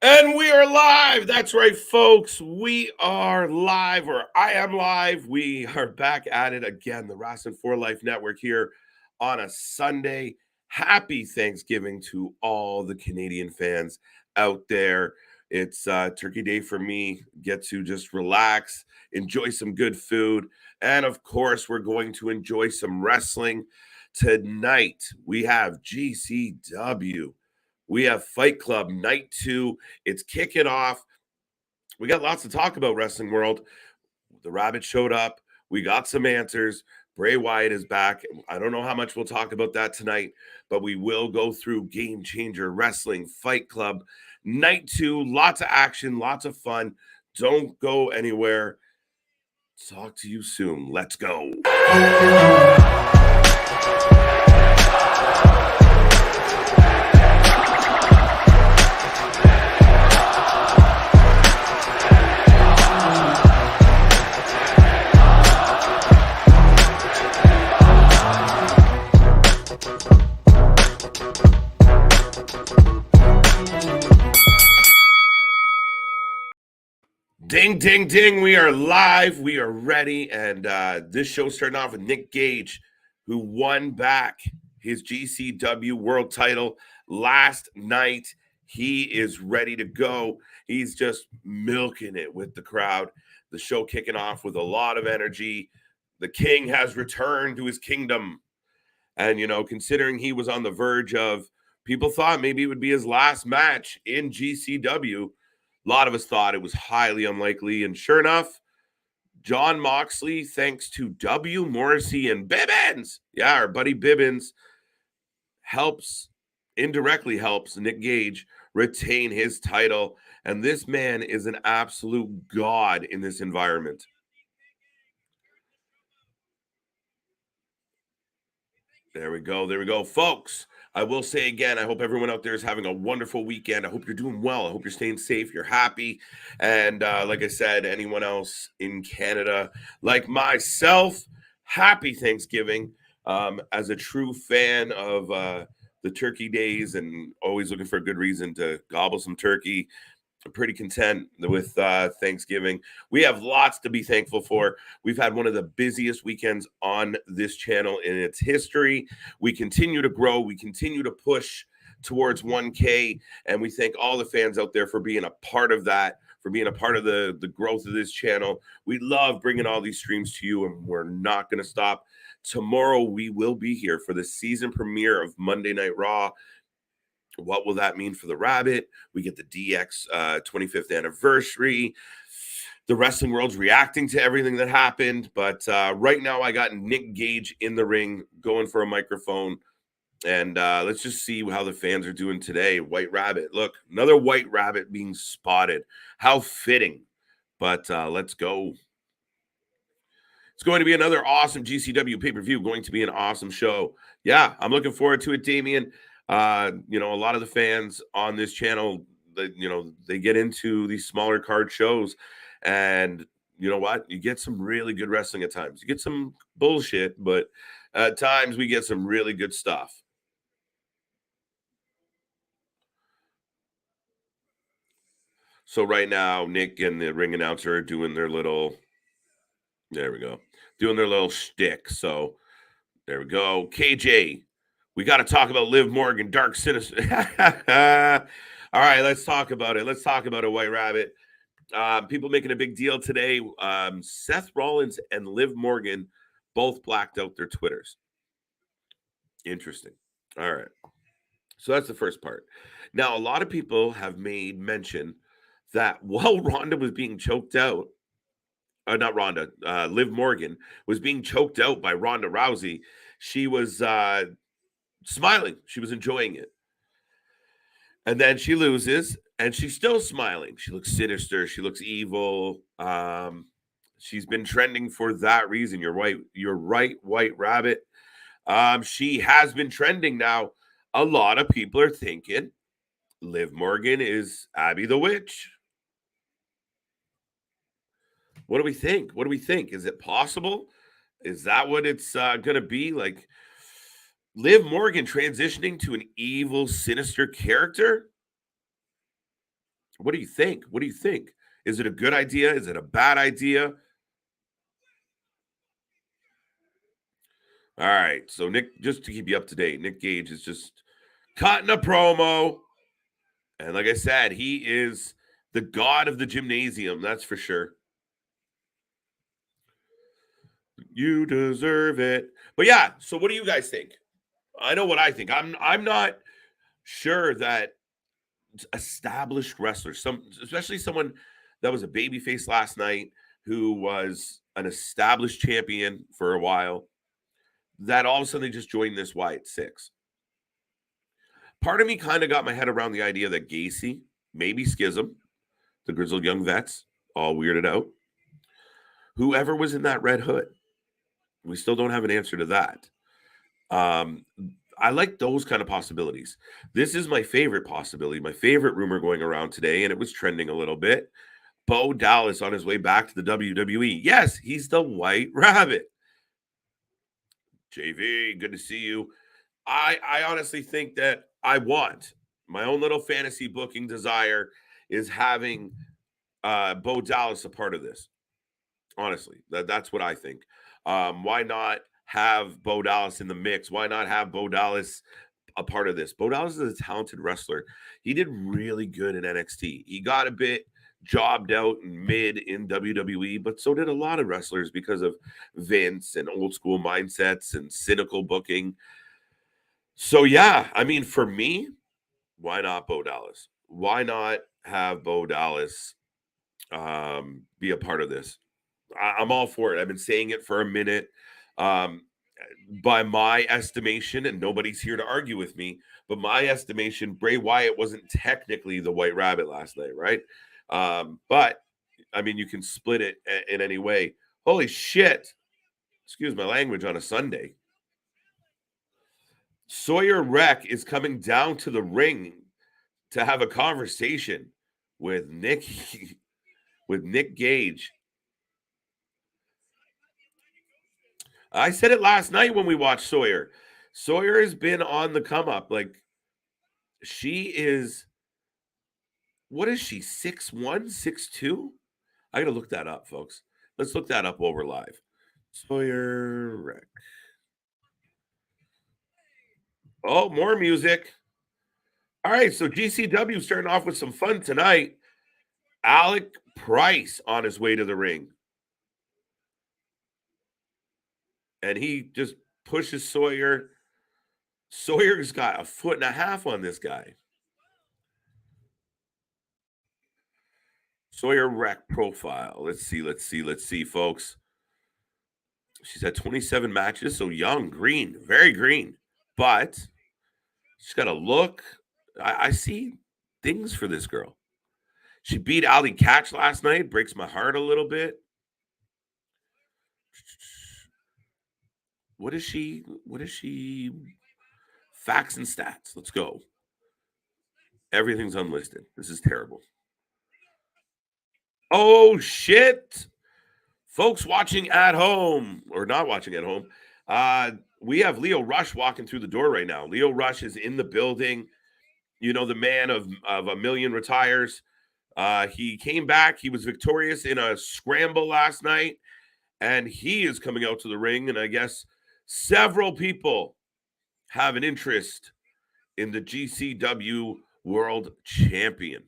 And we are live. That's right, folks. We are live, or I am live. We are back at it again. The Wrasslin for Life Network here on a Sunday. Happy Thanksgiving to all the Canadian fans out there. It's Turkey Day for me. Get to just relax, enjoy some good food, and of course, we're going to enjoy some wrestling tonight. We have GCW. We have Fight Club Night 2. It's kicking off. We got lots to talk about, Wrestling World. The Rabbit showed up. We got some answers. Bray Wyatt is back. I don't know how much we'll talk about that tonight, but we will go through Game Changer Wrestling Fight Club Night 2. Lots of action, lots of fun. Don't go anywhere. Talk to you soon. Let's go. Ding, ding, ding. We are live. We are ready. And this show starting off with Nick Gage, who won back his GCW world title last night. He is ready to go. He's just milking it with the crowd. The show kicking off with a lot of energy. The king has returned to his kingdom. And, considering he was on the verge of, people thought maybe it would be his last match in GCW. A lot of us thought it was highly unlikely. And sure enough, Jon Moxley, thanks to W. Morrissey and Bibbins, our buddy Bibbins, indirectly helps Nick Gage retain his title. And this man is an absolute god in this environment. There we go. Folks, I will say again, I hope everyone out there is having a wonderful weekend. I hope you're doing well. I hope you're staying safe. You're happy. And like I said, anyone else in Canada, like myself, happy Thanksgiving. As a true fan of the turkey days and always looking for a good reason to gobble some turkey, I'm pretty content with Thanksgiving. We have lots to be thankful for. We've had one of the busiest weekends on this channel in its history. We continue to grow. We continue to push towards 1K. And we thank all the fans out there for being a part of that, for being a part of the growth of this channel. We love bringing all these streams to you, and we're not going to stop. Tomorrow, we will be here for the season premiere of Monday Night Raw. What will that mean for the Rabbit? We get the DX 25th anniversary. The wrestling world's reacting to everything that happened. But right now, I got Nick Gage in the ring going for a microphone. And let's just see how the fans are doing today. White Rabbit. Look, another White Rabbit being spotted. How fitting. But let's go. It's going to be another awesome GCW pay-per-view. Going to be an awesome show. Yeah, I'm looking forward to it, Damien. A lot of the fans on this channel, they get into these smaller card shows, and you know what? You get some really good wrestling at times. You get some bullshit, but at times we get some really good stuff. So right now, Nick and the ring announcer are doing their little, there we go, doing their little shtick. So there we go. KJ, we got to talk about Liv Morgan, Dark Sinister. All right, let's talk about it. Let's talk about a White Rabbit. People making a big deal today. Seth Rollins and Liv Morgan both blacked out their Twitters. Interesting. All right. So that's the first part. Now, a lot of people have made mention that while Ronda was being choked out, not Ronda, Liv Morgan was being choked out by Ronda Rousey, she was smiling. She was enjoying it. And then she loses, and she's still smiling. She looks sinister. She looks evil. She's been trending for that reason. You're right. You're right, White Rabbit. She has been trending now. A lot of people are thinking Liv Morgan is Abby the Witch. What do we think? What do we think? Is it possible? Is that what it's going to be? Like Liv Morgan transitioning to an evil, sinister character? What do you think? What do you think? Is it a good idea? Is it a bad idea? All right. So Nick, just to keep you up to date, Nick Gage is just cutting a promo. And like I said, he is the god of the gymnasium, that's for sure. You deserve it. But yeah, so what do you guys think? I know what I think. I'm not sure that established wrestlers, especially someone that was a babyface last night who was an established champion for a while, that all of a sudden they just joined this Wyatt Six. Part of me kind of got my head around the idea that Gacy, maybe Schism, the Grizzled Young Vets, all weirded out. Whoever was in that red hood, we still don't have an answer to that. I like those kind of possibilities. This is my favorite possibility, my favorite rumor going around today, and it was trending a little bit. Bo Dallas on his way back to the WWE. Yes, he's the White Rabbit. JV, good to see you. I honestly think that I want my own little fantasy booking desire is having Bo Dallas a part of this. Honestly, that's what I think. Why not have Bo Dallas in the mix? Why not have Bo Dallas a part of this? Bo Dallas is a talented wrestler. He did really good in NXT. He got a bit jobbed out and mid in WWE, but so did a lot of wrestlers because of Vince and old school mindsets and cynical booking. So yeah, I mean, for me, why not Bo Dallas? Why not have Bo Dallas be a part of this? I'm all for it. I've been saying it for a minute. By my estimation, and nobody's here to argue with me, but my estimation, Bray Wyatt wasn't technically the White Rabbit last night, right? But I mean, you can split it in any way. Holy shit! Excuse my language on a Sunday. Sawyer Wreck is coming down to the ring to have a conversation with Nick Gage. I said it last night when we watched Sawyer. Sawyer has been on the come up. Like, she is, what is she, 6'1", 6'2"? I got to look that up, folks. Let's look that up while we're live. Sawyer Wreck. Oh, more music. All right, so GCW starting off with some fun tonight. Alec Price on his way to the ring. And he just pushes Sawyer. Sawyer's got 1.5 feet on this guy. Sawyer Wreck profile. Let's see, folks. She's had 27 matches, so young, green, very green. But she's got a look. I see things for this girl. She beat Allie Katch last night. Breaks my heart a little bit. What is she? Facts and stats. Let's go. Everything's unlisted. This is terrible. Oh, shit. Folks watching at home or not watching at home, we have Lio Rush walking through the door right now. Lio Rush is in the building. You know, the man of a million retires. He came back. He was victorious in a scramble last night, and he is coming out to the ring. And I guess several people have an interest in the GCW World Champion.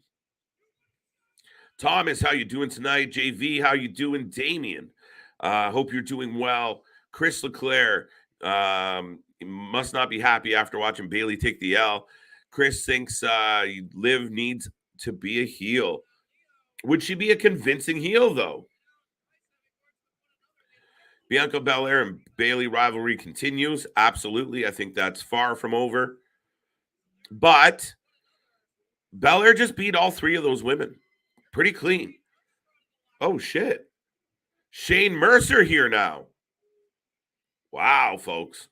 Thomas, how you doing tonight? JV, how you doing? Damien, hope you're doing well. Chris Leclerc must not be happy after watching Bailey take the L. Chris thinks Liv needs to be a heel. Would she be a convincing heel, though? Bianca Belair and Bailey rivalry continues. Absolutely. I think that's far from over. But Belair just beat all three of those women. Pretty clean. Oh, shit. Shane Mercer here now. Wow, folks.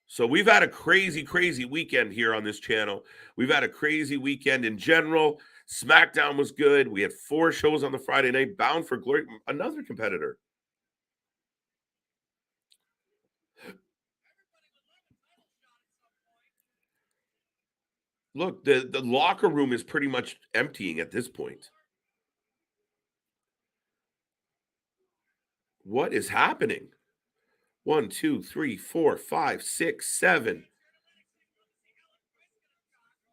So we've had a crazy, crazy weekend here on this channel. We've had a crazy weekend in general. SmackDown was good. We had 4 shows on the Friday night. Bound for Glory, another competitor. Look, the locker room is pretty much emptying at this point. What is happening? 1, 2, 3, 4, 5, 6, 7.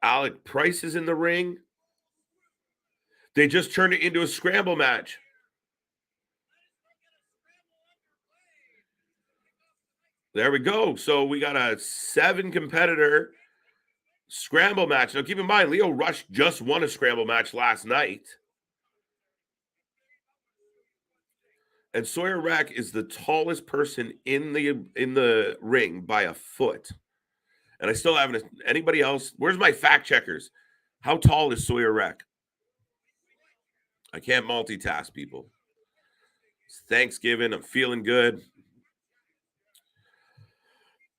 Alec Price is in the ring. They just turned it into a scramble match. There we go. So we got a 7-competitor scramble match. Now, keep in mind, Lio Rush just won a scramble match last night. And Sawyer Rack is the tallest person in the ring by a foot. And I still haven't anybody else. Where's my fact checkers? How tall is Sawyer Rack? I can't multitask, people. It's Thanksgiving. I'm feeling good.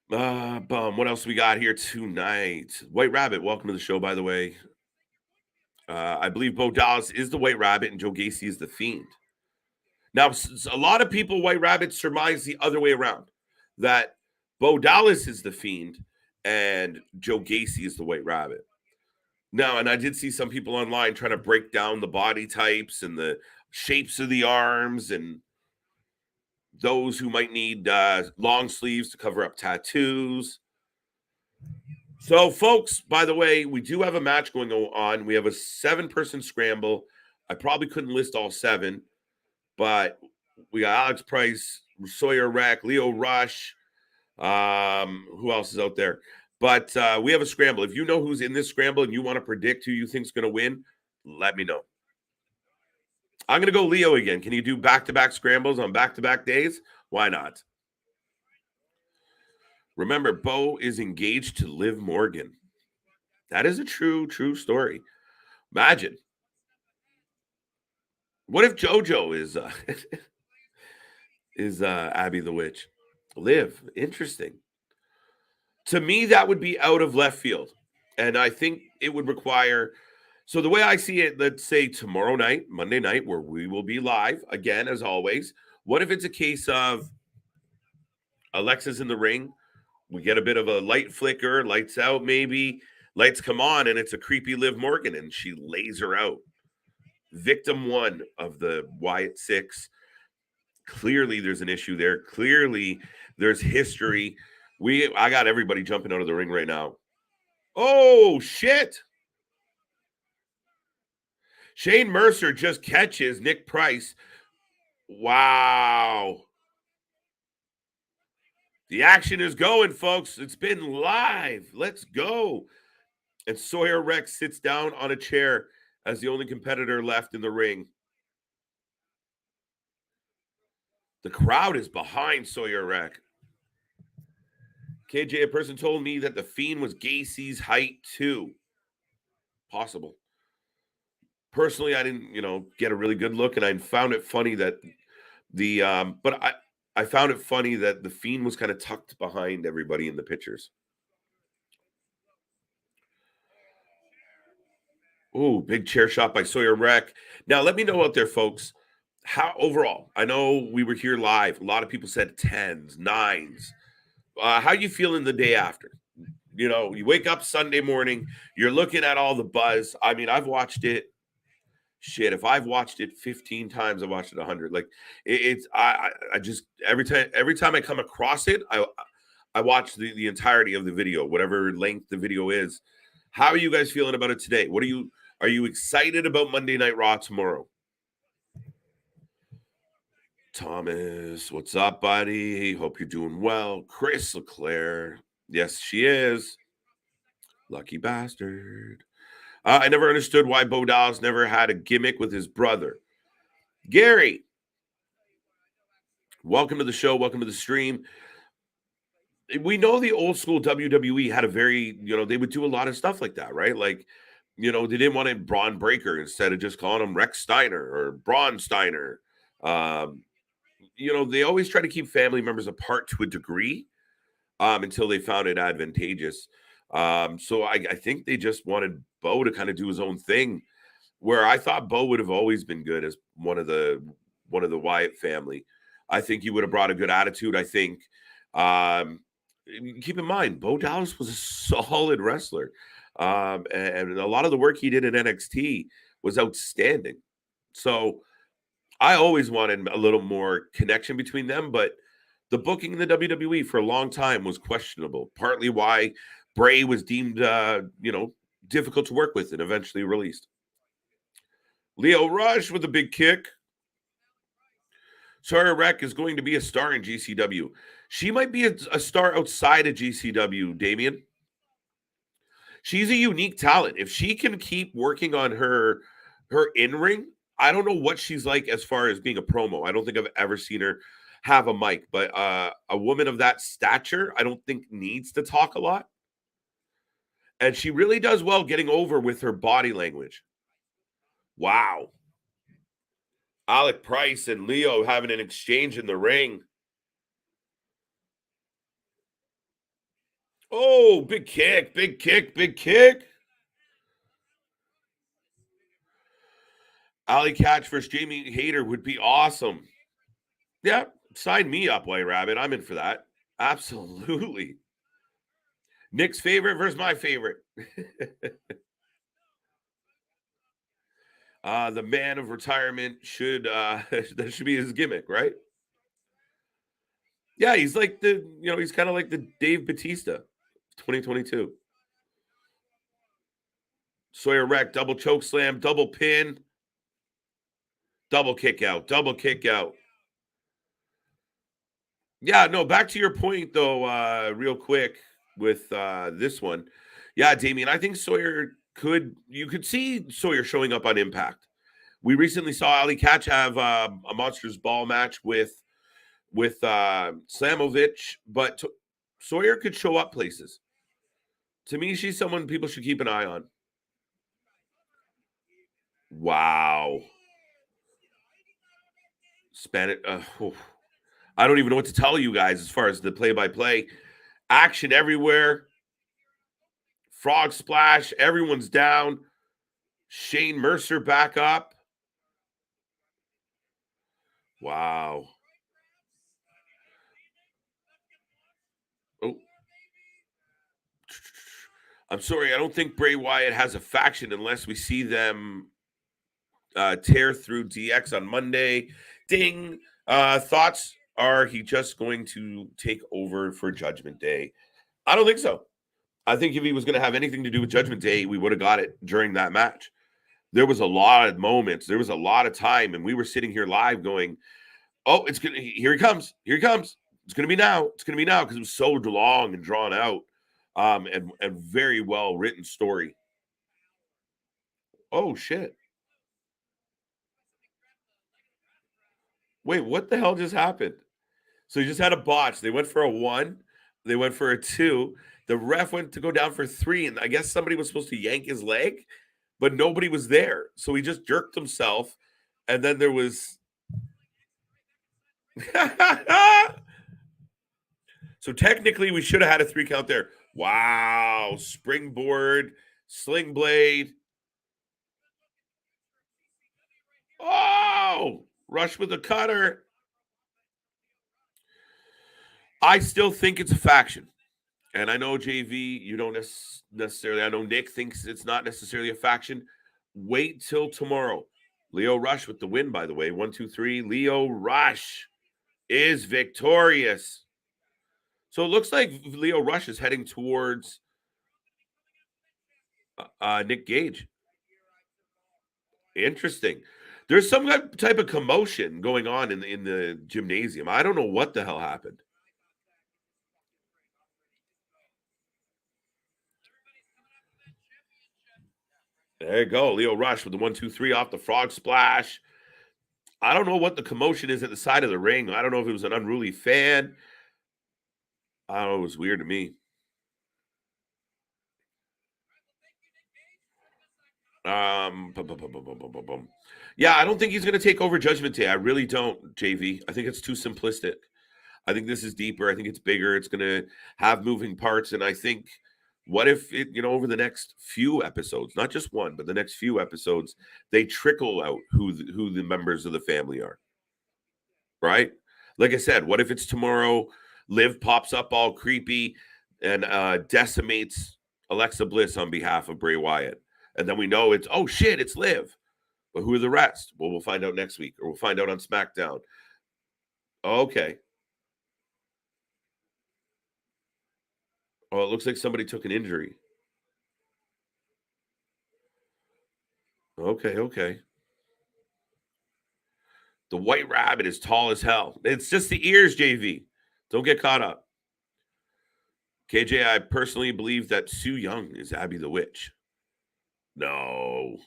What else we got here tonight? White Rabbit, welcome to the show, by the way. I believe Bo Dallas is the White Rabbit and Joe Gacy is the Fiend. Now, a lot of people, White Rabbit, surmise the other way around, that Bo Dallas is the Fiend and Joe Gacy is the White Rabbit. Now, and I did see some people online trying to break down the body types and the shapes of the arms and those who might need long sleeves to cover up tattoos. So, folks, by the way, we do have a match going on. We have a 7-person scramble. I probably couldn't list all 7, but we got Alex Price, Sawyer Rack, Lio Rush. Who else is out there? But we have a scramble. If you know who's in this scramble and you want to predict who you think is going to win, let me know. I'm going to go Leo again. Can you do back-to-back scrambles on back-to-back days? Why not? Remember, Bo is engaged to Liv Morgan. That is a true story. Imagine. What if JoJo is Abby the Witch? Liv. Interesting. To me, that would be out of left field. And I think it would require... So the way I see it, let's say tomorrow night, Monday night, where we will be live, again, as always, what if it's a case of Alexa's in the ring, we get a bit of a light flicker, lights out maybe, lights come on, and it's a creepy Liv Morgan, and she lays her out. Victim 1 of the Wyatt 6. Clearly there's an issue there. Clearly there's history. I got everybody jumping out of the ring right now. Oh, shit. Shane Mercer just catches Nick Price. Wow. The action is going, folks. It's been live. Let's go. And Sawyer Rex sits down on a chair as the only competitor left in the ring. The crowd is behind Sawyer Rex. KJ, a person told me that the Fiend was Gacy's height too. Possible. Personally, I didn't, get a really good look, and I found it funny that I found it funny that the Fiend was kind of tucked behind everybody in the pictures. Oh, big chair shot by Sawyer Reck. Now, let me know out there, folks, how overall, I know we were here live. A lot of people said 10s, 9s. How you feeling the day after? You wake up Sunday morning, you're looking at all the buzz. I mean, I've watched it. Shit, if I've watched it 15 times, I've watched it 100. Like I just every time I come across it, I watch the entirety of the video, whatever length the video is. How are you guys feeling about it today? Are you excited about Monday Night Raw tomorrow? Thomas, what's up, buddy? Hope you're doing well. Chris LeClaire, yes, she is. Lucky bastard. I never understood why Bo Dallas never had a gimmick with his brother. Gary, welcome to the show. Welcome to the stream. We know the old school WWE had a very, they would do a lot of stuff like that, right? Like, they didn't want it Braun Breaker instead of just calling him Rex Steiner or Braun Steiner. They always try to keep family members apart to a degree until they found it advantageous. So I think they just wanted Bo to kind of do his own thing, where I thought Bo would have always been good as one of the Wyatt family. I think he would have brought a good attitude. I think, keep in mind, Bo Dallas was a solid wrestler. And a lot of the work he did in NXT was outstanding. So I always wanted a little more connection between them, but the booking in the WWE for a long time was questionable. Partly why Bray was deemed, difficult to work with and eventually released. Lio Rush with a big kick. Sawyer Wreck is going to be a star in GCW. She might be a star outside of GCW, Damian. She's a unique talent. If she can keep working on her in-ring, I don't know what she's like as far as being a promo. I don't think I've ever seen her have a mic, but a woman of that stature, I don't think needs to talk a lot. And she really does well getting over with her body language. Wow. Alec Price and Leo having an exchange in the ring. Oh, big kick, big kick, big kick. Allie Katch versus Jamie Hayter would be awesome. Yeah, sign me up, White Rabbit. I'm in for that. Absolutely. Nick's favorite versus my favorite. The man of retirement should that should be his gimmick, right? Yeah, he's like he's kind of like the Dave Batista, 2022. Sawyer Wreck, double choke slam, double pin, double kick out, double kick out. Yeah, no, back to your point though, real quick with this one. Yeah, Damien, I think you could see Sawyer showing up on Impact. We recently saw Ali Katch have a Monsters Ball match with Slamovich, but Sawyer could show up places. To me, she's someone people should keep an eye on. Wow. Spanish. I don't even know what to tell you guys as far as the play-by-play. Action everywhere. Frog splash. Everyone's down. Shane Mercer back up. Wow. Oh. I'm sorry. I don't think Bray Wyatt has a faction unless we see them tear through DX on Monday. Ding. Thoughts? Are he just going to take over for Judgment Day? I don't think so. I think if he was going to have anything to do with Judgment Day, we would have got it during that match. There was a lot of moments. There was a lot of time, and we were sitting here live going, "Oh, it's gonna! Here he comes! Here he comes! It's gonna be now! It's gonna be now!" Because it was so long and drawn out, and very well written story. Oh shit! Wait, what the hell just happened? So he just had a botch. They went for a 1. They went for a 2. The ref went to go down for 3, and I guess somebody was supposed to yank his leg, but nobody was there. So he just jerked himself, and then there was So technically we should have had a 3 count there. Wow, springboard, sling blade. Oh, Rush with a cutter. I still think it's a faction. And I know JV, you don't necessarily. I know Nick thinks it's not necessarily a faction. Wait till tomorrow. Lio Rush with the win, by the way. 1, 2, 3. Lio Rush is victorious. So it looks like Lio Rush is heading towards Nick Gage. Interesting. There's some type of commotion going on in the gymnasium. I don't know what the hell happened. There you go. Lio Rush with the 1, 2, 3 off the frog splash. I don't know what the commotion is at the side of the ring. I don't know if it was an unruly fan. I don't know. It was weird to me. Yeah, I don't think he's going to take over Judgment Day. I really don't, JV. I think it's too simplistic. I think this is deeper. I think it's bigger. It's going to have moving parts. And I think, what if it, over the next few episodes, not just one, but the next few episodes, they trickle out who the members of the family are, right? Like I said, what if it's tomorrow, Liv pops up all creepy and decimates Alexa Bliss on behalf of Bray Wyatt. And then we know it's, oh shit, it's Liv. But who are the rest? Well, we'll find out next week, or we'll find out on SmackDown. Okay. Oh, it looks like somebody took an injury. Okay. The White Rabbit is tall as hell. It's just the ears, JV. Don't get caught up. KJ, I personally believe that Su Yung is Abby the Witch. No.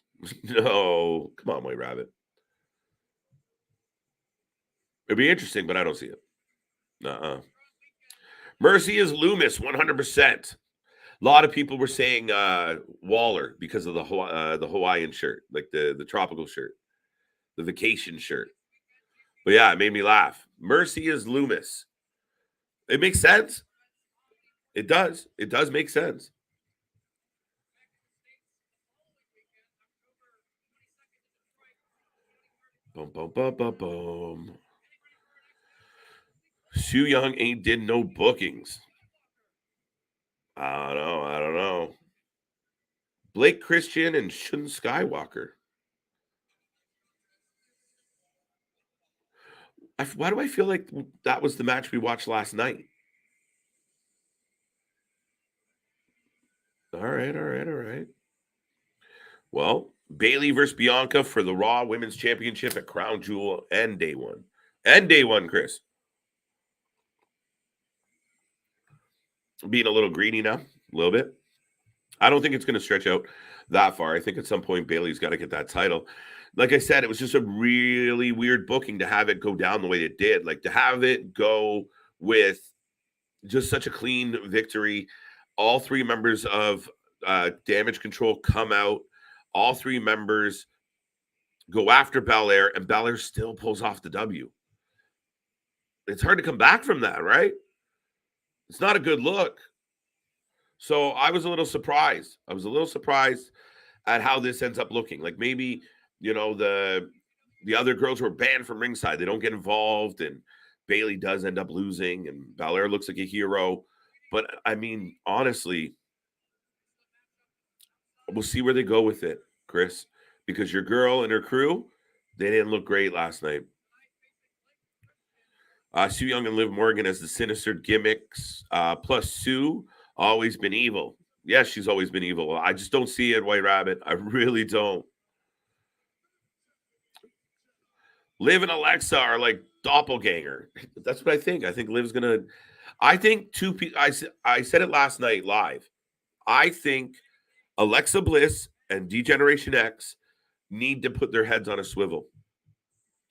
No. Come on, White Rabbit. It'd be interesting, but I don't see it. Mercy is Loomis, 100%. A lot of people were saying Waller because of the Hawaiian shirt, like the tropical shirt, the vacation shirt. But yeah, it made me laugh. Mercy is Loomis. It makes sense. It does. It does make sense. Boom, boom, boom, boom, boom. Su Yung ain't did no bookings. I don't know. Blake Christian and Shun Skywalker. Why do I feel like that was the match we watched last night? All right. Well, Bayley versus Bianca for the Raw Women's Championship at Crown Jewel and Day One. And Day One, Chris. Being a little greedy now, a little bit. I don't think it's going to stretch out that far. I think at some point Bayley's got to get that title. Like I said, it was just a really weird booking to have it go down the way it did. Like to have it go with just such a clean victory. All three members of Damage Control come out. All three members go after Belair, and Belair still pulls off the W. It's hard to come back from that, right? It's not a good look. So I was a little surprised. At how this ends up looking. Like maybe, the other girls were banned from ringside. They don't get involved, and Bayley does end up losing, and Belair looks like a hero. But I mean, honestly, we'll see where they go with it, Chris, because your girl and her crew, they didn't look great last night. Su Yung and Liv Morgan as the sinister gimmicks. Plus Sue, always been evil. Yes, she's always been evil. I just don't see it, White Rabbit. I really don't. Liv and Alexa are like doppelganger. That's what I think. I think Liv's gonna. I think two people. I said it last night live. I think Alexa Bliss and D-Generation X need to put their heads on a swivel.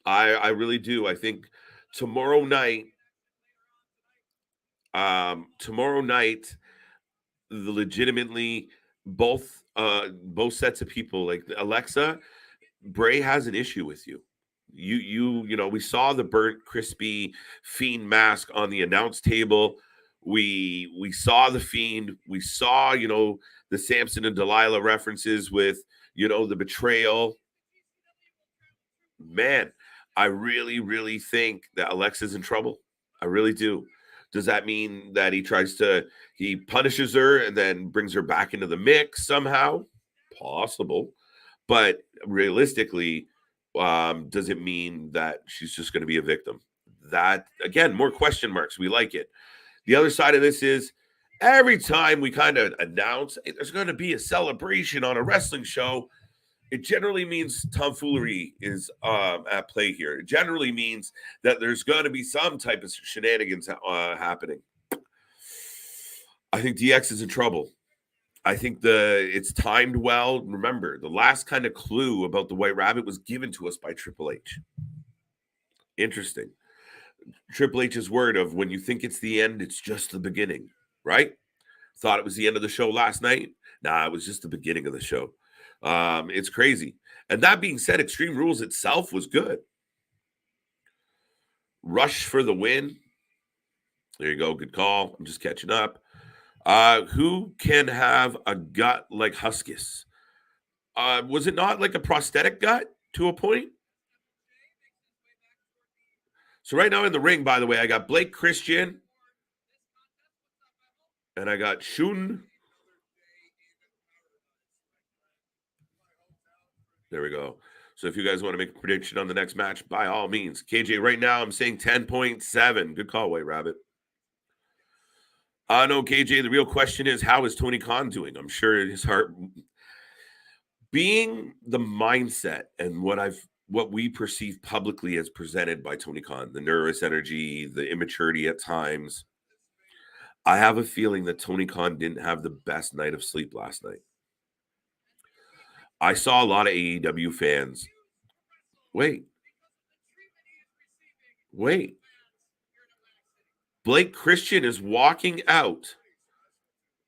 I really do. I think tomorrow night, legitimately both sets of people, like Alexa, Bray has an issue with you. We saw the burnt crispy Fiend mask on the announce table. We saw the Fiend. We saw the Samson and Delilah references with the betrayal. Man, I really, really think that Alexa's in trouble. I really do. Does that mean that he punishes her and then brings her back into the mix somehow? Possible. But realistically, does it mean that she's just going to be a victim? That, again, more question marks. We like it. The other side of this is every time we kind of announce there's going to be a celebration on a wrestling show, it generally means tomfoolery is at play here. It generally means that there's going to be some type of shenanigans happening. I think DX is in trouble. I think it's timed well. Remember, the last kind of clue about the White Rabbit was given to us by Triple H. Interesting. Triple H's word of when you think it's the end, it's just the beginning, right? Thought it was the end of the show last night. Nah, it was just the beginning of the show. It's crazy. And that being said, Extreme Rules itself was good. Rush for the win. There you go. Good call. I'm just catching up. Who can have a gut like Huskus? Was it not like a prosthetic gut to a point? So right now in the ring, by the way, I got Blake Christian and I got Shun. There we go. So if you guys want to make a prediction on the next match, by all means. KJ, right now I'm saying 10.7. Good call, White Rabbit. No, KJ, the real question is, how is Tony Khan doing? I'm sure his heart, being the mindset and what we perceive publicly as presented by Tony Khan, the nervous energy, the immaturity at times. I have a feeling that Tony Khan didn't have the best night of sleep last night. I saw a lot of AEW fans. Wait. Blake Christian is walking out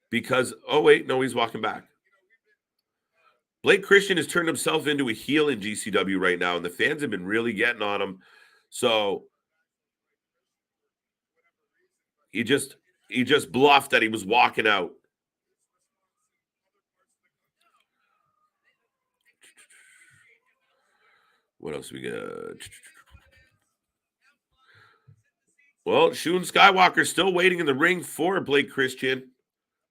because, oh, wait, no, he's walking back. Blake Christian has turned himself into a heel in GCW right now, and the fans have been really getting on him. So he just bluffed that he was walking out. What else we got? Well, Shun Skywalker still waiting in the ring for Blake Christian.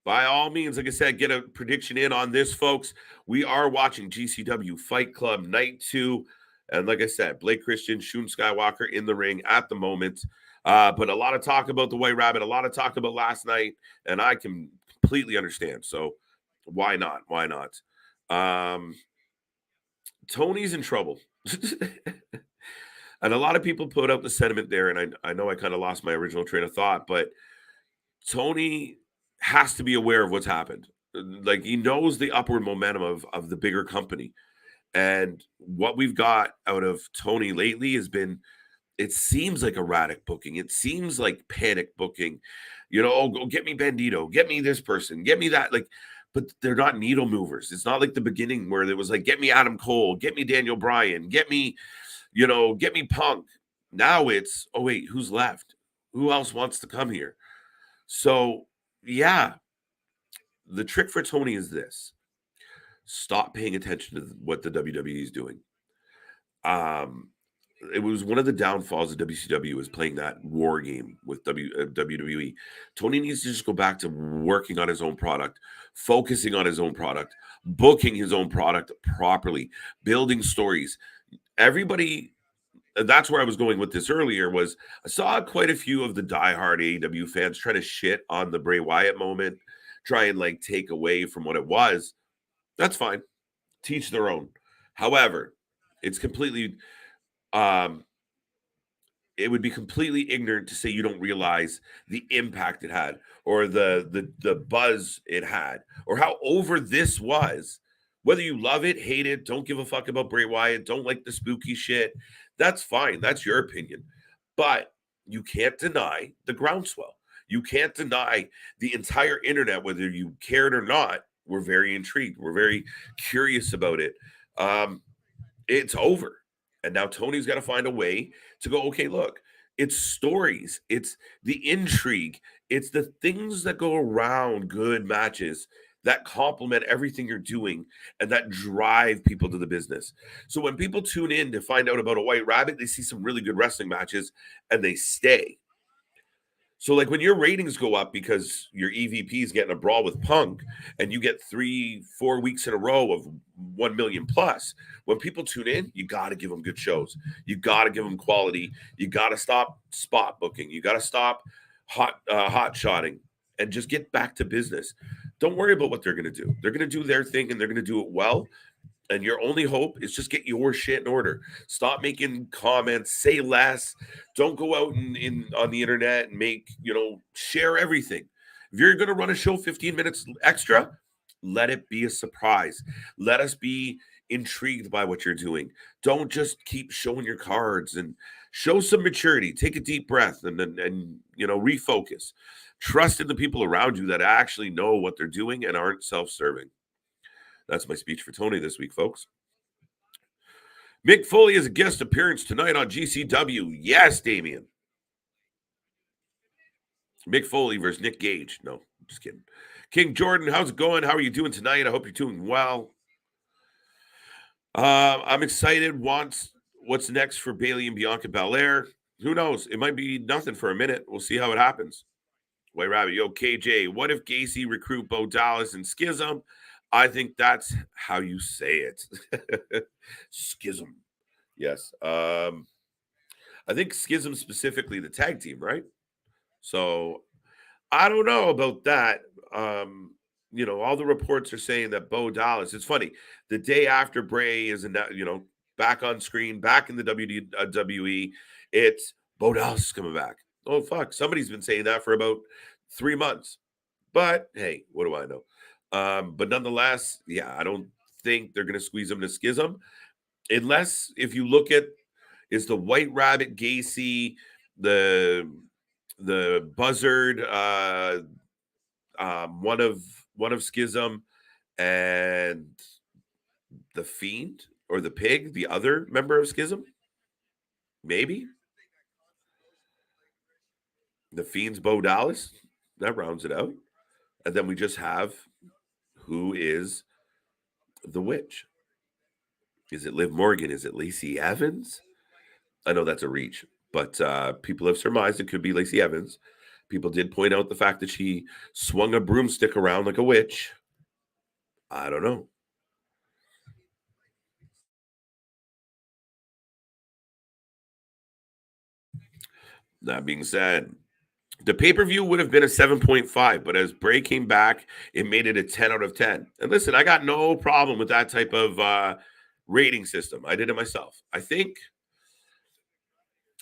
By all means, like I said, get a prediction in on this, folks. We are watching GCW Fight Club Night 2. And like I said, Blake Christian, Shun Skywalker in the ring at the moment. But a lot of talk about the White Rabbit, a lot of talk about last night, and I can completely understand. So why not? Why not? Tony's in trouble. And a lot of people put out the sentiment there, and I know I kind of lost my original train of thought, but Tony has to be aware of what's happened. Like, he knows the upward momentum of the bigger company. And what we've got out of Tony lately has been, it seems like erratic booking. It seems like panic booking. You know, oh, go get me Bandito, get me this person, get me that. Like, but they're not needle movers. It's not like the beginning where there was like, get me Adam Cole, get me Daniel Bryan, get me, you know, get me Punk. Now it's, oh, wait, who's left? Who else wants to come here? So, yeah, the trick for Tony is this. Stop paying attention to what the WWE is doing. It was one of the downfalls of WCW is playing that war game with WWE. Tony needs to just go back to working on his own product, focusing on his own product, booking his own product properly, building stories. Everybody, that's where I was going with this earlier, was I saw quite a few of the diehard AEW fans try to shit on the Bray Wyatt moment, try and like take away from what it was. That's fine. Teach their own. However, it's completely it would be completely ignorant to say you don't realize the impact it had, or the buzz it had, or how over this was. Whether you love it, hate it, don't give a fuck about Bray Wyatt, don't like the spooky shit, that's fine. That's your opinion. But you can't deny the groundswell. You can't deny the entire internet, whether you cared or not. We're very intrigued. We're very curious about it. It's over. And now Tony's got to find a way to go, okay, look, it's stories, it's the intrigue, it's the things that go around good matches that complement everything you're doing and that drive people to the business. So when people tune in to find out about a White Rabbit, they see some really good wrestling matches and they stay. So, like, when your ratings go up because your EVP is getting a brawl with Punk and you get 3-4 weeks in a row of 1 million plus, when people tune in, you got to give them good shows. You got to give them quality. You got to stop spot booking. You got to stop hot shotting and just get back to business. Don't worry about what they're going to do. They're going to do their thing and they're going to do it well. And your only hope is just get your shit in order. Stop making comments, say less. Don't go out in on the internet and make, share everything. If you're going to run a show 15 minutes extra, let it be a surprise. Let us be intrigued by what you're doing. Don't just keep showing your cards, and show some maturity. Take a deep breath and refocus. Trust in the people around you that actually know what they're doing and aren't self-serving. That's my speech for Tony this week, folks. Mick Foley has a guest appearance tonight on GCW. Yes, Damien. Mick Foley versus Nick Gage. No, just kidding. King Jordan, how's it going? How are you doing tonight? I hope you're doing well. I'm excited. What's next for Bayley and Bianca Belair? Who knows? It might be nothing for a minute. We'll see how it happens. White Rabbit, yo, KJ, what if Gacy recruit Bo Dallas and Schism? I think that's how you say it. Schism. Yes. I think Schism specifically the tag team, right? So I don't know about that. All the reports are saying that Bo Dallas. It's funny. The day after Bray is back on screen, back in the WWE, it's Bo Dallas is coming back. Oh fuck! Somebody's been saying that for about 3 months. But hey, what do I know? But nonetheless, yeah, I don't think they're going to squeeze him to Schism, unless if you look at is the White Rabbit Gacy, the Buzzard, one of Schism, and the Fiend or the Pig, the other member of Schism. Maybe the Fiend's Bo Dallas. That rounds it out, and then we just have who is the witch. Is it Liv Morgan? Is it Lacey Evans? I know that's a reach, but people have surmised it could be Lacey Evans. People did point out the fact that she swung a broomstick around like a witch. I don't know. That being said, the pay-per-view would have been a 7.5, but as Bray came back, it made it a 10 out of 10. And listen, I got no problem with that type of rating system. I did it myself. I think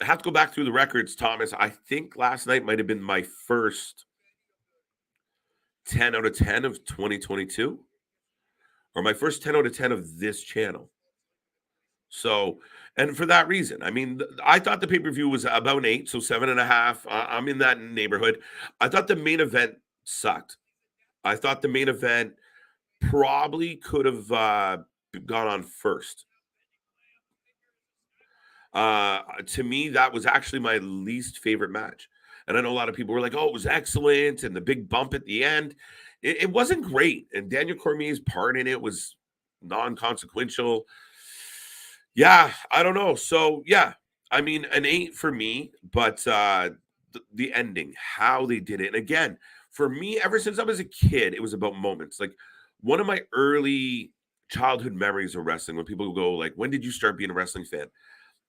I have to go back through the records, Thomas. I think last night might have been my first 10 out of 10 of 2022, or my first 10 out of 10 of this channel. So, and for that reason, I mean, I thought the pay-per-view was about an 8, so 7.5. I'm in that neighborhood. I thought the main event sucked. I thought the main event probably could have gone on first. To me, that was actually my least favorite match. And I know a lot of people were like, oh, it was excellent. And the big bump at the end, it wasn't great. And Daniel Cormier's part in it was non-consequential. Yeah, I don't know. So, yeah, I mean, an 8 for me, but the ending, how they did it. And again, for me, ever since I was a kid, it was about moments. Like one of my early childhood memories of wrestling, when people go like, when did you start being a wrestling fan?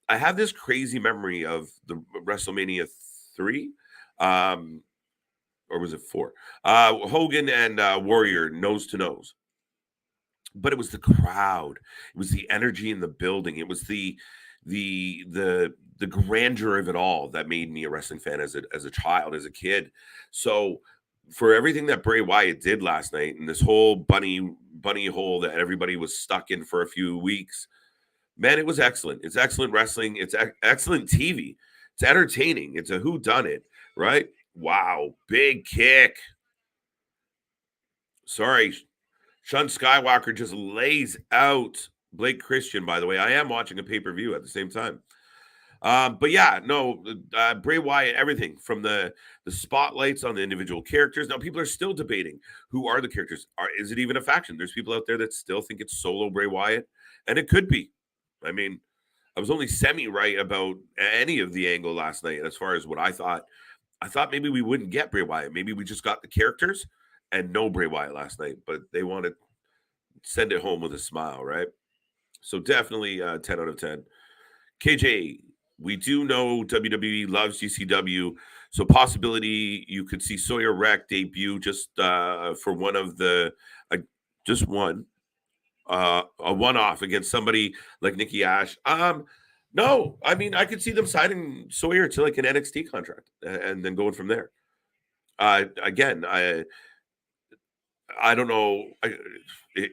I have this crazy memory of the WrestleMania 3, or was it 4? Hogan and Warrior nose to nose. But it was the crowd, it was the energy in the building, it was the grandeur of it all that made me a wrestling fan as a child, as a kid. So for everything that Bray Wyatt did last night and this whole bunny hole that everybody was stuck in for a few weeks, man, it was excellent. It's excellent wrestling. It's excellent TV. It's entertaining. It's a whodunit, right? Wow, big kick. Sorry, Shun Skywalker just lays out Blake Christian, by the way. I am watching a pay-per-view at the same time. But yeah, no, Bray Wyatt, everything from the spotlights on the individual characters. Now, people are still debating who are the characters. Is it even a faction? There's people out there that still think it's solo Bray Wyatt, and it could be. I mean, I was only semi-right about any of the angle last night as far as what I thought. I thought maybe we wouldn't get Bray Wyatt. Maybe we just got the characters and no Bray Wyatt last night, but they want to send it home with a smile, right? So definitely 10 out of 10. KJ, we do know WWE loves GCW, so possibility you could see Sawyer Wreck debut just for one of the just one a one-off against somebody like Nikki Ash. No, I mean I could see them signing Sawyer to like an NXT contract and then going from there. Again, I don't know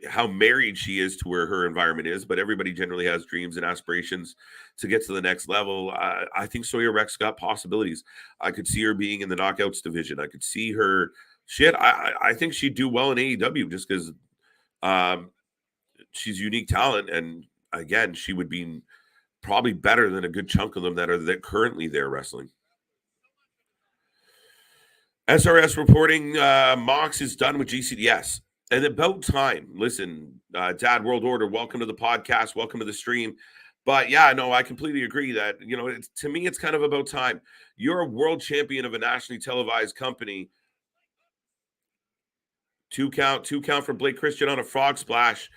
how married she is to where her environment is, but everybody generally has dreams and aspirations to get to the next level. I think Sawyer Wreck's got possibilities. I could see her being in the knockouts division. I could see her shit. I think she'd do well in AEW just because she's unique talent, and again, she would be probably better than a good chunk of them that are currently there wrestling. SRS reporting Mox is done with GCDS. And about time. Listen, Dad World Order, welcome to the podcast. Welcome to the stream. But yeah, no, I completely agree that, to me, it's kind of about time. You're a world champion of a nationally televised company. Two count for Blake Christian on a frog splash.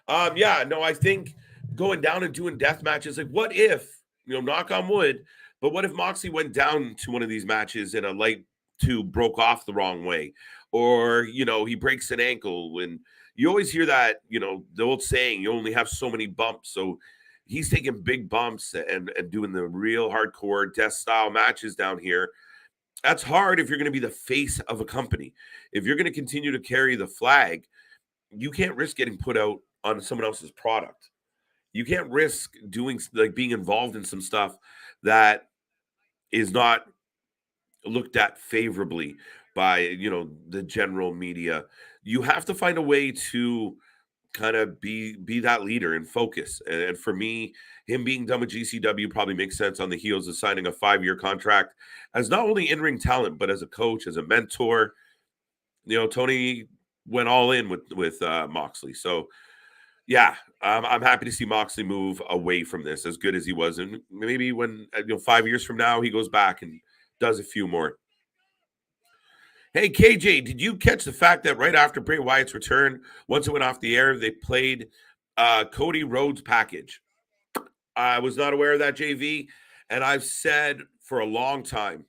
Yeah, no, I think going down and doing death matches. Like, what if, knock on wood, but what if Moxley went down to one of these matches and a light tube broke off the wrong way? Or, he breaks an ankle. And you always hear that, the old saying, you only have so many bumps. So he's taking big bumps and doing the real hardcore death style matches down here. That's hard if you're going to be the face of a company. If you're going to continue to carry the flag, you can't risk getting put out on someone else's product. You can't risk being involved in some stuff that is not looked at favorably by, the general media. You have to find a way to kind of be that leader and focus. And for me, him being done with GCW probably makes sense on the heels of signing a 5-year contract as not only in-ring talent, but as a coach, as a mentor. Tony went all in with Moxley. So yeah, I'm happy to see Moxley move away from this as good as he was. And maybe when, 5 years from now, he goes back and does a few more. Hey, KJ, did you catch the fact that right after Bray Wyatt's return, once it went off the air, they played Cody Rhodes' package? I was not aware of that, JV. And I've said for a long time,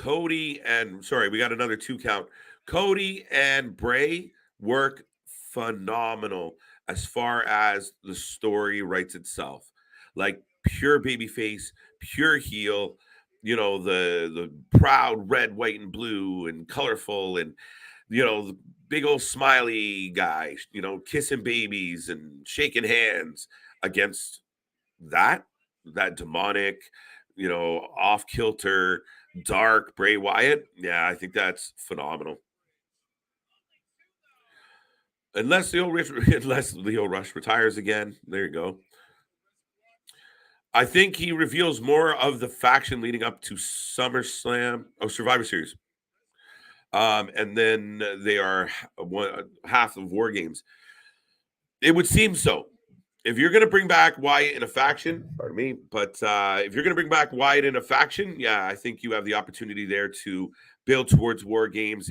we got another 2 count. Cody and Bray work phenomenal as far as the story writes itself. Like pure babyface, pure heel, the proud red, white, and blue and colorful, and the big old smiley guy, kissing babies and shaking hands against that demonic, off kilter, dark Bray Wyatt. Yeah, I think that's phenomenal. Unless Leo Rush retires again. There you go. I think he reveals more of the faction leading up to SummerSlam, Survivor Series. And then they are half of War Games. It would seem so. If you're going to bring back Wyatt in a faction, pardon me, but if you're going to bring back Wyatt in a faction, yeah, I think you have the opportunity there to build towards War Games.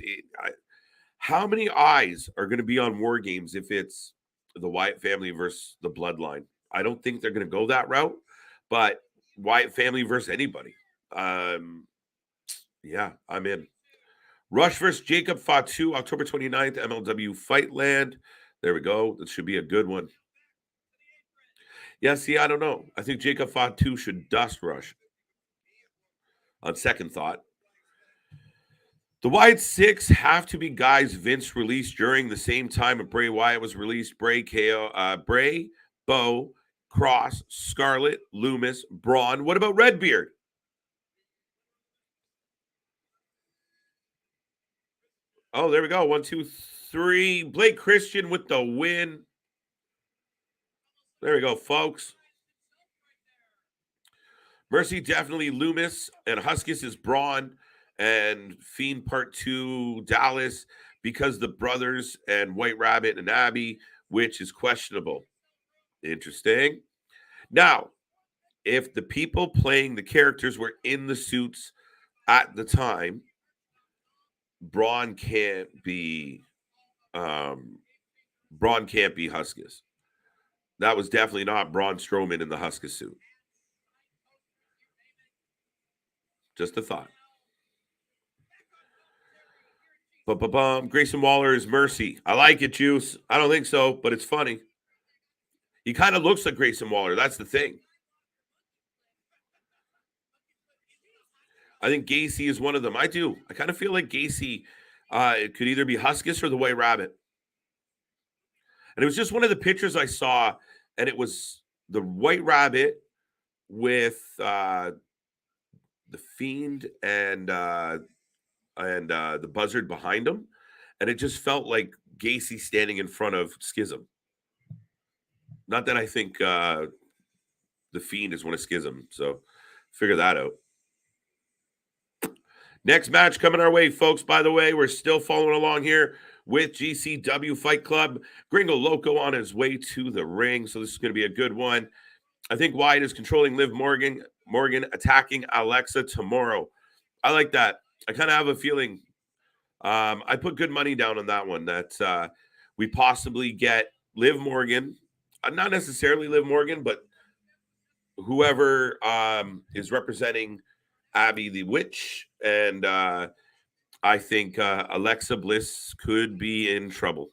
How many eyes are going to be on War Games if it's the Wyatt family versus the Bloodline? I don't think they're going to go that route, but Wyatt family versus anybody. Yeah, I'm in. Rush versus Jacob Fatu, October 29th, MLW Fightland. There we go. That should be a good one. Yeah, see, I don't know. I think Jacob Fatu should dust Rush. On second thought. The Wyatt 6 have to be guys Vince released during the same time Bray Wyatt was released. Bray, Bo, Cross, Scarlett, Loomis, Braun. What about Redbeard? Oh, there we go. 1, 2, 3. Blake Christian with the win. There we go, folks. Mercy definitely Loomis, and Huskus is Braun, and Fiend Part 2 Dallas because the brothers and White Rabbit and Abby, which is questionable. Interesting. Now, if the people playing the characters were in the suits at the time, Braun can't be Huskus. That was definitely not Braun Strowman in the Huskus suit. Just a thought. Grayson Waller is Mercy. I like it, Juice. I don't think so, but it's funny. He kind of looks like Grayson Waller. That's the thing. I think Gacy is one of them. I do. I kind of feel like Gacy it could either be Huskus or the White Rabbit. And it was just one of the pictures I saw, and it was the White Rabbit with the Fiend and the Buzzard behind him, and it just felt like Gacy standing in front of Schism. Not that I think the Fiend is one of Schism, so figure that out. Next match coming our way, folks. By the way, we're still following along here with GCW Fight Club. Gringo Loco on his way to the ring, so this is going to be a good one. I think Wyatt is controlling Liv Morgan attacking Alexa tomorrow. I like that. I kind of have a feeling. I put good money down on that one, that we possibly get Liv Morgan not necessarily Liv Morgan, but whoever is representing Abby the Witch, and I think Alexa Bliss could be in trouble.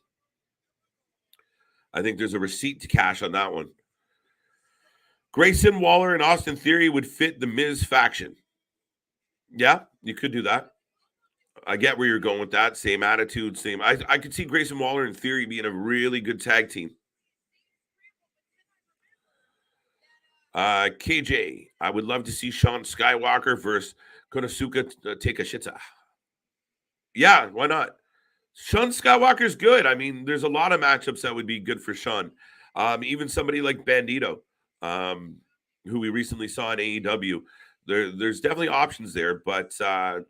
I think there's a receipt to cash on that one. Grayson Waller and Austin Theory would fit the Miz faction. Yeah, you could do that. I get where you're going with that. Same attitude, same. I could see Grayson Waller and Theory being a really good tag team. KJ, I would love to see Shun Skywalker versus Konosuke Takeshita. Yeah, why not? Shun Skywalker's good. I mean, there's a lot of matchups that would be good for Shun. Even somebody like Bandito, who we recently saw in AEW. There's definitely options there, but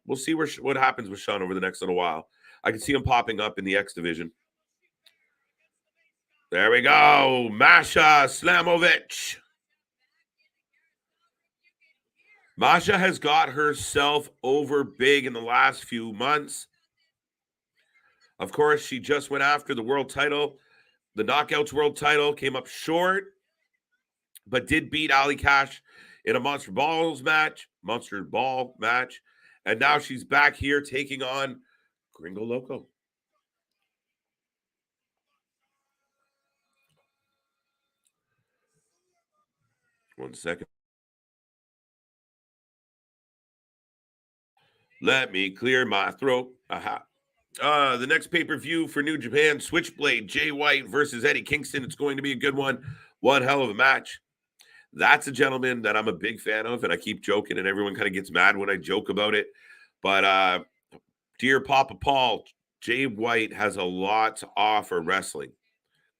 we'll see what happens with Shun over the next little while. I can see him popping up in the X division. There we go. Masha Slamovich. Masha has got herself over big in the last few months. Of course, she just went after the world title. The Knockouts world title came up short, but did beat Allie Katch in a Monster Ball match. And now she's back here taking on Gringo Loco. One second. Let me clear my throat. Aha. The next pay-per-view for New Japan, Switchblade, Jay White versus Eddie Kingston. It's going to be a good one. One hell of a match. That's a gentleman that I'm a big fan of, and I keep joking, and everyone kind of gets mad when I joke about it. But dear Papa Paul, Jay White has a lot to offer wrestling.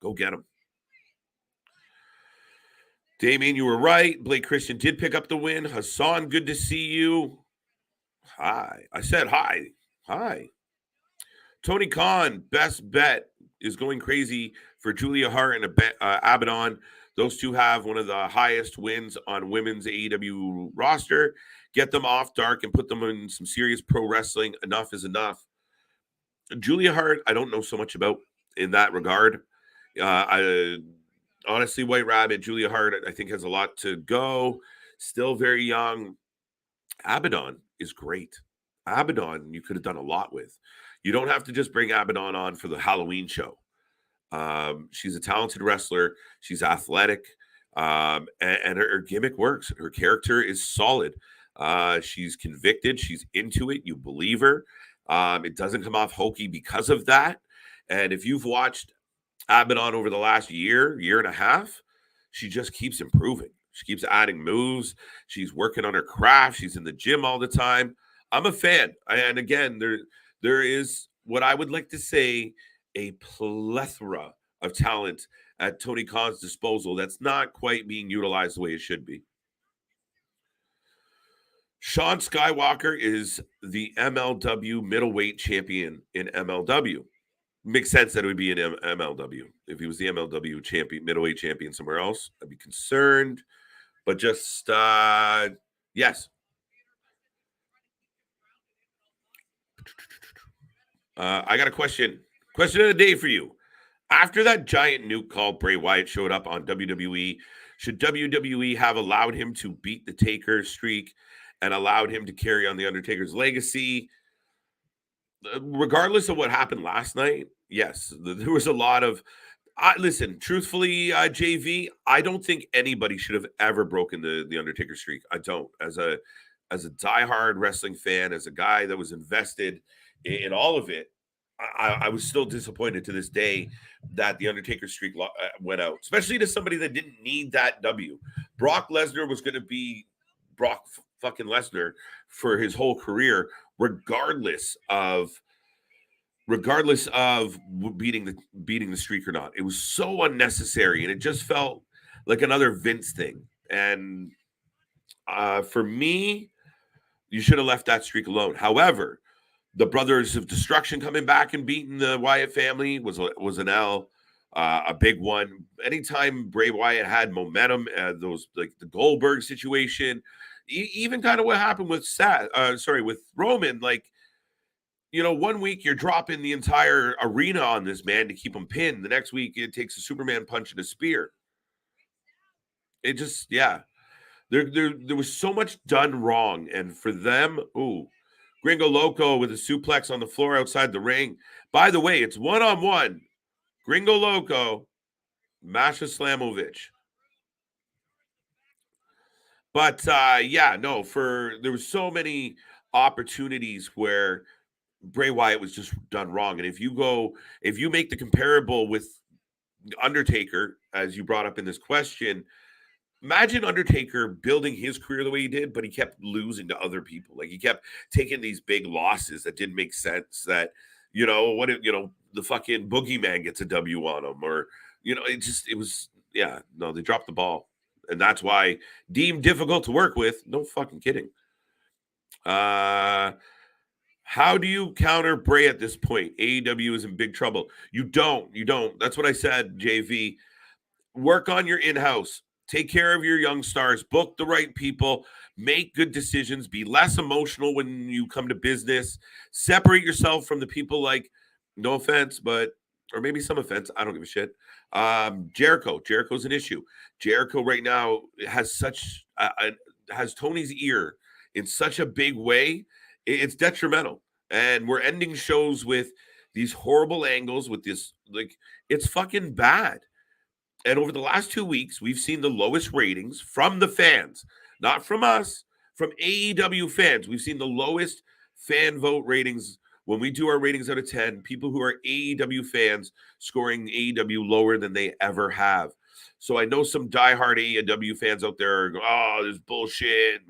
Go get him. Damien, you were right. Blake Christian did pick up the win. Hassan, good to see you. Hi. I said hi. Hi. Tony Khan, best bet is going crazy for Julia Hart and Abaddon. Those two have one of the highest wins on women's AEW roster. Get them off dark and put them in some serious pro wrestling. Enough is enough. Julia Hart, I don't know so much about in that regard. Honestly, White Rabbit, Julia Hart, I think has a lot to go. Still very young. Abaddon is great. Abaddon, you could have done a lot with. You don't have to just bring Abaddon on for the Halloween show. She's a talented wrestler. She's athletic. And her gimmick works. Her character is solid. She's convicted. She's into it. You believe her. It doesn't come off hokey because of that. And if you've watched Abaddon over the last year and a half, she just keeps improving. She keeps adding moves. She's working on her craft. She's in the gym all the time. I'm a fan. And again, there is what I would like to say a plethora of talent at Tony Khan's disposal that's not quite being utilized the way it should be. Shun Skywalker is the MLW middleweight champion in MLW. Makes sense that it would be in MLW. If he was the MLW champion, middleweight champion somewhere else, I'd be concerned. But just, yes. I got a question. Question of the day for you. After that giant nuke called Bray Wyatt showed up on WWE, should WWE have allowed him to beat the Taker streak and allowed him to carry on the Undertaker's legacy? Regardless of what happened last night, yes, there was a lot of listen, truthfully, JV, I don't think anybody should have ever broken the Undertaker streak. I don't. As a diehard wrestling fan, as a guy that was invested in all of it, I was still disappointed to this day that the Undertaker streak went out, especially to somebody that didn't need that W. Brock Lesnar was going to be Brock fucking Lesnar for his whole career, regardless of beating the streak or not. It was so unnecessary, and it just felt like another Vince thing. And for me, you should have left that streak alone. However, the Brothers of Destruction coming back and beating the Wyatt family was an L, a big one. Anytime Bray Wyatt had momentum, those like the Goldberg situation, even kind of what happened with with Roman, like. You know, 1 week you're dropping the entire arena on this man to keep him pinned. The next week it takes a Superman punch and a spear. It just, yeah. There was so much done wrong. And for them, Gringo Loco with a suplex on the floor outside the ring. By the way, it's one-on-one. Gringo Loco, Masha Slamovich. But there was so many opportunities where Bray Wyatt was just done wrong. And if you make the comparable with Undertaker, as you brought up in this question, imagine Undertaker building his career the way he did, but he kept losing to other people. Like he kept taking these big losses that didn't make sense. That the fucking boogeyman gets a W on him, or they dropped the ball, and that's why deemed difficult to work with. No fucking kidding. How do you counter Bray at this point? AEW is in big trouble. You don't. That's what I said, JV. Work on your in-house. Take care of your young stars. Book the right people. Make good decisions. Be less emotional when you come to business. Separate yourself from the people like, no offense, or maybe some offense. I don't give a shit. Jericho. Jericho's an issue. Jericho right now has has Tony's ear in such a big way. It's detrimental. And we're ending shows with these horrible angles with this, like, it's fucking bad. And over the last 2 weeks, we've seen the lowest ratings from the fans, not from us, from AEW fans. We've seen the lowest fan vote ratings when we do our ratings out of 10. People who are AEW fans scoring AEW lower than they ever have. So I know some diehard AEW fans out there are going, oh, this bullshit.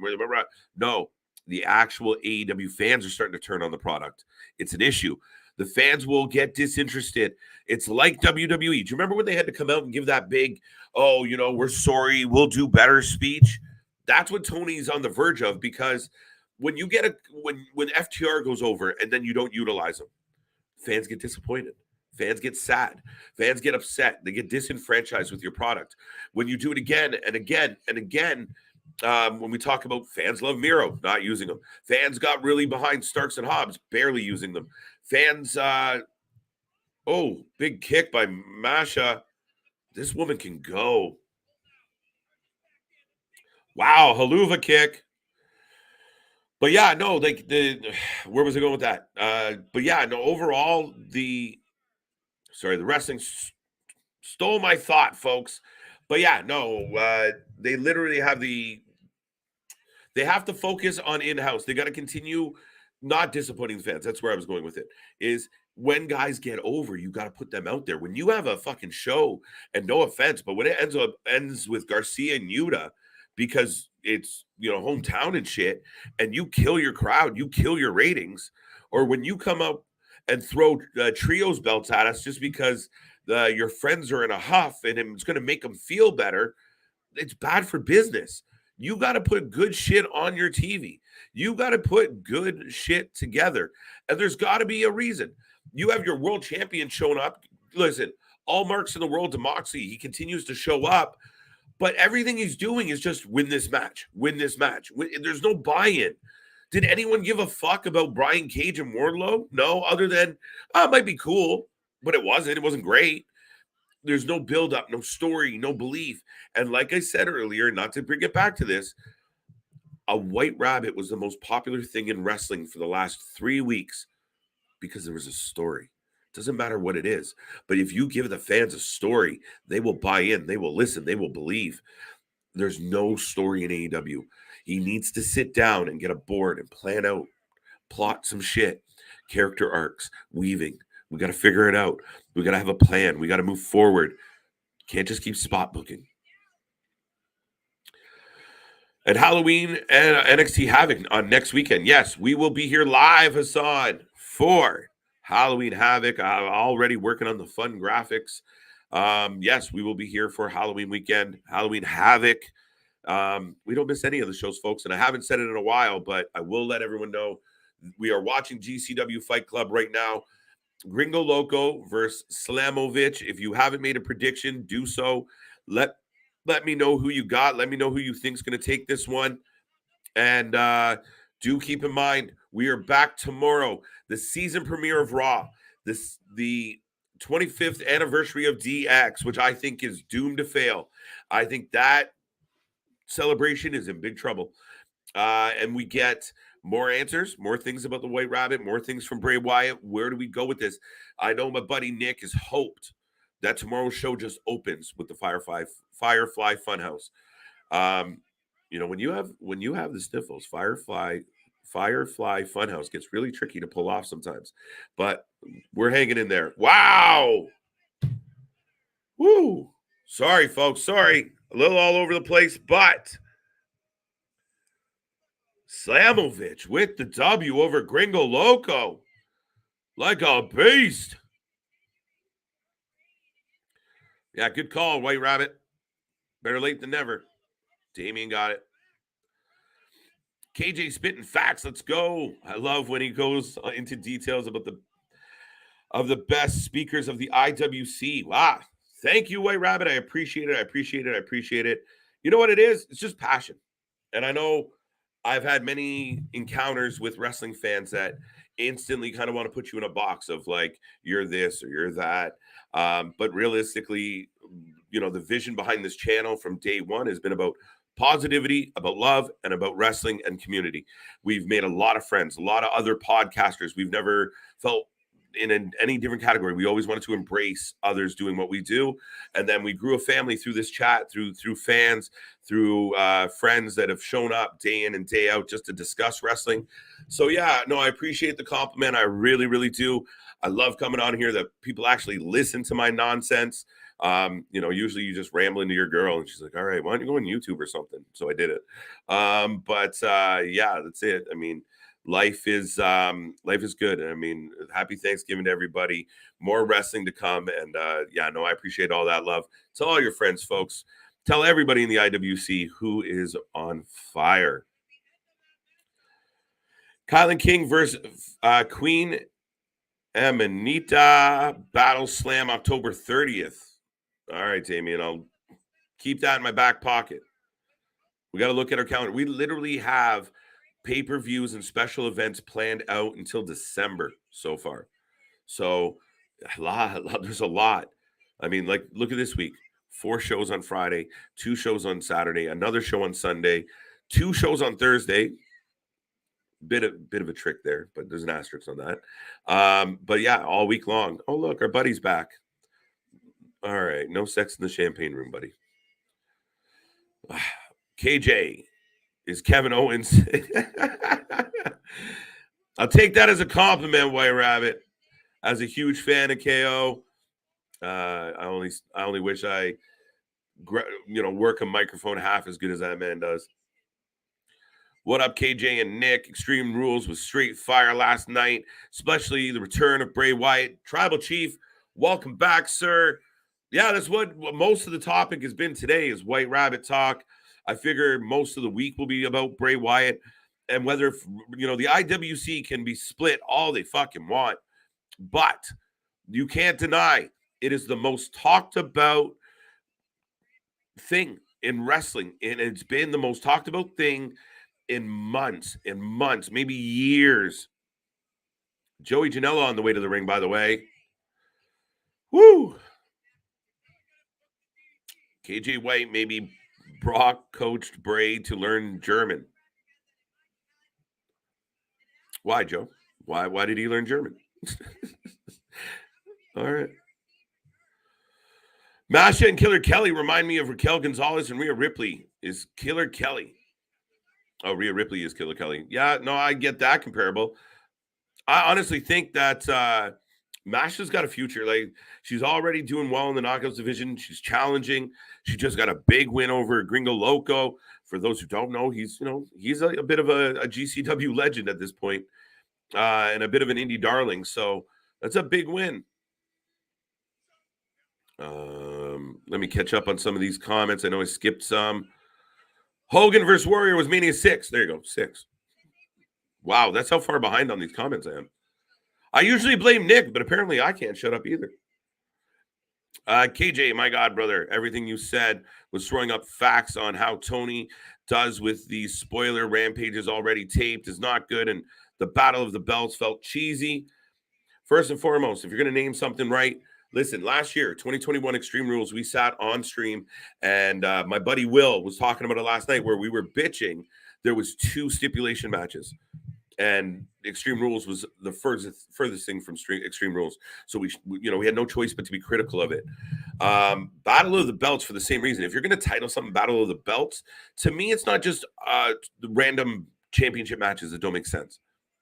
No, the actual AEW fans are starting to turn on the product. It's an issue. The fans will get disinterested. It's like WWE. Do you remember when they had to come out and give that big, we're sorry, we'll do better speech? That's what Tony's on the verge of, because when you get when FTR goes over and then you don't utilize them, fans get disappointed. Fans get sad. Fans get upset. They get disenfranchised with your product. When you do it again and again and again, when we talk about fans love Miro, not using them. Fans got really behind Starks and Hobbs, barely using them. Fans, big kick by Masha. This woman can go. Wow, haluva kick. But yeah, no, like where was I going with that? But yeah, no, overall, the wrestling stole my thought, folks. But yeah, no, they literally they have to focus on in-house. They got to continue not disappointing the fans. That's where I was going with it. Is when guys get over, you got to put them out there. When you have a fucking show, and no offense, but when it ends with Garcia and Yuta, because it's hometown and shit, and you kill your crowd, you kill your ratings, or when you come up and throw trios belts at us just because your friends are in a huff and it's going to make them feel better, it's bad for business. You got to put good shit on your TV. You got to put good shit together. And there's got to be a reason. You have your world champion showing up. Listen, all marks in the world to Moxley. He continues to show up. But everything he's doing is just win this match. Win this match. There's no buy-in. Did anyone give a fuck about Brian Cage and Wardlow? No, other than, it might be cool. But it wasn't. It wasn't great. There's no build-up, no story, no belief. And like I said earlier, not to bring it back to this, a white rabbit was the most popular thing in wrestling for the last 3 weeks because there was a story. Doesn't matter what it is. But if you give the fans a story, they will buy in, they will listen, they will believe. There's no story in AEW. He needs to sit down and get a board and plan out, plot some shit, character arcs, weaving. We got to figure it out. We got to have a plan. We got to move forward. Can't just keep spot booking. And Halloween and NXT Havoc on next weekend. Yes, we will be here live, Hassan, for Halloween Havoc. I'm already working on the fun graphics. Yes, we will be here for Halloween weekend, Halloween Havoc. We don't miss any of the shows, folks. And I haven't said it in a while, but I will let everyone know we are watching GCW Fight Club right now. Gringo Loco versus Slamovich. If you haven't made a prediction, do so. Let me know who you got. Let me know who you think is going to take this one. And do keep in mind, we are back tomorrow. The season premiere of Raw. The 25th anniversary of DX, which I think is doomed to fail. I think that celebration is in big trouble. And we get more answers, more things about the White Rabbit, more things from Bray Wyatt. Where do we go with this? I know my buddy Nick has hoped that tomorrow's show just opens with the Firefly Funhouse. You know, when you have the sniffles, Firefly Funhouse gets really tricky to pull off sometimes. But we're hanging in there. Wow. Woo. Sorry, folks. Sorry. A little all over the place, but Slamovich with the W over Gringo Loco. Like a beast. Yeah, good call, White Rabbit. Better late than never. Damien got it. KJ spitting facts. Let's go. I love when he goes into details about the best speakers of the IWC. Wow. Thank you, White Rabbit. I appreciate it. I appreciate it. I appreciate it. You know what it is? It's just passion. And I know I've had many encounters with wrestling fans that instantly kind of want to put you in a box of like, you're this or you're that. But realistically, you know, the vision behind this channel from day one has been about positivity, about love, and about wrestling and community. We've made a lot of friends, a lot of other podcasters. We've never felt in any different category. We always wanted to embrace others doing what we do. And then we grew a family through this chat, through fans, through friends that have shown up day in and day out just to discuss wrestling. So yeah, no, I appreciate the compliment. I really, really do. I love coming on here that people actually listen to my nonsense. You know, usually you just ramble into your girl and she's like, all right, why don't you go on YouTube or something? So I did it. But yeah, that's it. I mean, life is good. I mean, happy Thanksgiving to everybody. More wrestling to come. And yeah, no, I appreciate all that love. Tell all your friends, folks. Tell everybody in the IWC who is on fire. Kylan King versus Queen Amanita Battle Slam October 30th. All right, Damien, I'll keep that in my back pocket. We got to look at our calendar. We literally have pay-per-views and special events planned out until December so far. So there's a lot. I mean, like, look at this week. 4 shows on Friday, 2 shows on Saturday, another show on Sunday, 2 shows on Thursday. Bit of a trick there, but there's an asterisk on that. But yeah, all week long. Oh, look, our buddy's back. All right, no sex in the champagne room, buddy. KJ is Kevin Owens. I'll take that as a compliment, White Rabbit. As a huge fan of KO, I only wish I, work a microphone half as good as that man does. What up, KJ and Nick? Extreme Rules was straight fire last night, especially the return of Bray Wyatt. Tribal Chief, welcome back, sir. Yeah, that's what most of the topic has been today is White Rabbit talk. I figure most of the week will be about Bray Wyatt and whether, the IWC can be split all they fucking want. But you can't deny it is the most talked about thing in wrestling. And it's been the most talked about thing in months, maybe years. Joey Janela on the way to the ring, by the way. Woo! KJ White, maybe Brock coached Bray to learn German. Why, Joe? Why did he learn German? All right. Masha and Killer Kelly remind me of Raquel Gonzalez and Rhea Ripley. Is Killer Kelly? Oh, Rhea Ripley is Killer Kelly. Yeah, no, I get that comparable. I honestly think that Masha's got a future. Like, she's already doing well in the Knockouts division. She's challenging. She just got a big win over Gringo Loco. For those who don't know, he's a bit of a GCW legend at this point, and a bit of an indie darling. So that's a big win. Let me catch up on some of these comments. I know I skipped some. Hogan versus Warrior was Mania 6. There you go, 6. Wow, that's how far behind on these comments I am. I usually blame Nick, but apparently I can't shut up either. KJ, my God, brother, everything you said was throwing up facts on how Tony does with these spoiler rampages already taped is not good, and the Battle of the Belts felt cheesy. First and foremost, if you're going to name something right, Listen, last year, 2021 Extreme Rules, we sat on stream, and my buddy Will was talking about it last night, where we were bitching. There was 2 stipulation matches, and Extreme Rules was the furthest thing from Extreme Rules. So we had no choice but to be critical of it. Battle of the Belts for the same reason. If you're going to title something Battle of the Belts, to me, it's not just random championship matches that don't make sense,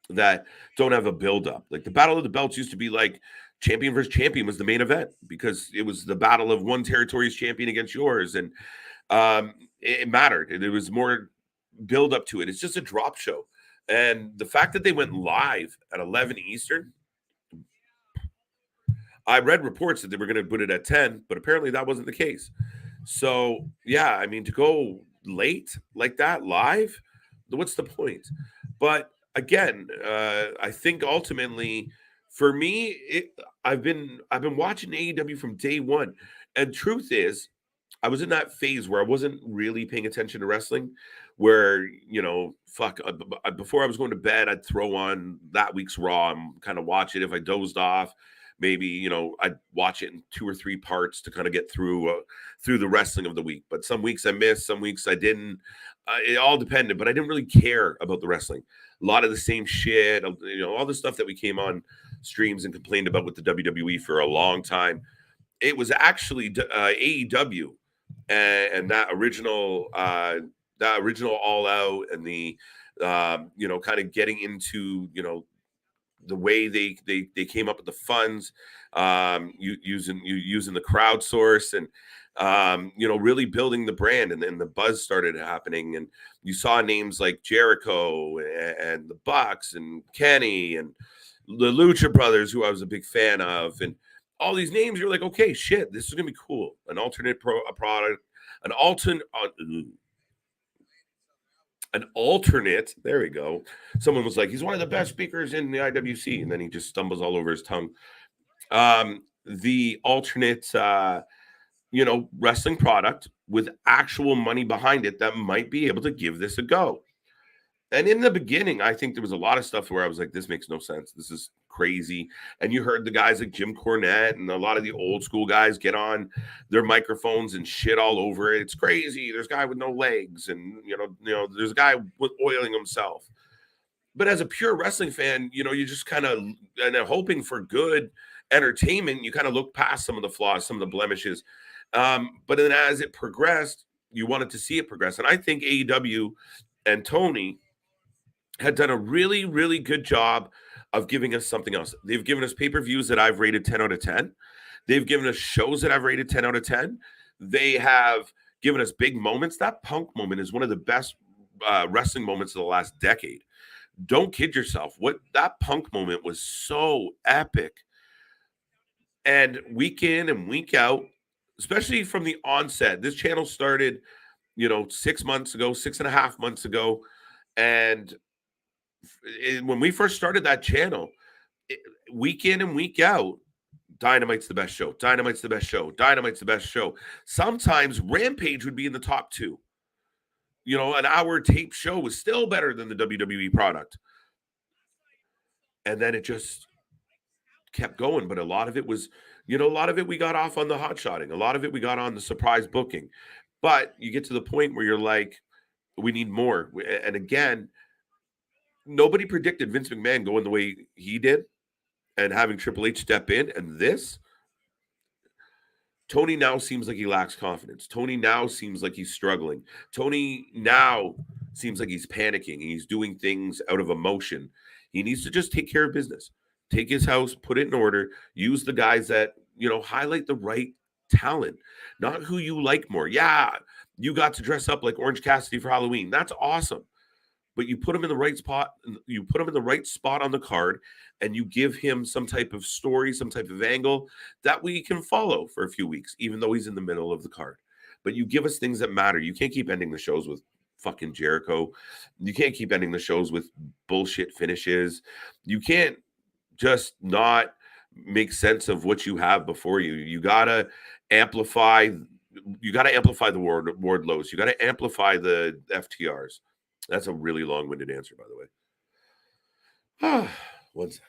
that don't have a build up. Like the Battle of the Belts used to be like champion versus champion was the main event, because it was the battle of one territory's champion against yours, and it mattered. There was more build up to it. It's just a drop show. And the fact that they went live at 11 Eastern, I read reports that they were going to put it at 10, but apparently that wasn't the case. So, yeah, I mean, to go late like that live, what's the point? But again, I think ultimately for me, I've been watching AEW from day one. And truth is, I was in that phase where I wasn't really paying attention to wrestling, where, before I was going to bed, I'd throw on that week's Raw and kind of watch it. If I dozed off, maybe, I'd watch it in 2 or 3 parts to kind of get through the wrestling of the week. But some weeks I missed, some weeks I didn't. It all depended, but I didn't really care about the wrestling. A lot of the same shit, all the stuff that we came on streams and complained about with the WWE for a long time. It was actually AEW and that original All Out, and the kind of getting into the way they came up with the funds, using the crowdsource, and really building the brand, and then the buzz started happening, and you saw names like Jericho and the Bucks and Kenny and the Lucha Brothers, who I was a big fan of, and all these names. You're like, okay, shit, this is gonna be cool. An alternate product, an alternate. There we go. Someone was like, he's one of the best speakers in the IWC, and then he just stumbles all over his tongue. The alternate, wrestling product with actual money behind it that might be able to give this a go. And in the beginning, I think there was a lot of stuff where I was like, this makes no sense. This is crazy. And you heard the guys like Jim Cornette and a lot of the old school guys get on their microphones and shit all over it. It's crazy. There's a guy with no legs, and there's a guy with oiling himself. But as a pure wrestling fan, you just kind of, and hoping for good entertainment, you kind of look past some of the flaws, some of the blemishes. But then as it progressed, you wanted to see it progress. And I think AEW and Tony had done a really, really good job of giving us something else. They've given us pay-per-views that I've rated 10 out of 10. They've given us shows that I've rated 10 out of 10. They have given us big moments. That Punk moment is one of the best wrestling moments of the last decade. Don't kid yourself. What that Punk moment was so epic. And week in and week out, especially from the onset, this channel started, 6 months ago, 6.5 months ago. And when we first started that channel, week in and week out, Dynamite's the best show. Dynamite's the best show. Dynamite's the best show. Sometimes Rampage would be in the top 2. An hour tape show was still better than the WWE product. And then it just kept going. But a lot of it was, a lot of it we got off on the hot shotting. A lot of it we got on the surprise booking. But you get to the point where you're like, we need more. And again, nobody predicted Vince McMahon going the way he did and having Triple H step in. And this, Tony now seems like he lacks confidence. Tony now seems like he's struggling. Tony now seems like he's panicking. He's doing things out of emotion. He needs to just take care of business. Take his house, put it in order, use the guys that, highlight the right talent, not who you like more. Yeah, you got to dress up like Orange Cassidy for Halloween. That's awesome. But you put him in the right spot. You put him in the right spot on the card, and you give him some type of story, some type of angle that we can follow for a few weeks, even though he's in the middle of the card. But you give us things that matter. You can't keep ending the shows with fucking Jericho. You can't keep ending the shows with bullshit finishes. You can't just not make sense of what you have before you. You gotta amplify. You gotta amplify the Wardlows. You gotta amplify the FTRs. That's a really long-winded answer, by the way. 1 second.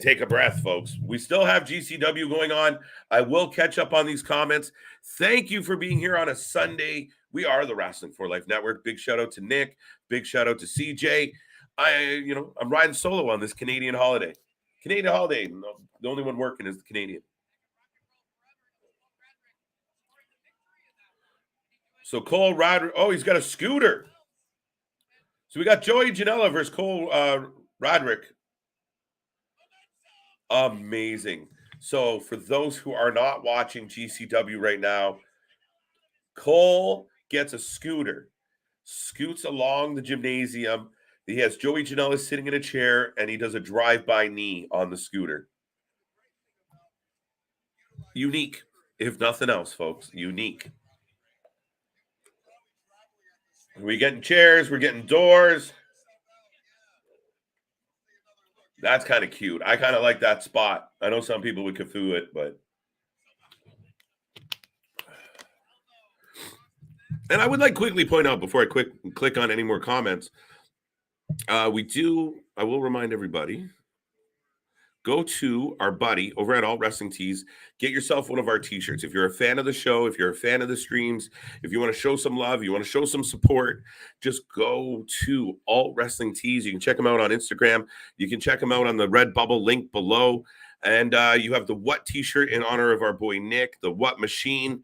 Take a breath, folks. We still have GCW going on. I will catch up on these comments. Thank you for being here on a Sunday. We are the Wrasslin for Life Network. Big shout out to Nick. Big shout out to CJ. I'm riding solo on this Canadian holiday. Canadian holiday. No, the only one working is the Canadian. So Cole Roderick. Oh, he's got a scooter. So we got Joey Janela versus Cole Radrick. Amazing. So for those who are not watching GCW right now, Cole gets a scooter, scoots along the gymnasium. He has Joey Janela sitting in a chair, and he does a drive-by knee on the scooter. Unique, if nothing else, folks. Unique. We're getting chairs. We're getting doors. That's kind of cute. I kind of like that spot. I know some people would kafoo it, but... And I would like quickly point out before I click on any more comments, I will remind everybody, go to our buddy over at All Wrestling Tees. Get yourself one of our t-shirts. If you're a fan of the show, if you're a fan of the streams, if you want to show some love, you want to show some support, just go to All Wrestling Tees. You can check them out on Instagram. You can check them out on the Redbubble link below. And you have the What t-shirt in honor of our boy Nick, the What Machine.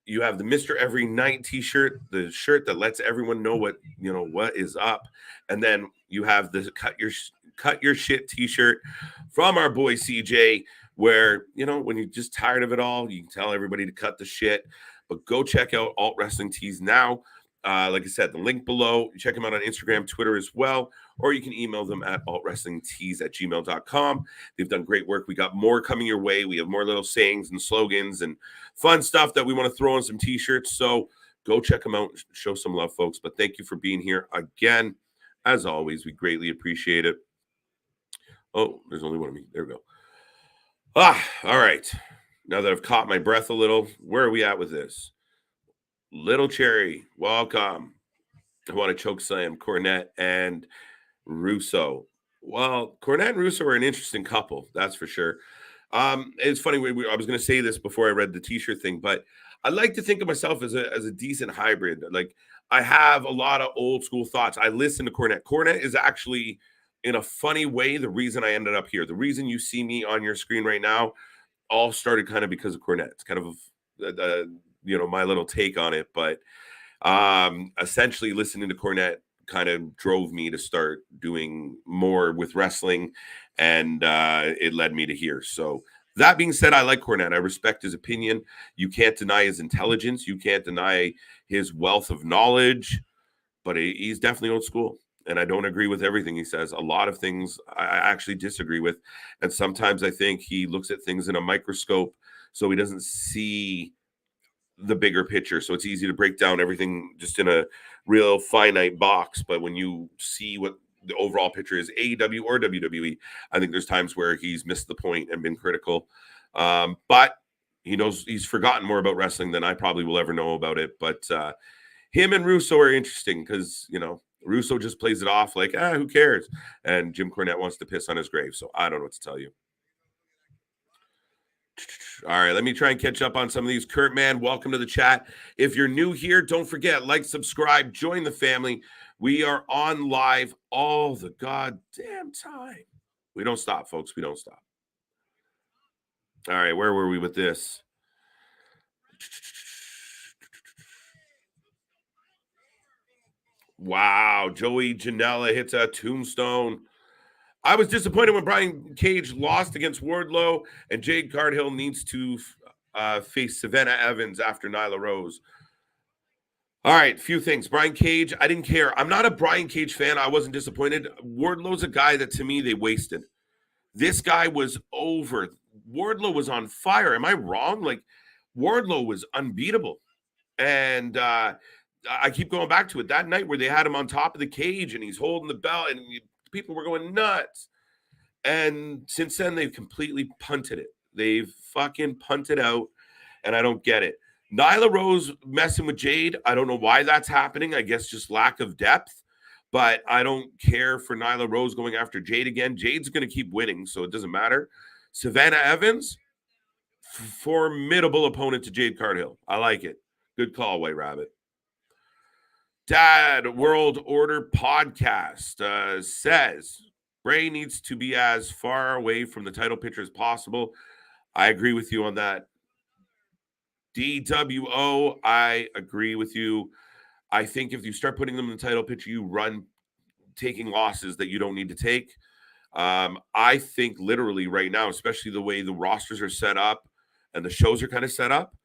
You have the Mr. Every Night t-shirt, the shirt that lets everyone know what is up. And then you have the Cut Your Shit t-shirt from our boy CJ, where, when you're just tired of it all, you can tell everybody to cut the shit. But go check out Alt Wrestling Tees now. Like I said, the link below. Check them out on Instagram, Twitter as well. Or you can email them at altwrestlingtees@gmail.com. They've done great work. We got more coming your way. We have more little sayings and slogans and fun stuff that we want to throw on some t-shirts. So go check them out. Show some love, folks. But thank you for being here again. As always, we greatly appreciate it. Oh, there's only one of me. There we go. All right. Now that I've caught my breath a little, where are we at with this? Little Cherry, welcome. I want to choke slam Cornette and Russo. Well, Cornette and Russo are an interesting couple, that's for sure. It's funny. I was going to say this before I read the t-shirt thing, but I like to think of myself as a decent hybrid. Like, I have a lot of old school thoughts. I listen to Cornette. Cornette is actually, in a funny way, the reason I ended up here. The reason you see me on your screen right now all started kind of because of Cornette. It's kind of my little take on it, but essentially listening to Cornette kind of drove me to start doing more with wrestling, and it led me to here. So that being said, I like Cornette. I respect his opinion. You can't deny his intelligence. You can't deny his wealth of knowledge, but he's definitely old school. And I don't agree with everything he says. A lot of things I actually disagree with. And sometimes I think he looks at things in a microscope, so he doesn't see the bigger picture. So it's easy to break down everything just in a real finite box. But when you see what the overall picture is, AEW or WWE, I think there's times where he's missed the point and been critical. But he knows he's forgotten more about wrestling than I probably will ever know about it. But him and Russo are interesting because, Russo just plays it off like, who cares? And Jim Cornette wants to piss on his grave. So I don't know what to tell you. All right, let me try and catch up on some of these. Kurt, man, welcome to the chat. If you're new here, don't forget, like, subscribe, join the family. We are on live all the goddamn time. We don't stop, folks. We don't stop. All right, where were we with this? Wow, Joey Janela hits a tombstone. I was disappointed when Brian Cage lost against Wardlow, and Jade Cargill needs to face Savannah Evans after Nyla Rose. All right, few things. Brian Cage, I didn't care. I'm not a Brian Cage fan. I wasn't disappointed. Wardlow's a guy that, to me, they wasted. This guy was over. Wardlow was on fire. Am I wrong? Like, Wardlow was unbeatable. And I keep going back to it. That night where they had him on top of the cage and he's holding the belt and people were going nuts. And since then, they've completely punted it. They've fucking punted out, and I don't get it. Nyla Rose messing with Jade, I don't know why that's happening. I guess just lack of depth. But I don't care for Nyla Rose going after Jade again. Jade's going to keep winning, so it doesn't matter. Savannah Evans, formidable opponent to Jade Cargill. I like it. Good call, White Rabbit. Dad World Order Podcast says Bray needs to be as far away from the title picture as possible. I agree with you on that. DWO, I agree with you. I think if you start putting them in the title picture, you run taking losses that you don't need to take. I think literally right now, especially the way the rosters are set up and the shows are kind of set up,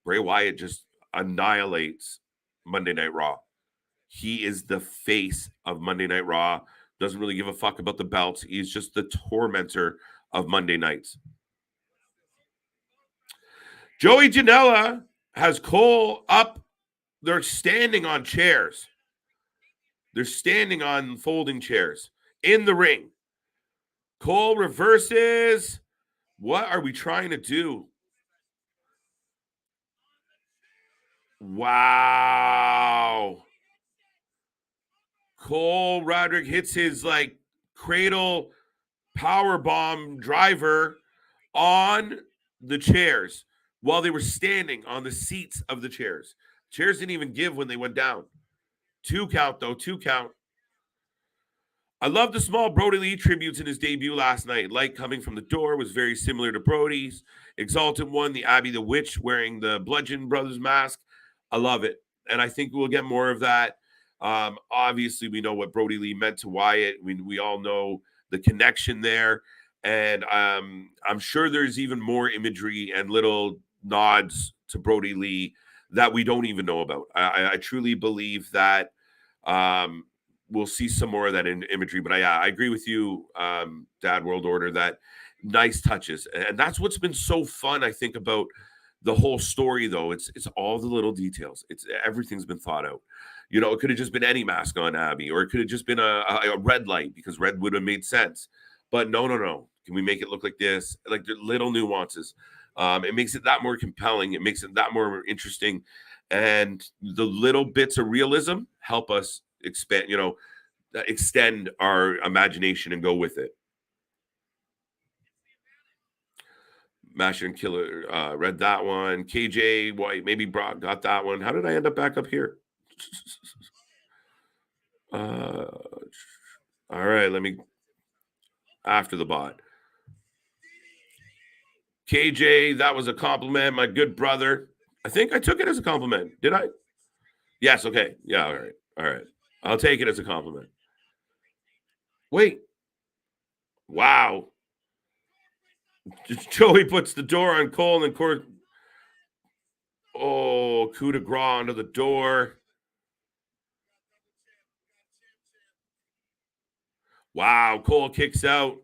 Bray Wyatt just annihilates Monday Night Raw. He is the face of Monday Night Raw. Doesn't really give a fuck about the belts. He's just the tormentor of Monday nights. Joey Janela has Cole up. They're standing on chairs. They're standing on folding chairs in the ring. Cole reverses. What are we trying to do? Wow. Cole Roderick hits his like cradle power bomb driver on the chairs while they were standing on the seats of the chairs. Chairs didn't even give when they went down. 2 count, though. 2 count. I love the small Brody Lee tributes in his debut last night. Light coming from the door was very similar to Brody's. Exalted one, the Abby the Witch wearing the Bludgeon Brothers mask. I love it. And I think we'll get more of that. Obviously, we know what Brody Lee meant to Wyatt. We all know the connection there. And I'm sure there's even more imagery and little nods to Brody Lee that we don't even know about. I truly believe that we'll see some more of that in imagery. But I agree with you, Dad World Order, that nice touches. And that's what's been so fun, I think, about the whole story, though. It's all the little details. Everything's been thought out. You know, it could have just been any mask on Abby, or it could have just been a red light because red would have made sense. But no. Can we make it look like this? Like the little nuances. It makes it that more compelling. It makes it that more interesting. And the little bits of realism help us extend our imagination and go with it. Masher and Killer read that one. KJ White, maybe Brock got that one. How did I end up back up here? All right, let me after the bot. KJ, that was a compliment, my good brother. I think I took it as a compliment. Did I? Yes, okay. Yeah, all right. I'll take it as a compliment. Wait. Wow. Joey puts the door on Cole and Court. Oh, coup de grace onto the door. Wow, Cole kicks out.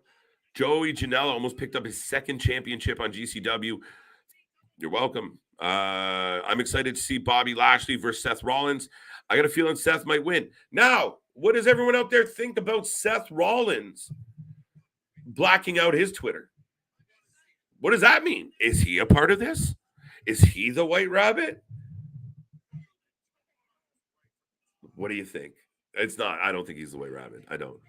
Joey Janela almost picked up his second championship on GCW. You're welcome. I'm excited to see Bobby Lashley versus Seth Rollins. I got a feeling Seth might win. Now, what does everyone out there think about Seth Rollins blacking out his Twitter? What does that mean? Is he a part of this? Is he the White Rabbit? What do you think? It's not. I don't think he's the White Rabbit. I don't.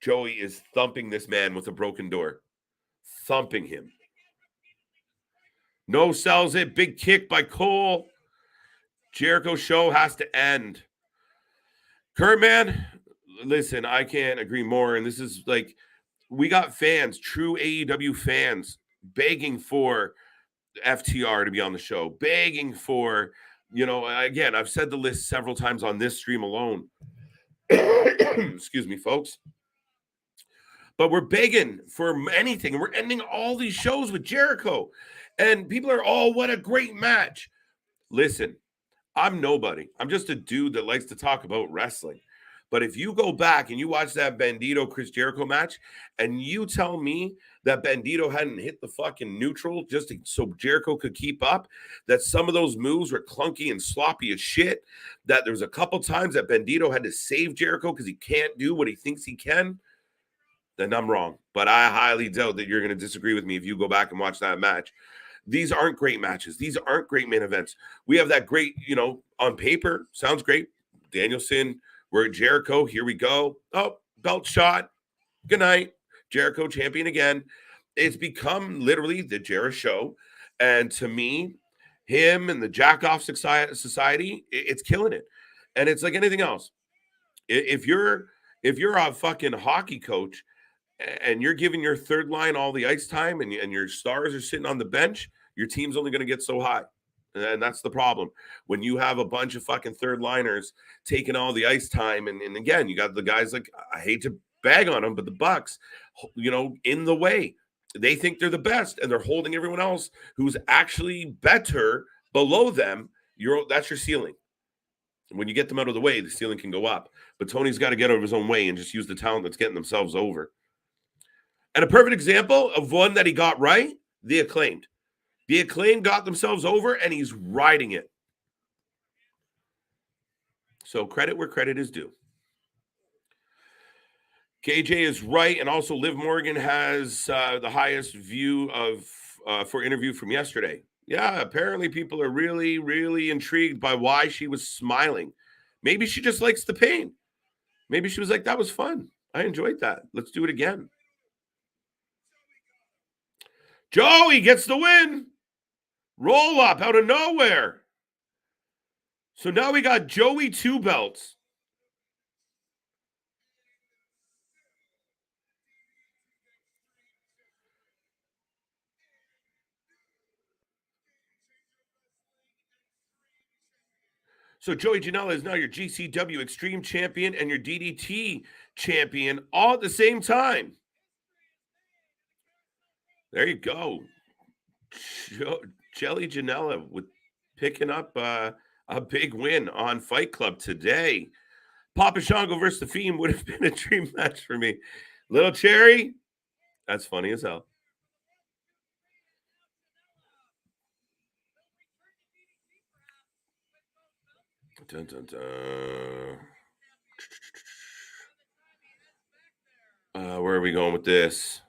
Joey is thumping this man with a broken door. Thumping him. No sells it. Big kick by Cole. Jericho show has to end. Kurt, man, listen, I can't agree more. And this is like, we got fans, true AEW fans, begging for FTR to be on the show, begging for, again, I've said the list several times on this stream alone. Excuse me, folks. But we're begging for anything. We're ending all these shows with Jericho. And people are, oh, what a great match. Listen, I'm nobody. I'm just a dude that likes to talk about wrestling. But if you go back and you watch that Bandito-Chris Jericho match, and you tell me that Bandito hadn't hit the fucking neutral just so Jericho could keep up, that some of those moves were clunky and sloppy as shit, that there was a couple times that Bandito had to save Jericho because he can't do what he thinks he can, then I'm wrong. But I highly doubt that you're going to disagree with me if you go back and watch that match. These aren't great matches. These aren't great main events. We have that great, on paper, sounds great. Danielson, we're at Jericho. Here we go. Oh, belt shot. Good night. Jericho champion again. It's become literally the Jericho show. And to me, him and the Jackoff Society, it's killing it. And it's like anything else. If you're a fucking hockey coach and you're giving your third line all the ice time and your stars are sitting on the bench, your team's only going to get so high. And that's the problem. When you have a bunch of fucking third liners taking all the ice time, and again, you got the guys like, I hate to bag on them, but the Bucks, in the way. They think they're the best, and they're holding everyone else who's actually better below them. That's your ceiling. When you get them out of the way, the ceiling can go up. But Tony's got to get out of his own way and just use the talent that's getting themselves over. And a perfect example of one that he got right, the Acclaimed. The Acclaimed got themselves over, and he's riding it. So credit where credit is due. KJ is right, and also Liv Morgan has the highest view for interview from yesterday. Yeah, apparently people are really, really intrigued by why she was smiling. Maybe she just likes the pain. Maybe she was like, that was fun. I enjoyed that. Let's do it again. Joey gets the win. Roll up out of nowhere. So now we got Joey 2 belts. So Joey Janela is now your GCW Extreme Champion and your DDT Champion all at the same time. There you go. Jelly Janela with picking up a big win on Fight Club today. Papa Shango versus The Fiend would have been a dream match for me. Little Cherry, that's funny as hell. Dun, dun, dun. Where are we going with this?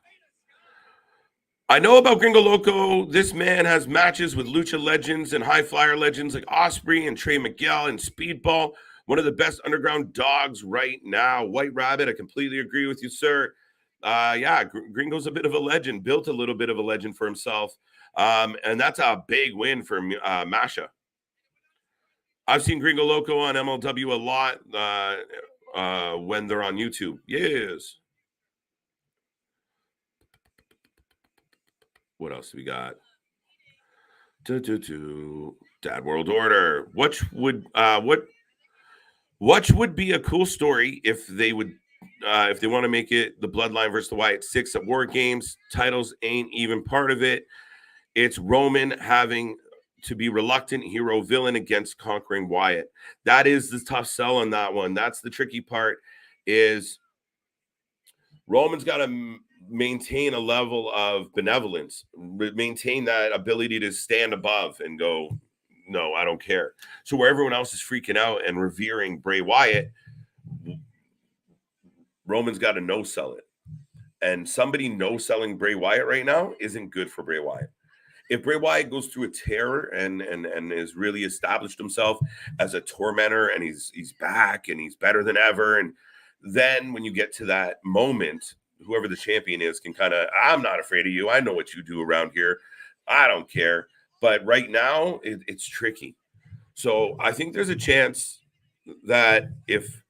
I know about Gringo Loco. This man has matches with lucha legends and high flyer legends like Osprey and Trey Miguel and Speedball. One of the best underground dogs right now. White Rabbit, I completely agree with you, sir. Yeah, Gringo's a bit of a legend, built a little bit of a legend for himself. And that's a big win for Masha. I've seen Gringo Loco on MLW a lot when they're on YouTube. Yes. What else do we got? Dad World Order. What would be a cool story if they would if they want to make it the Bloodline versus the Wyatt 6 at War Games? Titles ain't even part of it. It's Roman having to be reluctant hero villain against conquering Wyatt. That is the tough sell on that one. That's the tricky part, is Roman's got to maintain a level of benevolence, maintain that ability to stand above and go, no, I don't care. So where everyone else is freaking out and revering Bray Wyatt, Roman's got to no-sell it. And somebody no-selling Bray Wyatt right now isn't good for Bray Wyatt. If Bray Wyatt goes through a terror and has really established himself as a tormentor and he's back and he's better than ever, and then when you get to that moment, whoever the champion is can kind of, I'm not afraid of you. I know what you do around here. I don't care. But right now, it's tricky. So I think there's a chance that if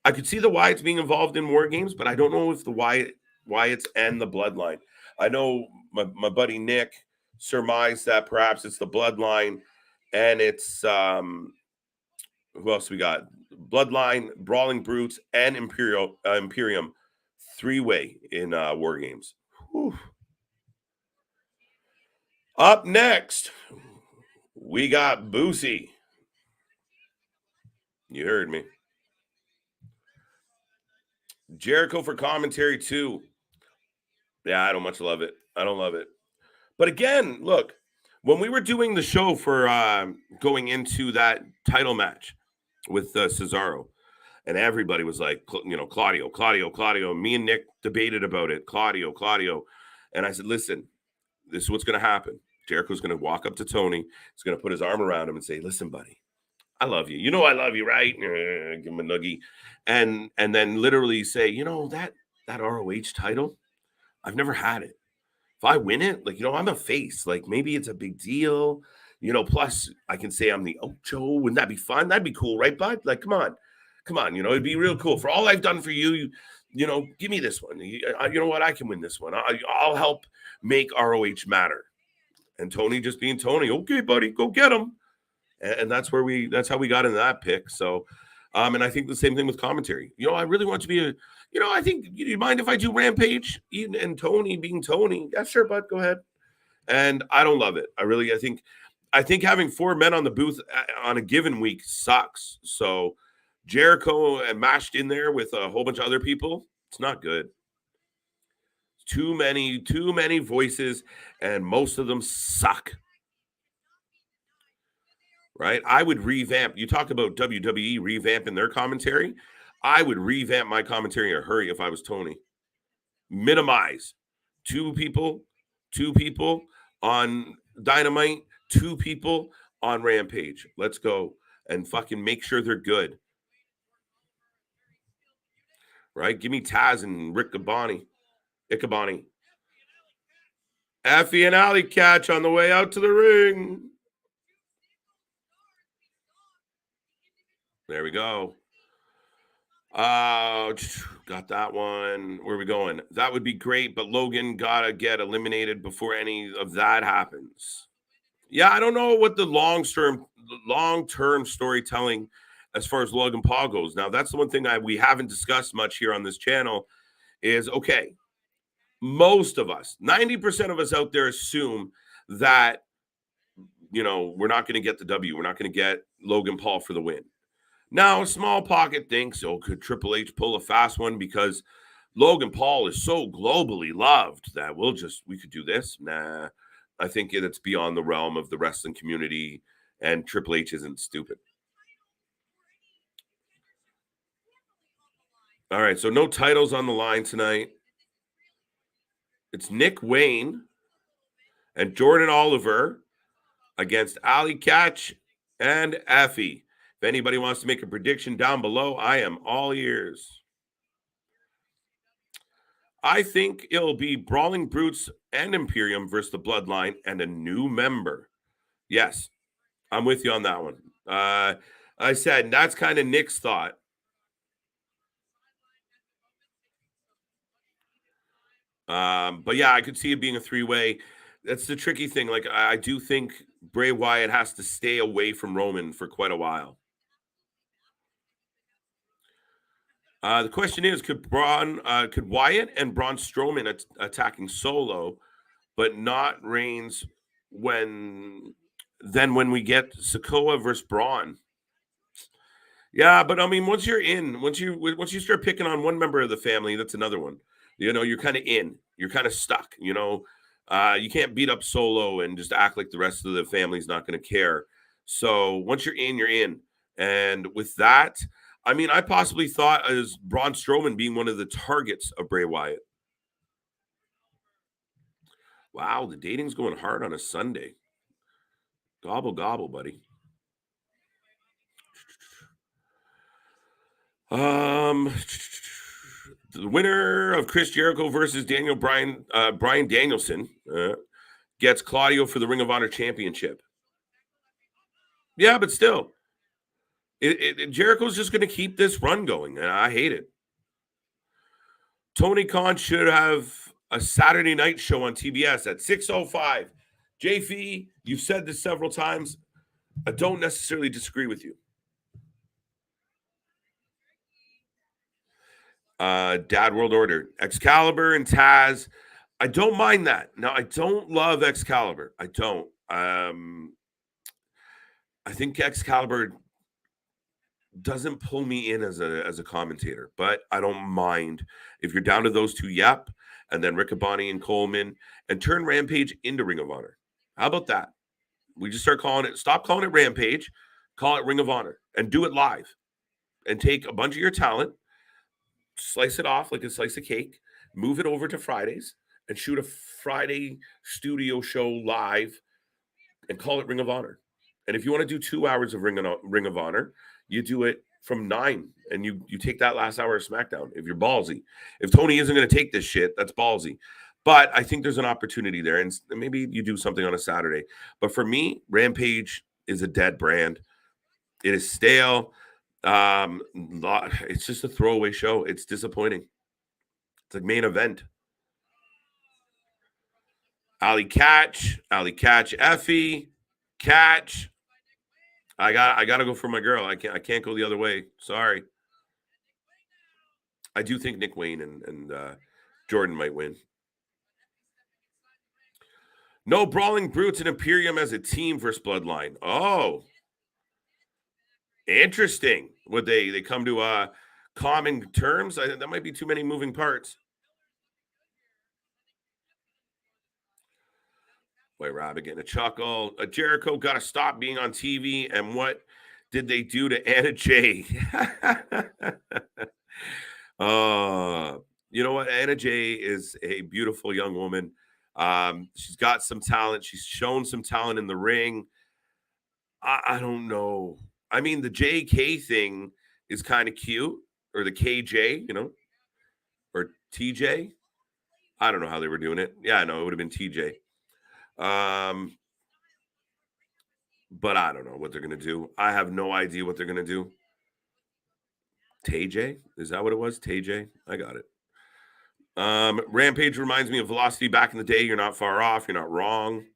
I could see the Wyatts being involved in War Games, but I don't know if the Wyatts and the Bloodline. I know my buddy Nick surmised that perhaps it's the Bloodline and it's who else we got? Bloodline, Brawling Brutes, and Imperium 3-way in War Games. Whew. Up next, we got Bussy. You heard me. Jericho for commentary too. Yeah, I don't much love it. I don't love it. But again, look, when we were doing the show for going into that title match with Cesaro, and everybody was like, Claudio. Me and Nick debated about it. Claudio. And I said, listen, this is what's going to happen. Jericho's going to walk up to Tony. He's going to put his arm around him and say, listen, buddy, I love you. You know I love you, right? Give him a noogie. And then literally say, that ROH title, I've never had it. If I win it, like, I'm a face. Like, maybe it's a big deal. Plus I can say I'm the Ocho. Wouldn't that be fun? That'd be cool, right, bud? Like, come on. It'd be real cool. For all I've done for you, give me this one. You know what? I can win this one. I'll help make ROH matter. And Tony just being Tony. Okay, buddy, go get him. And that's how we got into that pick. So, and I think the same thing with commentary. I really want to be I think, do you mind if I do Rampage? And Tony being Tony. Yeah, sure, bud, go ahead. And I don't love it. I think having 4 men on the booth on a given week sucks. So Jericho and mashed in there with a whole bunch of other people, it's not good. Too many voices, and most of them suck. Right? I would revamp. You talk about WWE revamping their commentary. I would revamp my commentary in a hurry if I was Tony. Minimize 2 people on Dynamite, 2 people on Rampage. Let's go and fucking make sure they're good. Right? Give me Taz and Rick Icabani. Effy and Allie Katch on the way out to the ring. There we go. Got that one. Where are we going? That would be great, but Logan gotta get eliminated before any of that happens. Yeah, I don't know what the long-term storytelling as far as Logan Paul goes. Now, that's the one thing we haven't discussed much here on this channel is, okay, most of us, 90% of us out there assume that, we're not going to get the W. We're not going to get Logan Paul for the win. Now, a small pocket thinks, could Triple H pull a fast one because Logan Paul is so globally loved that we could do this? Nah, I think it's beyond the realm of the wrestling community, and Triple H isn't stupid. All right, so no titles on the line tonight. It's Nick Wayne and Jordan Oliver against Allie Katch and Effy. If anybody wants to make a prediction down below, I am all ears. I think it'll be Brawling Brutes and Imperium versus the Bloodline and a new member. Yes, I'm with you on that one. I said that's kind of Nick's thought. But yeah, I could see it being a 3-way. That's the tricky thing. Like, I do think Bray Wyatt has to stay away from Roman for quite a while. The question is, could Wyatt and Braun Strowman attacking Solo, but not Reigns when we get Sikoa versus Braun? Yeah, but I mean, once you start picking on one member of the family, that's another one. You're kind of in. You're kind of stuck. You can't beat up Solo and just act like the rest of the family's not going to care. So once you're in, you're in. And with that, I mean, I possibly thought as Braun Strowman being one of the targets of Bray Wyatt. Wow, the dating's going hard on a Sunday. Gobble, gobble, buddy. The winner of Chris Jericho versus Bryan Danielson gets Claudio for the Ring of Honor Championship. Yeah, but still, Jericho's just going to keep this run going, and I hate it. Tony Khan should have a Saturday night show on TBS at 6:05. JF, you've said this several times. I don't necessarily disagree with you. Dad World Order, Excalibur and Taz. I don't mind that. Now, I don't love Excalibur. I don't. I think Excalibur doesn't pull me in as a commentator, but I don't mind if you're down to those two. Yep, and then Riccaboni and Coleman, and turn Rampage into Ring of Honor. How about that? We just stop calling it Rampage, call it Ring of Honor, and do it live, and take a bunch of your talent, slice it off like a slice of cake, move it over to Fridays, and shoot a Friday studio show live, and call it Ring of Honor. And if you want to do 2 hours of Ring of Honor, you do it from 9 and you take that last hour of SmackDown if you're ballsy. If Tony isn't going to take this shit, that's ballsy. But I think there's an opportunity there, and maybe you do something on a Saturday. But for me, Rampage is a dead brand. It is stale. It's just a throwaway show. It's disappointing. It's like main event. Allie Katch, Effy, Katch. I gotta go for my girl. I can't go the other way. Sorry. I do think Nick Wayne and Jordan might win. No Brawling Brutes and Imperium as a team versus Bloodline. Oh, interesting. Would they come to common terms? That might be too many moving parts. White Rabbit getting a chuckle. Jericho got to stop being on TV. And what did they do to Anna Jay? You know what? Anna Jay is a beautiful young woman. She's got some talent. She's shown some talent in the ring. I don't know. I mean, the JK thing is kind of cute, or the KJ, or TJ. I don't know how they were doing it. Yeah, I know it would have been TJ. But I don't know what they're gonna do. I have no idea what they're gonna do. TJ? Is that what it was? TJ? I got it. Rampage reminds me of Velocity back in the day. You're not far off. You're not wrong.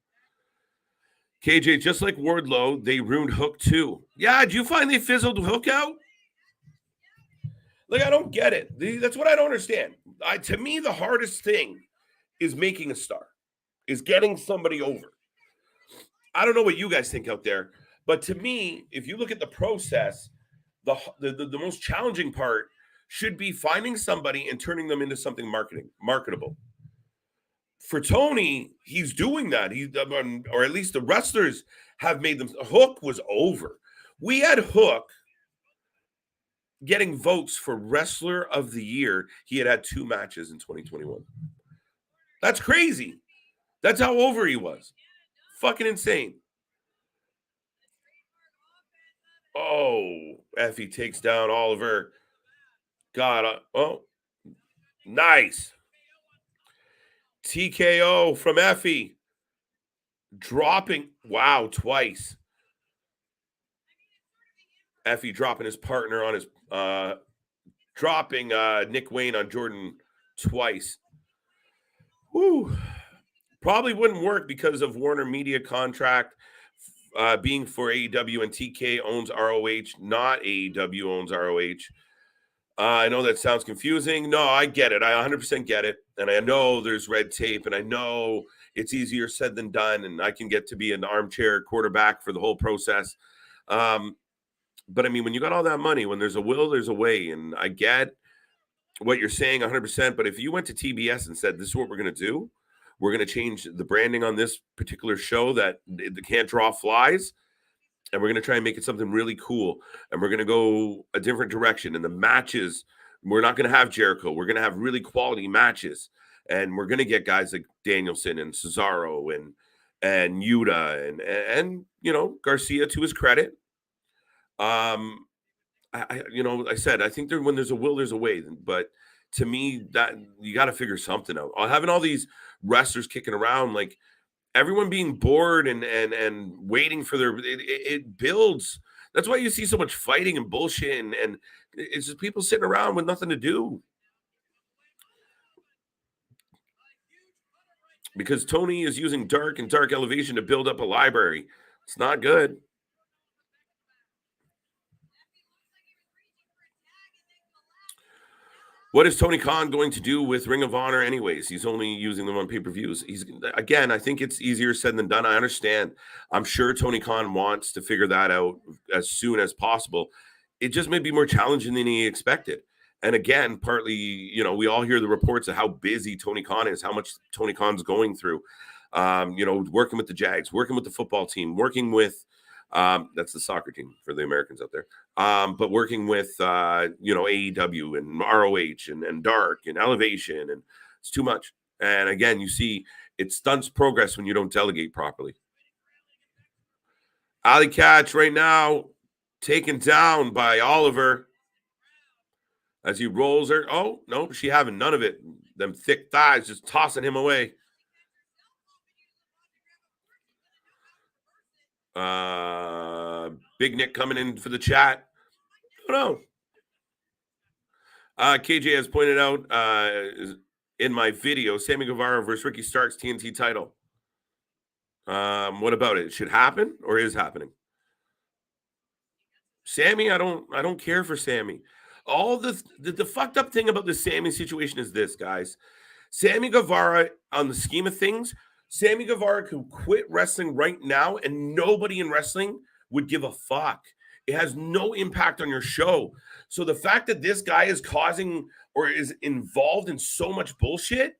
KJ, just like Wardlow, they ruined Hook too. Yeah, did you find they fizzled Hook out? Like, I don't get it. That's what I don't understand. To me, the hardest thing is making a star, is getting somebody over. I don't know what you guys think out there, but to me, if you look at the process, the most challenging part should be finding somebody and turning them into something marketable. For Tony, he's doing that. Or at least the wrestlers have made them. Hook was over. We had Hook getting votes for Wrestler of the Year. He had 2 matches in 2021. That's crazy. That's how over he was. Fucking insane. Oh, Effy takes down Oliver. God, nice. TKO from Effy. Dropping, wow, twice. Effy dropping his partner on his, dropping Nick Wayne on Jordan twice. Whew. Probably wouldn't work because of Warner Media contract being for AEW, and TK owns ROH, not AEW owns ROH. I know that sounds confusing. No, I get it. I 100% get it. And I know there's red tape, and I know it's easier said than done, and I can get to be an armchair quarterback for the whole process. But I mean, when you got all that money, when there's a will, there's a way. And I get what you're saying 100%. But if you went to TBS and said, this is what we're going to do, we're going to change the branding on this particular show that it can't draw flies, and we're going to try and make it something really cool. And we're going to go a different direction. And the matches, we're not going to have Jericho. We're going to have really quality matches. And we're going to get guys like Danielson and Cesaro and Yuta and Garcia, to his credit. I said, I think when there's a will, there's a way. But to me, that you got to figure something out. Having all these wrestlers kicking around, like everyone being bored and waiting for it builds. That's why you see so much fighting and bullshit, and it's just people sitting around with nothing to do. Because Tony is using Dark and Dark Elevation to build up a library. It's not good. What is Tony Khan going to do with Ring of Honor anyways? He's only using them on pay-per-views. Again, I think it's easier said than done. I understand. I'm sure Tony Khan wants to figure that out as soon as possible. It just may be more challenging than he expected. And again, partly, we all hear the reports of how busy Tony Khan is, how much Tony Khan's going through. Working with the Jags, working with the football team, working with that's the soccer team for the Americans out there. But working with AEW and ROH and Dark and Elevation, and it's too much. And again, you see it stunts progress when you don't delegate properly. Allie Katch right now taken down by Oliver as he rolls her. Oh, no, she having none of it. Them thick thighs just tossing him away. Big Nick coming in for the chat. Oh, no. KJ has pointed out in my video, Sammy Guevara versus Ricky Starks TNT title. What about it? It should happen or is happening? Sammy, I don't care for Sammy. All the fucked up thing about the Sammy situation is this, guys. Sammy Guevara, on the scheme of things, Sammy Guevara could quit wrestling right now, and nobody in wrestling would give a fuck. It has no impact on your show. So the fact that this guy is causing or is involved in so much bullshit,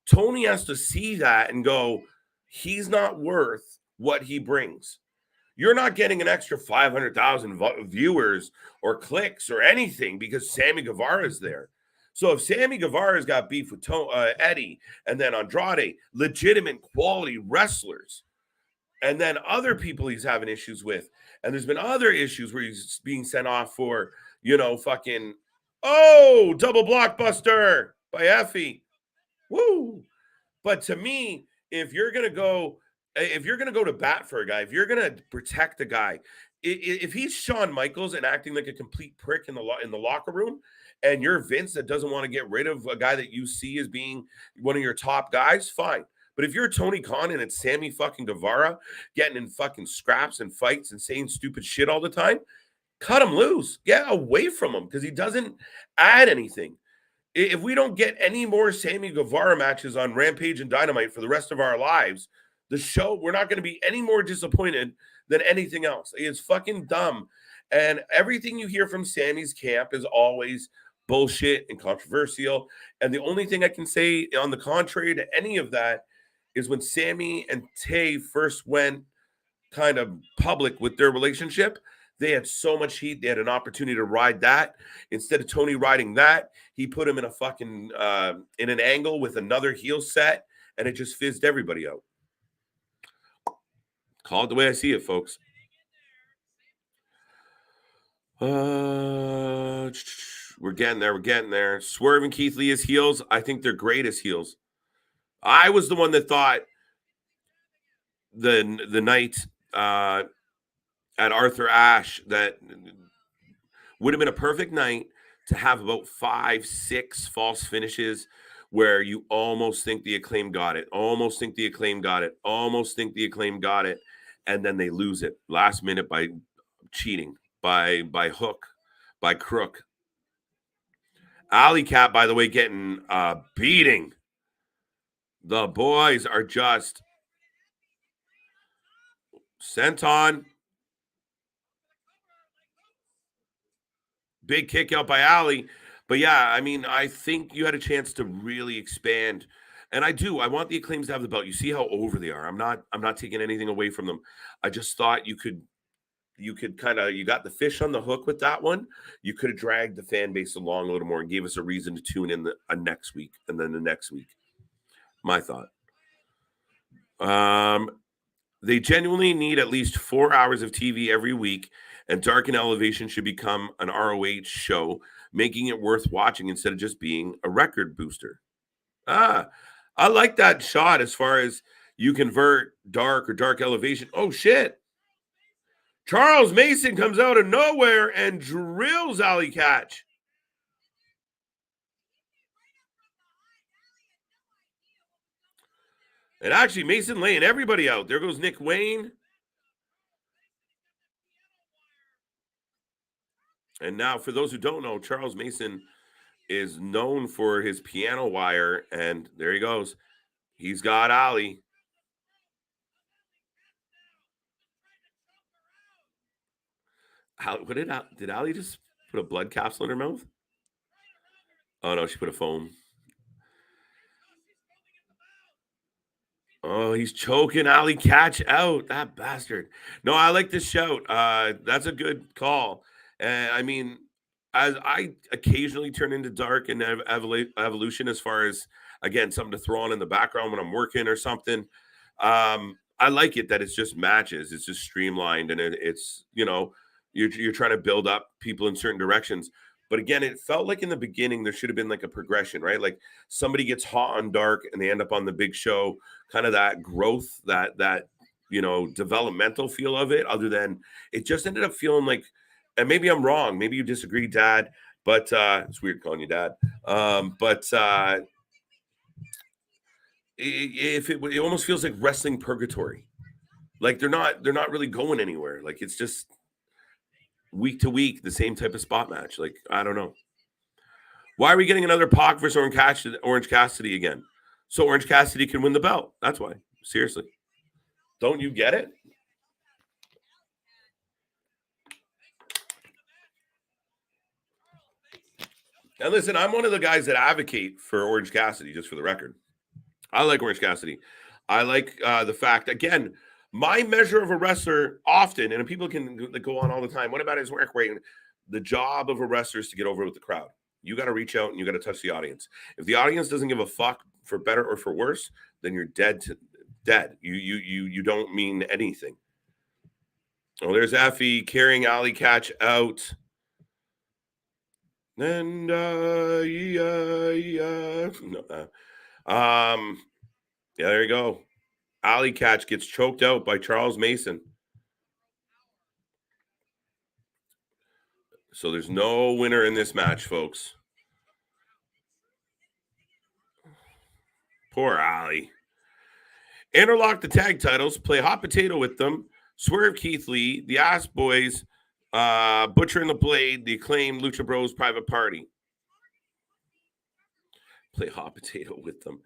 Tony has to see that and go, he's not worth what he brings. You're not getting an extra 500,000 viewers or clicks or anything because Sammy Guevara is there. So if Sammy Guevara's got beef with Eddie and then Andrade, legitimate quality wrestlers, and then other people he's having issues with, and there's been other issues where he's being sent off for, fucking, double blockbuster by Effy. Woo! But to me, if you're gonna go to bat for a guy, if you're gonna protect a guy, if he's Shawn Michaels and acting like a complete prick in the locker room, and you're Vince that doesn't want to get rid of a guy that you see as being one of your top guys, fine. But if you're Tony Khan and it's Sammy fucking Guevara getting in fucking scraps and fights and saying stupid shit all the time, cut him loose. Get away from him because he doesn't add anything. If we don't get any more Sammy Guevara matches on Rampage and Dynamite for the rest of our lives, the show, we're not going to be any more disappointed than anything else. It's fucking dumb. And everything you hear from Sammy's camp is always bullshit and controversial. And the only thing I can say on the contrary to any of that is when Sammy and Tay first went kind of public with their relationship, they had so much heat. They had an opportunity to ride that. Instead of Tony riding that, he put him in a fucking in an angle with another heel set, and it just fizzed everybody out. Call it the way I see it, folks. We're getting there. We're getting there. Swerve and Keith Lee as heels. I think they're great as heels. I was the one that thought the night at Arthur Ashe that would have been a perfect night to have about 5-6 false finishes where you almost think the Acclaim got it, almost think the Acclaim got it, almost think the Acclaim got it, and then they lose it last minute by cheating, by hook, by crook. Alley Cat, by the way, getting beating. The boys are just sent on. Big kick out by Allie. But yeah, I mean, I think you had a chance to really expand. And I do. I want the Acclaims to have the belt. You see how over they are. I'm not taking anything away from them. I just thought you could kind of, you got the fish on the hook with that one. You could have dragged the fan base along a little more and gave us a reason to tune in next week and then the next week. My thought. They genuinely need at least 4 hours of TV every week, and Dark and Elevation should become an ROH show, making it worth watching instead of just being a record booster. I like that shot as far as you convert Dark or Dark Elevation. Oh, shit. Charles Mason comes out of nowhere and drills Allie Katch. And actually, Mason laying everybody out. There goes Nick Wayne. And now, for those who don't know, Charles Mason is known for his piano wire. And there he goes. He's got Allie. What did Allie just put a blood capsule in her mouth? Oh, no, she put a foam. Oh, he's choking Allie Katch out. That bastard. No, I like this shout. That's a good call. I mean, as I occasionally turn into Dark and Evolution as far as, again, something to throw on in the background when I'm working or something. I like it that it's just matches. It's just streamlined, and it's, you know, you're trying to build up people in certain directions. But again, it felt like in the beginning there should have been like a progression, right? Like somebody gets hot on dark and they end up on the big show, kind of that growth, that you know, developmental feel of it. Other than it just ended up feeling like, and maybe I'm wrong, maybe you disagree, Dad, but it's weird calling you Dad. It almost feels like wrestling purgatory. Like they're not really going anywhere. Like it's just week to week the same type of spot match. Like I don't know. Why are we getting another Pac versus Orange Cassidy again? So Orange Cassidy can win the belt. That's why. Seriously. Don't you get it? And listen, I'm one of the guys that advocate for Orange Cassidy, just for the record. I like Orange Cassidy. I like the fact, again, my measure of a wrestler often, and people can go on all the time, what about his work rate? The job of a wrestler is to get over with the crowd. You got to reach out and you got to touch the audience. If the audience doesn't give a fuck for better or for worse, then you're dead. You don't mean anything. Oh, there's Effy carrying Allie Katch out. And yeah, there you go. Allie Katch gets choked out by Charles Mason. So there's no winner in this match, folks. Poor Allie. Interlock the tag titles, play hot potato with them. Swerve Keith Lee, the Ass Boys, Butcher and the Blade, the Acclaimed Lucha Bros Private Party. Play hot potato with them.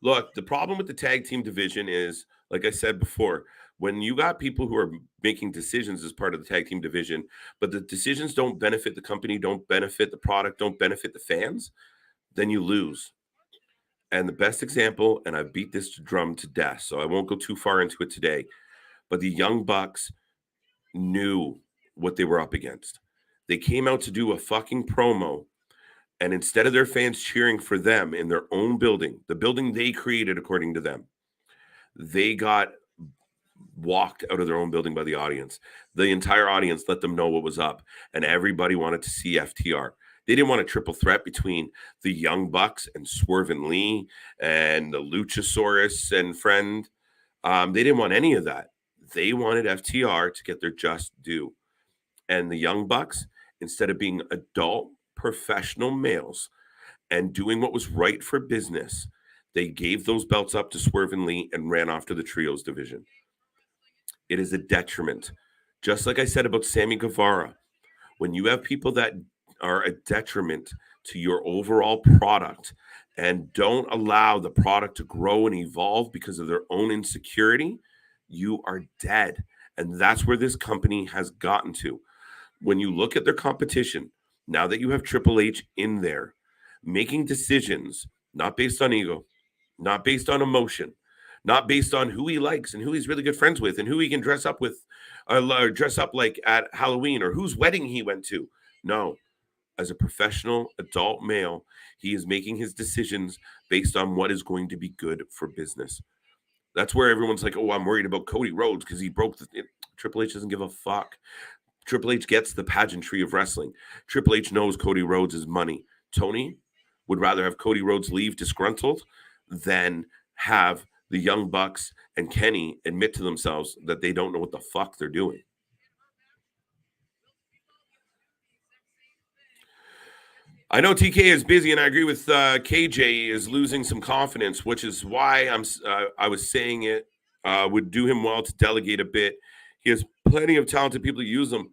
Look, the problem with the tag team division is, like I said before, when you got people who are making decisions as part of the tag team division, but the decisions don't benefit the company, don't benefit the product, don't benefit the fans, then you lose. And the best example, and I've beat this drum to death, so I won't go too far into it today, but the Young Bucks knew what they were up against. They came out to do a fucking promo, and instead of their fans cheering for them in their own building, the building they created according to them, they got walked out of their own building by the audience. The entire audience let them know what was up, and everybody wanted to see FTR. They didn't want a triple threat between the Young Bucks and Swerve and Lee and the Luchasaurus and friend. They didn't want any of that. They wanted FTR to get their just due. And the Young Bucks, instead of being adult professional males and doing what was right for business, they gave those belts up to Swerve and Lee and ran off to the trios division. It is a detriment. Just like I said about Sammy Guevara, when you have people that are a detriment to your overall product and don't allow the product to grow and evolve because of their own insecurity, you are dead. And that's where this company has gotten to. When you look at their competition, now that you have Triple H in there, making decisions, not based on ego, not based on emotion, not based on who he likes and who he's really good friends with and who he can dress up with, or dress up like at Halloween, or whose wedding he went to. No. As a professional adult male, he is making his decisions based on what is going to be good for business. That's where everyone's like, oh, I'm worried about Cody Rhodes because he broke the... Triple H doesn't give a fuck. Triple H gets the pageantry of wrestling. Triple H knows Cody Rhodes is money. Tony would rather have Cody Rhodes leave disgruntled than have the Young Bucks and Kenny admit to themselves that they don't know what the fuck they're doing. I know TK is busy, and I agree with KJ is losing some confidence, which is why I was saying it would do him well to delegate a bit. He has plenty of talented people to use them.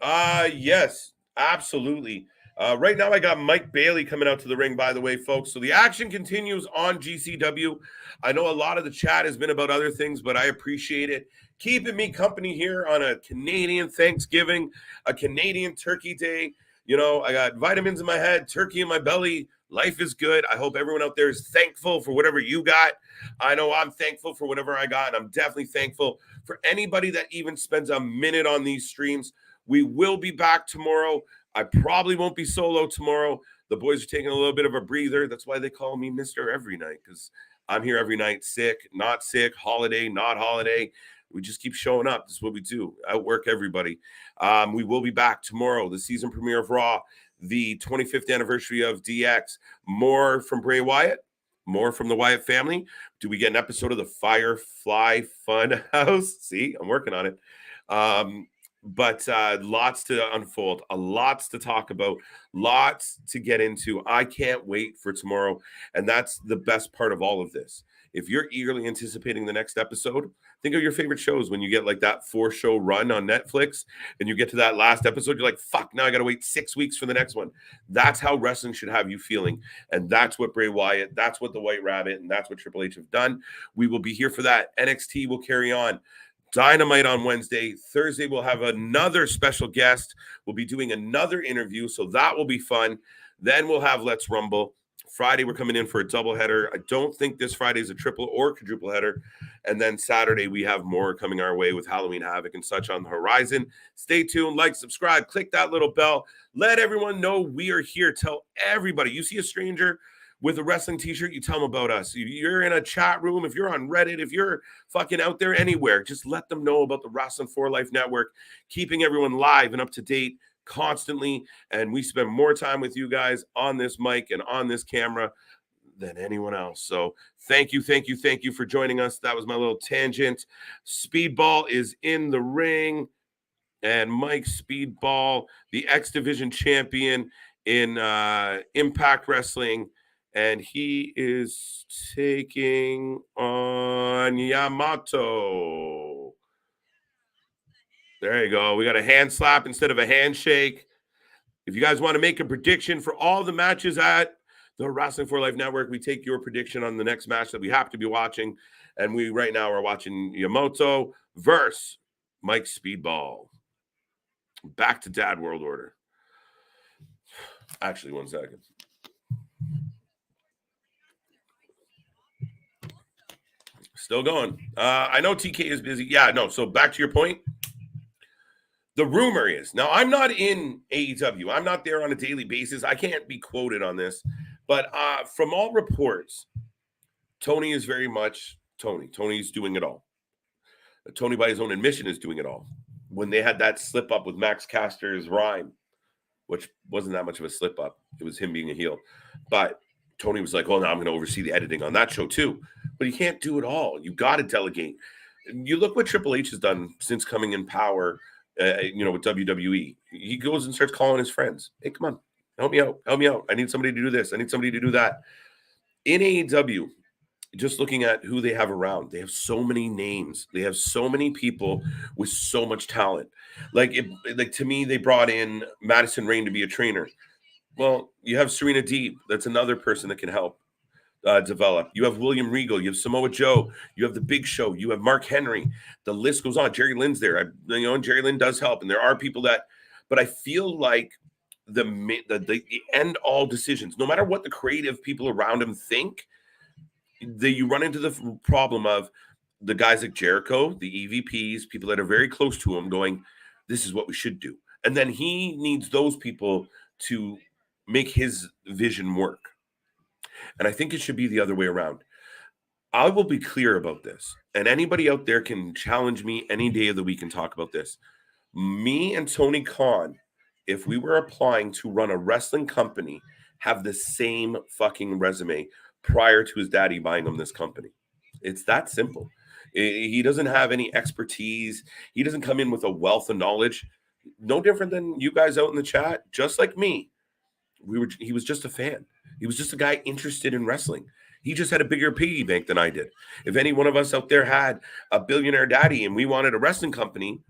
Yes, absolutely. Right now, I got Mike Bailey coming out to the ring, by the way, folks. So the action continues on GCW. I know a lot of the chat has been about other things, but I appreciate it. Keeping me company here on a Canadian Thanksgiving, a Canadian Turkey Day. You know, I got vitamins in my head, turkey in my belly. Life is good. I hope everyone out there is thankful for whatever you got. I know I'm thankful for whatever I got, and I'm definitely thankful for anybody that even spends a minute on these streams. We will be back tomorrow. I probably won't be solo tomorrow. The boys are taking a little bit of a breather. That's why they call me Mr. Every Night, because I'm here every night, sick, not sick, holiday, not holiday. We just keep showing up. This is what we do. Outwork everybody. We will be back tomorrow, the season premiere of Raw, the 25th anniversary of DX. More from Bray Wyatt, more from the Wyatt family. Do we get an episode of the Firefly Funhouse? See, I'm working on it. But lots to unfold, lots to talk about, lots to get into. I can't wait for tomorrow. And that's the best part of all of this. If you're eagerly anticipating the next episode, think of your favorite shows when you get like that 4-show run on Netflix and you get to that last episode, you're like, fuck, now I got to wait 6 weeks for the next one. That's how wrestling should have you feeling. And that's what Bray Wyatt, that's what the White Rabbit, and that's what Triple H have done. We will be here for that. NXT will carry on. Dynamite on Wednesday. Thursday, we'll have another special guest. We'll be doing another interview, so that will be fun. Then we'll have Let's Rumble. Friday, we're coming in for a doubleheader. I don't think this Friday is a triple or quadruple header. And then Saturday, we have more coming our way with Halloween Havoc and such on the horizon. Stay tuned, like, subscribe, click that little bell. Let everyone know we are here. Tell everybody. You see a stranger with a wrestling t-shirt, you tell them about us. If you're in a chat room, if you're on Reddit, if you're fucking out there anywhere, just let them know about the Wrasslin for Life Network, keeping everyone live and up to date constantly. And we spend more time with you guys on this mic and on this camera than anyone else. So thank you for joining us. That was my little tangent. Speedball is in the ring. And Mike Speedball, the X Division champion in Impact Wrestling, and he is taking on Yamato. There you go. We got a hand slap instead of a handshake. If you guys want to make a prediction for all the matches at the Wrasslin for Life Network, we take your prediction on the next match that we have to be watching. And we right now are watching Yamato versus Mike Speedball. Back to Dad World Order. Actually, 1 second. Still going. I know TK is busy. Yeah, no. So back to your point. The rumor is, now I'm not in AEW. I'm not there on a daily basis. I can't be quoted on this. But from all reports, Tony is very much Tony. Tony's doing it all. Tony, by his own admission, is doing it all. When they had that slip up with Max Caster's rhyme, which wasn't that much of a slip up. It was him being a heel. But Tony was like, oh, now I'm going to oversee the editing on that show too. But you can't do it all. You got to delegate. You look what Triple H has done since coming in power, with WWE. He goes and starts calling his friends. Hey, come on, help me out. Help me out. I need somebody to do this. I need somebody to do that. In AEW, just looking at who they have around, they have so many names. They have so many people with so much talent. Like to me, they brought in Madison Rayne to be a trainer. Well, you have Serena Deeb. That's another person that can help develop. You have William Regal. You have Samoa Joe. You have The Big Show. You have Mark Henry. The list goes on. Jerry Lynn's there. And Jerry Lynn does help. And there are people that, but I feel like the end all decisions, no matter what the creative people around him think, you run into the problem of the guys like Jericho, the EVPs, people that are very close to him going, this is what we should do. And then he needs those people to make his vision work. And I think it should be the other way around. I will be clear about this. And anybody out there can challenge me any day of the week and talk about this. Me and Tony Khan, if we were applying to run a wrestling company, have the same fucking resume prior to his daddy buying him this company. It's that simple. He doesn't have any expertise. He doesn't come in with a wealth of knowledge. No different than you guys out in the chat, just like me. He was just a fan. He was just a guy interested in wrestling. He just had a bigger piggy bank than I did. If any one of us out there had a billionaire daddy and we wanted a wrestling company,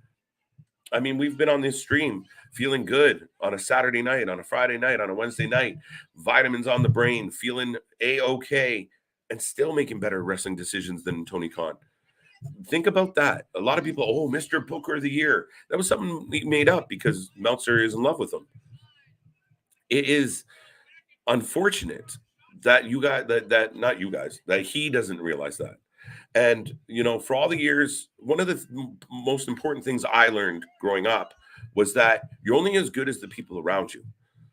I mean, we've been on this stream feeling good on a Saturday night, on a Friday night, on a Wednesday night, vitamins on the brain, feeling A-okay, and still making better wrestling decisions than Tony Khan. Think about that. A lot of people, Mr. Booker of the Year. That was something he made up because Meltzer is in love with him. It is unfortunate that that he doesn't realize that. And, for all the years, one of the most important things I learned growing up was that you're only as good as the people around you.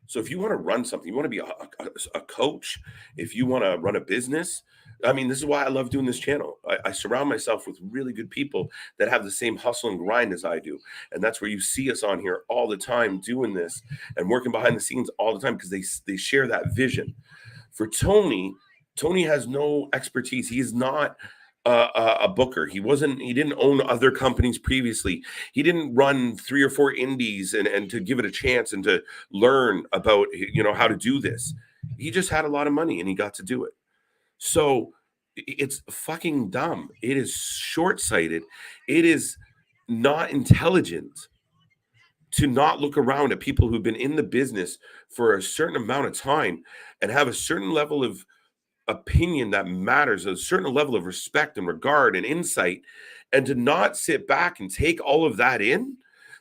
So if you want to run something, you want to be a coach, if you want to run a business, I mean, this is why I love doing this channel. I surround myself with really good people that have the same hustle and grind as I do. And that's where you see us on here all the time doing this and working behind the scenes all the time because they share that vision. For Tony has no expertise. He is not a booker. He didn't own other companies previously. He didn't run 3 or 4 indies and to give it a chance and to learn about, how to do this. He just had a lot of money and he got to do it. So it's fucking dumb. It is short-sighted. It is not intelligent to not look around at people who've been in the business for a certain amount of time and have a certain level of opinion that matters, a certain level of respect and regard and insight, and to not sit back and take all of that in,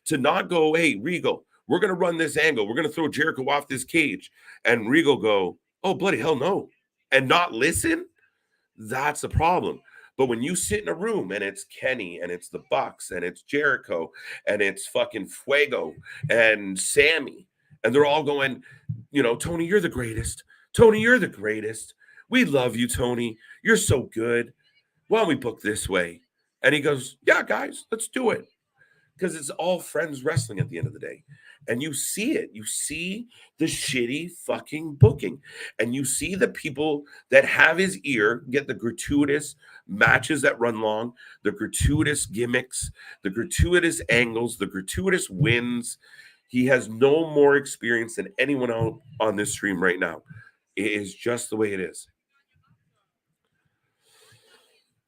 to not go, hey, Regal, we're going to run this angle. We're going to throw Jericho off this cage. And Regal go, oh, bloody hell no. And not listen, that's the problem. But when you sit in a room and it's Kenny and it's the Bucks and it's Jericho and it's fucking Fuego and Sammy, and they're all going, Tony, you're the greatest. Tony, you're the greatest. We love you, Tony. You're so good. Why don't we book this way? And he goes, yeah, guys, let's do it. Because it's all friends wrestling at the end of the day. And you see it. You see the shitty fucking booking. And you see the people that have his ear get the gratuitous matches that run long, the gratuitous gimmicks, the gratuitous angles, the gratuitous wins. He has no more experience than anyone else on this stream right now. It is just the way it is.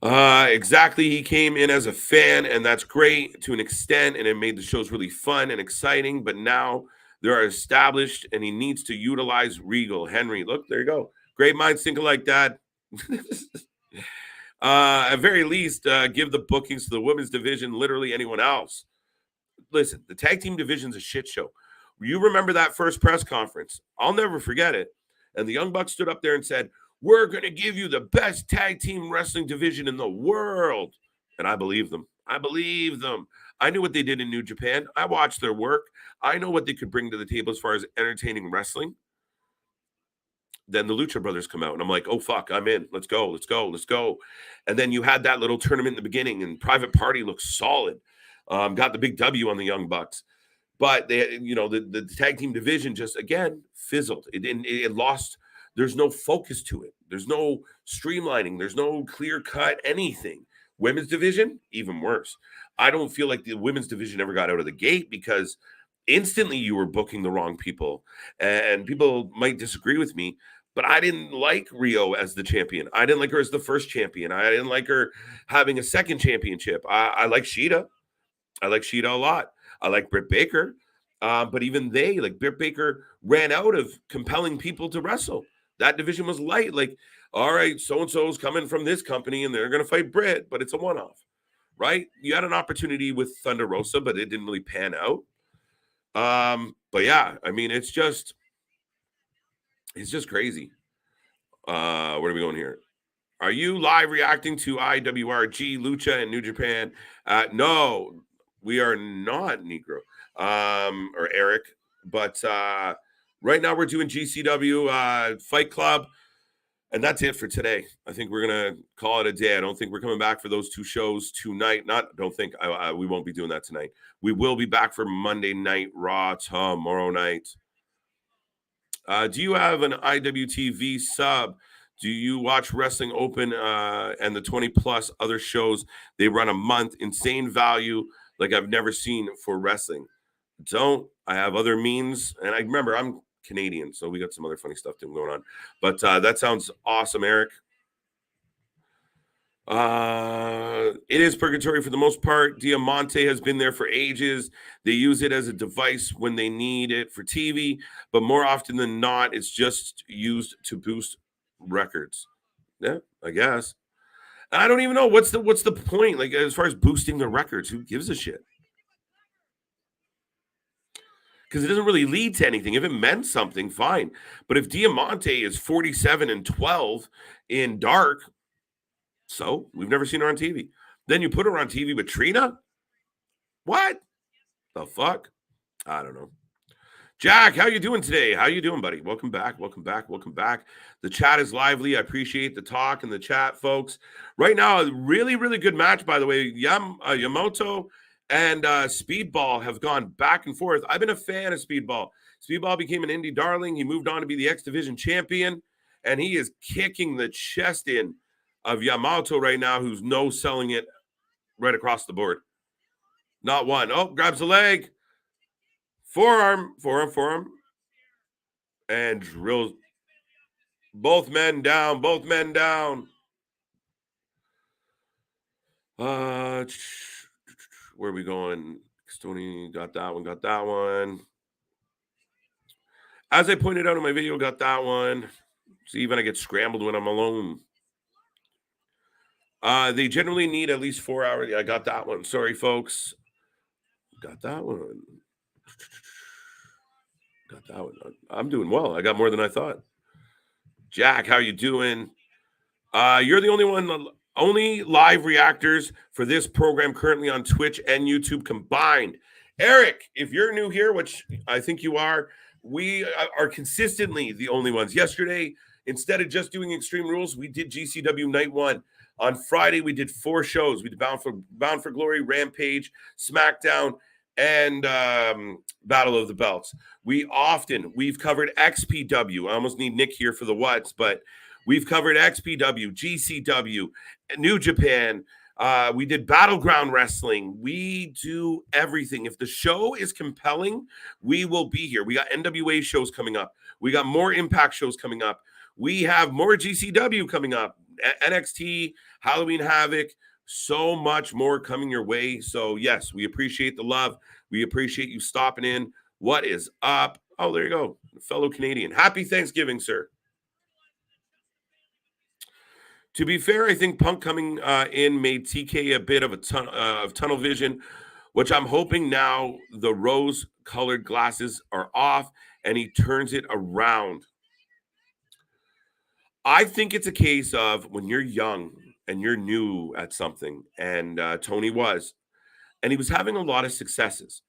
Exactly. He came in as a fan, and that's great to an extent, and it made the shows really fun and exciting. But now they're established, and he needs to utilize Regal. Henry, look, there you go. Great minds think alike, Dad. At very least, give the bookings to the women's division, literally anyone else. Listen, the tag team division's a shit show. You remember that first press conference? I'll never forget it. And the Young Bucks stood up there and said, we're going to give you the best tag team wrestling division in the world. And I believe them. I knew what they did in New Japan. I watched their work. I know what they could bring to the table as far as entertaining wrestling. Then the Lucha Brothers come out, and I'm like, oh, fuck, I'm in. Let's go. And then you had that little tournament in the beginning, and Private Party looks solid. Got the big W on the Young Bucks. But they, the tag team division just, again, fizzled. It lost. There's no focus to it. There's no streamlining. There's no clear cut anything. Women's division, even worse. I don't feel like the women's division ever got out of the gate because instantly you were booking the wrong people. And people might disagree with me, but I didn't like Rio as the champion. I didn't like her as the first champion. I didn't like her having a second championship. I like Sheeta. I like Sheeta a lot. I like Britt Baker. But even Britt Baker ran out of compelling people to wrestle. That division was light. Like, all right, so-and-so's coming from this company and they're going to fight Britt, but it's a one-off, right? You had an opportunity with Thunder Rosa, but it didn't really pan out. But yeah, I mean, it's just crazy. Where are we going here? Are you live reacting to IWRG, Lucha, and New Japan? No, we are not, Negro, or Eric. But right now we're doing GCW Fight Club, and that's it for today. I think we're going to call it a day. I don't think we're coming back for those 2 shows tonight. We won't be doing that tonight. We will be back for Monday Night Raw tomorrow night. Do you have an IWTV sub? Do you watch Wrestling Open and the 20-plus other shows they run a month? Insane value like I've never seen for wrestling. Don't. I have other means. And I remember I'm Canadian, so we got some other funny stuff going on. But that sounds awesome, Eric. It is purgatory for the most part. Diamante has been there for ages. They use it as a device when they need it for TV, but more often than not, it's just used to boost records. Yeah, I guess. I don't even know what's the point. Like, as far as boosting the records, who gives a shit? Because it doesn't really lead to anything. If it meant something, fine. But if Diamante is 47-12 in dark, so we've never seen her on TV. Then you put her on TV with Trina? What the fuck? I don't know. Jack, how you doing today? How you doing, buddy? Welcome back. Welcome back. Welcome back. The chat is lively. I appreciate the talk in the chat, folks. Right now, a really, really good match, by the way. Yamato and Speedball have gone back and forth. I've been a fan of Speedball. Speedball became an indie darling. He moved on to be the X Division champion, and he is kicking the chest in of Yamato right now, who's no-selling it right across the board. Not one. Oh, grabs a leg. Forearm, and drills both men down. Where are we going? Stoney got that one. As I pointed out in my video, got that one. See, even I get scrambled when I'm alone. They generally need at least 4 hours. I got that one. Sorry, folks. Got that one. I'm doing well. I got more than I thought. Jack, how you doing? You're the only live reactors for this program currently on Twitch and YouTube combined. Eric, if you're new here, which I think you are, we are consistently the only ones. Yesterday, instead of just doing Extreme Rules, we did GCW Night 1. On Friday, we did 4 shows. We did Bound for Glory, Rampage, SmackDown, and Battle of the Belts. We've covered XPW. I almost need Nick here for the what's, but we've covered XPW, GCW, New Japan. We did Battleground Wrestling. We do everything. If the show is compelling, we will be here. We got NWA shows coming up. We got more Impact shows coming up. We have more GCW coming up. NXT, Halloween Havoc, so much more coming your way. So, yes, we appreciate the love. We appreciate you stopping in. What is up? Oh, there you go. Fellow Canadian. Happy Thanksgiving, sir. To be fair, I think Punk coming in made TK a bit of a tunnel vision, which I'm hoping now the rose-colored glasses are off and he turns it around. I think it's a case of when you're young and you're new at something, and Tony was, and he was having a lot of successes,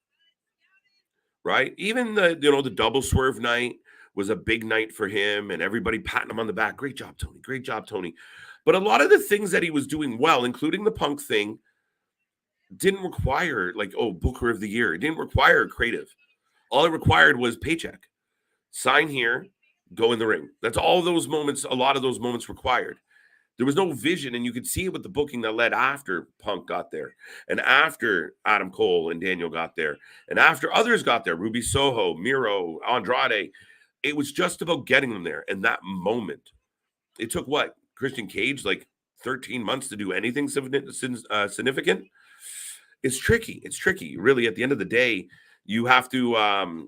right? Even the double swerve night was a big night for him, and everybody patting him on the back. Great job, Tony. Great job, Tony. But a lot of the things that he was doing well, including the Punk thing, didn't require Booker of the Year. It didn't require creative. All it required was paycheck. Sign here, go in the ring. That's all those moments, a lot of those moments required. There was no vision, and you could see it with the booking that led after Punk got there, and after Adam Cole and Daniel got there, and after others got there, Ruby Soho, Miro, Andrade. It was just about getting them there. And that moment, it took Christian Cage, 13 months to do anything significant. It's tricky. Really, at the end of the day, you have to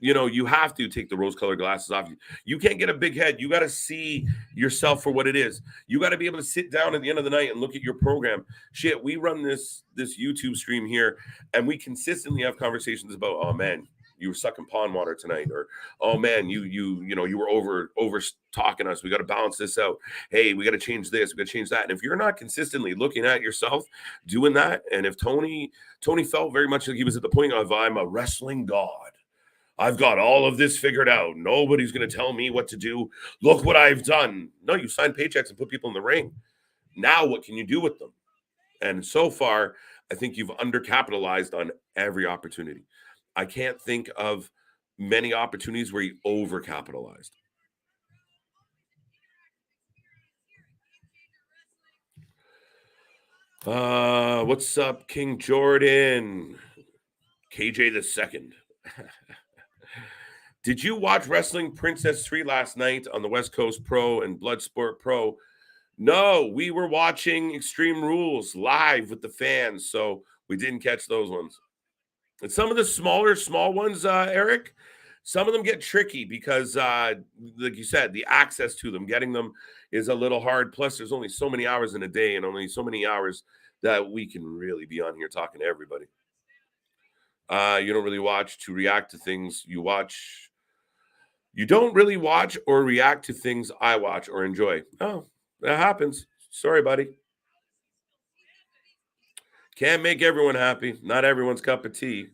you have to take the rose-colored glasses off. You can't get a big head. You got to see yourself for what it is. You got to be able to sit down at the end of the night and look at your program. Shit, we run this YouTube stream here, and we consistently have conversations about, oh man, you were sucking pond water tonight, or oh man, you were over talking us. We got to balance this out. Hey, we got to change this. We got to change that. And if you're not consistently looking at yourself doing that, and if Tony felt very much like he was at the point of, I'm a wrestling god. I've got all of this figured out. Nobody's going to tell me what to do. Look what I've done. No, you sign paychecks and put people in the ring. Now what can you do with them? And so far, I think you've undercapitalized on every opportunity. I can't think of many opportunities where you overcapitalized. What's up, King Jordan? KJ the second. Did you watch Wrestling Princess 3 last night on the West Coast Pro and Bloodsport Pro? No, we were watching Extreme Rules live with the fans, so we didn't catch those ones. And some of the small ones, Eric, some of them get tricky because, like you said, the access to them, getting them is a little hard. Plus, there's only so many hours in a day and only so many hours that we can really be on here talking to everybody. You don't really watch to react to things. You don't really watch or react to things I watch or enjoy. Oh, that happens. Sorry, buddy. Can't make everyone happy. Not everyone's cup of tea.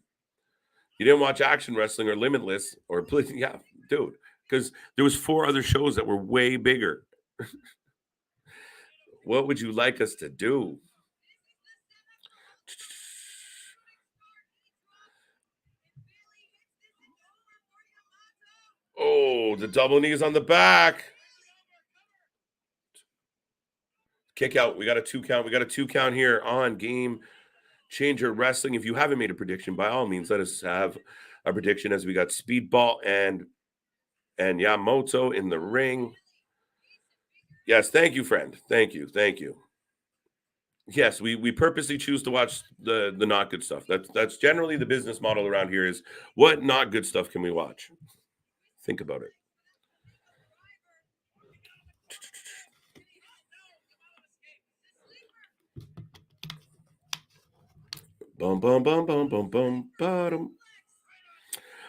You didn't watch Action Wrestling or Limitless or please, yeah, dude, because there was 4 other shows that were way bigger. What would you like us to do? Oh, the double knees on the back. Kick out. We got a 2 count. We got a 2 count here on Game Changer Wrestling. If you haven't made a prediction, by all means, let us have a prediction as we got Speedball and Yamato in the ring. Yes, thank you, friend. Thank you. Thank you. Yes, we purposely choose to watch the not good stuff. That's generally the business model around here is what not good stuff can we watch? Think about it. Bum bum bum bum bum bum bottom.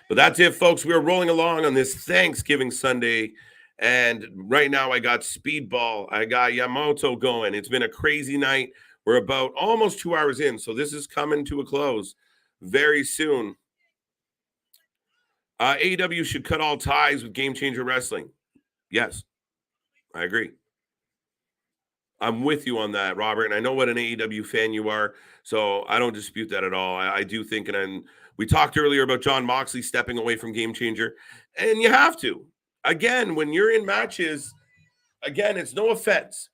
But that's it, folks. We are rolling along on this Thanksgiving Sunday. And right now I got Speedball. I got Yamato going. It's been a crazy night. We're about almost 2 hours in. So this is coming to a close very soon. AEW should cut all ties with Game Changer Wrestling. Yes, I agree. I'm with you on that, Robert. And I know what an AEW fan you are. So I don't dispute that at all. I do think, and we talked earlier about John Moxley stepping away from Game Changer. And you have to. Again, when you're in matches, again, it's no offense.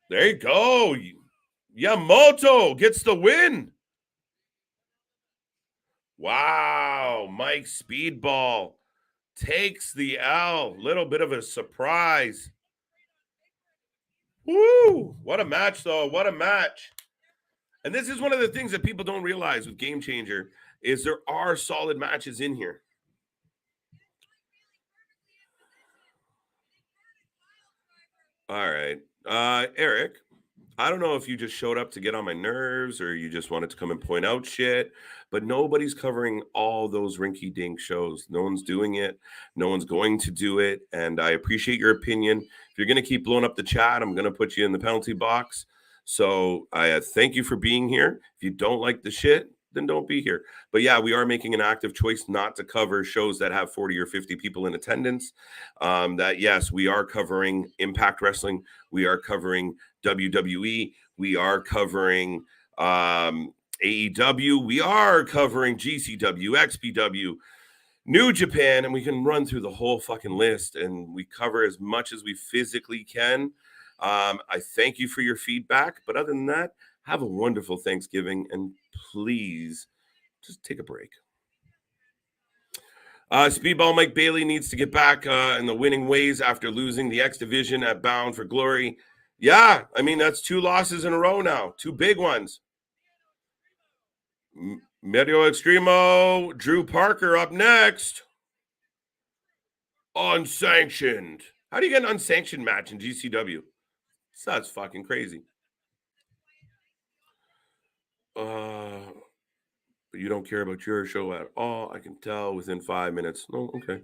There you go. Yamato gets the win. Wow. Mike Speedball takes the L. Little bit of a surprise. Woo! What a match, though. What a match. And this is one of the things that people don't realize with Game Changer is there are solid matches in here. All right. Eric, I don't know if you just showed up to get on my nerves or you just wanted to come and point out shit, but nobody's covering all those rinky dink shows. No one's doing it. No one's going to do it. And I appreciate your opinion. If you're going to keep blowing up the chat, I'm going to put you in the penalty box. So I thank you for being here. If you don't like the shit, then don't be here. But yeah, we are making an active choice not to cover shows that have 40 or 50 people in attendance. That yes, we are covering Impact Wrestling. We are covering WWE. We are covering AEW. We are covering GCW, XPW, New Japan, and we can run through the whole fucking list and we cover as much as we physically can. I thank you for your feedback, but other than that, have a wonderful Thanksgiving and please just take a break. Speedball Mike Bailey needs to get back in the winning ways after losing the X Division at Bound for Glory. Yeah, I mean, that's 2 losses in a row now, 2 big ones. Miedo Extremo, Drew Parker up next. Unsanctioned. How do you get an unsanctioned match in GCW? That's fucking crazy. But you don't care about your show at all. I can tell within 5 minutes. Oh, okay.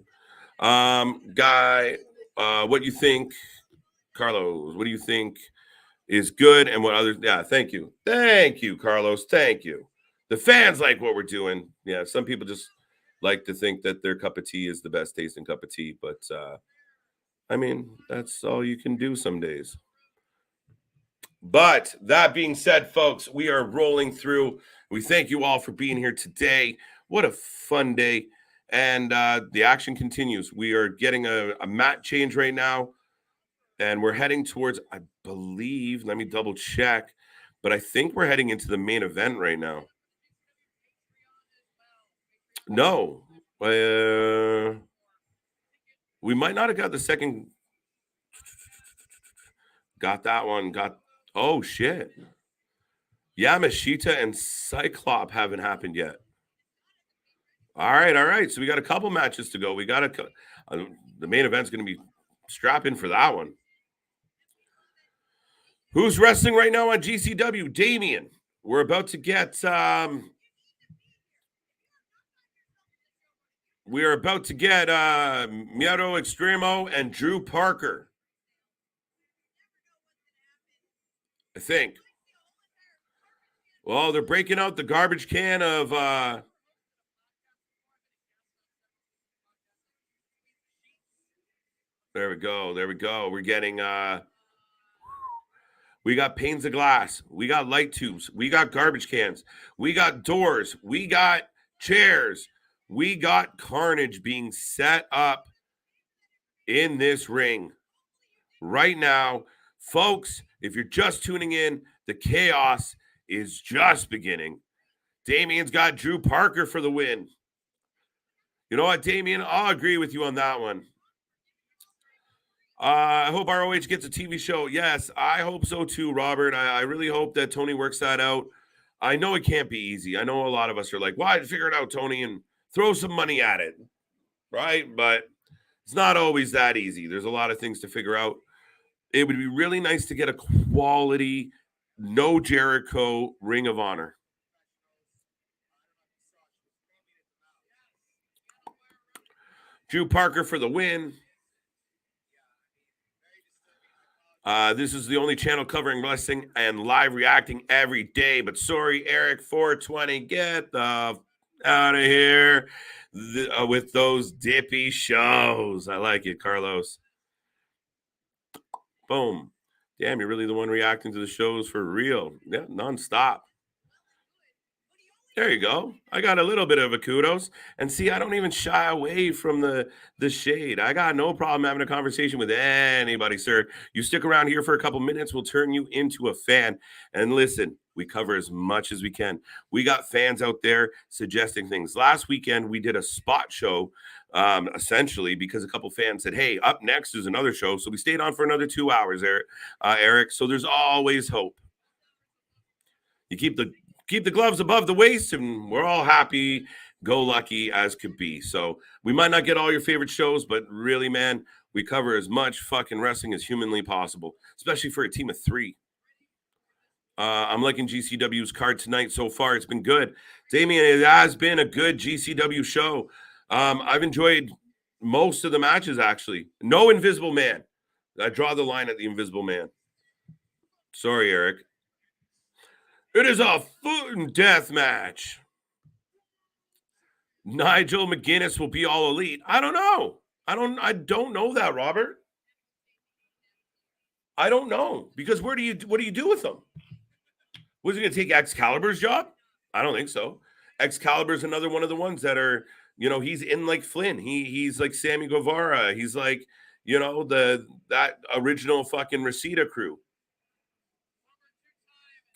Guy, what do you think? Carlos, what do you think is good and what others? Yeah, thank you. Thank you, Carlos. Thank you. The fans like what we're doing. Yeah, some people just like to think that their cup of tea is the best tasting cup of tea. But I mean, that's all you can do some days. But that being said, folks, we are rolling through. We thank you all for being here today. What a fun day. And the action continues. We are getting a mat change right now. And we're heading towards, I believe, let me double check. But I think we're heading into the main event right now. No. We might not have got the second. Got that one. Oh, shit. Yamashita and Ciclope haven't happened yet. All right. So we got a couple matches to go. We got the main event's going to be strapping for that one. Who's wrestling right now on GCW? Damien. We're about to get we are about to get Miedo Extremo and Drew Parker. I think. Well, they're breaking out the garbage can of There we go. There we go. We're getting we got panes of glass. We got light tubes. We got garbage cans. We got doors. We got chairs. We got carnage being set up in this ring right now. Folks, if you're just tuning in, the chaos is just beginning. Damien's got Drew Parker for the win. You know what, Damien? I'll agree with you on that one. I hope ROH gets a TV show. Yes, I hope so too, Robert. I really hope that Tony works that out. I know it can't be easy. I know a lot of us are like, why figure it out, Tony, and throw some money at it, right? But it's not always that easy. There's a lot of things to figure out. It would be really nice to get a quality, no Jericho Ring of Honor. Drew Parker for the win. This is the only channel covering wrestling and live reacting every day. But sorry, Eric, 420, get the out of here with those dippy shows. I like it, Carlos. Boom. Damn, you're really the one reacting to the shows for real. Yeah, nonstop. There you go. I got a little bit of a kudos. And see, I don't even shy away from the shade. I got no problem having a conversation with anybody, sir. You stick around here for a couple minutes, we'll turn you into a fan. And listen, we cover as much as we can. We got fans out there suggesting things. Last weekend, we did a spot show, essentially, because a couple fans said, hey, up next is another show. So we stayed on for another 2 hours, Eric. So there's always hope. You keep the gloves above the waist, and we're all happy, go lucky as could be. So we might not get all your favorite shows, but really, man, we cover as much fucking wrestling as humanly possible, especially for a team of 3. I'm liking GCW's card tonight so far. It's been good. Damien, it has been a good GCW show. I've enjoyed most of the matches, actually. No Invisible Man. I draw the line at the Invisible Man. Sorry, Eric. It is a foot and death match. Nigel McGuinness will be all elite. I don't know. I don't know that, Robert. I don't know. Because what do you do with them? Was he going to take Excalibur's job? I don't think so. Excalibur's another one of the ones that are, he's in like Flynn. He's like Sammy Guevara. He's like, that original fucking Reseda crew.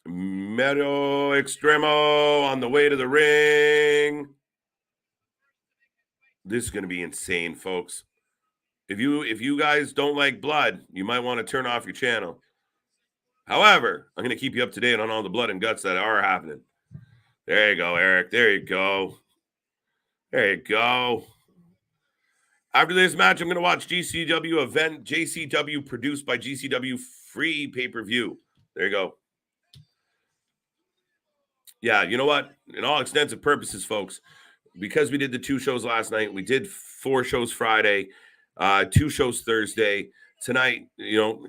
Miedo Extremo on the way to the ring. This is going to be insane, folks. If you guys don't like blood, you might want to turn off your channel. However, I'm going to keep you up to date on all the blood and guts that are happening. There you go, Eric. There you go. There you go. After this match, I'm going to watch GCW event, JCW produced by GCW free pay-per-view. There you go. Yeah, you know what? In all extensive purposes, folks, because we did the 2 shows last night, we did 4 shows Friday, 2 shows Thursday. Tonight,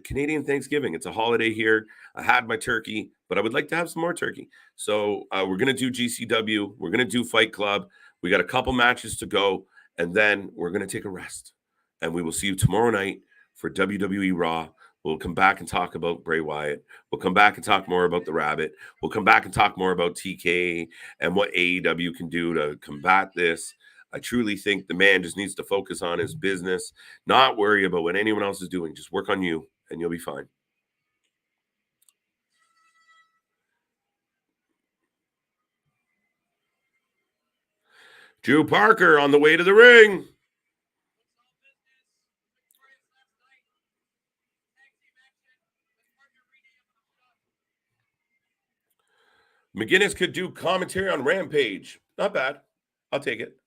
Canadian Thanksgiving. It's a holiday here. I had my turkey, but I would like to have some more turkey. So we're going to do GCW. We're going to do Fight Club. We got a couple matches to go, and then we're going to take a rest. And we will see you tomorrow night for WWE Raw. We'll come back and talk about Bray Wyatt. We'll come back and talk more about the Rabbit. We'll come back and talk more about TK and what AEW can do to combat this. I truly think the man just needs to focus on his business, not worry about what anyone else is doing. Just work on you, and you'll be fine. Drew Parker on the way to the ring. McGuinness could do commentary on Rampage. Not bad. I'll take it.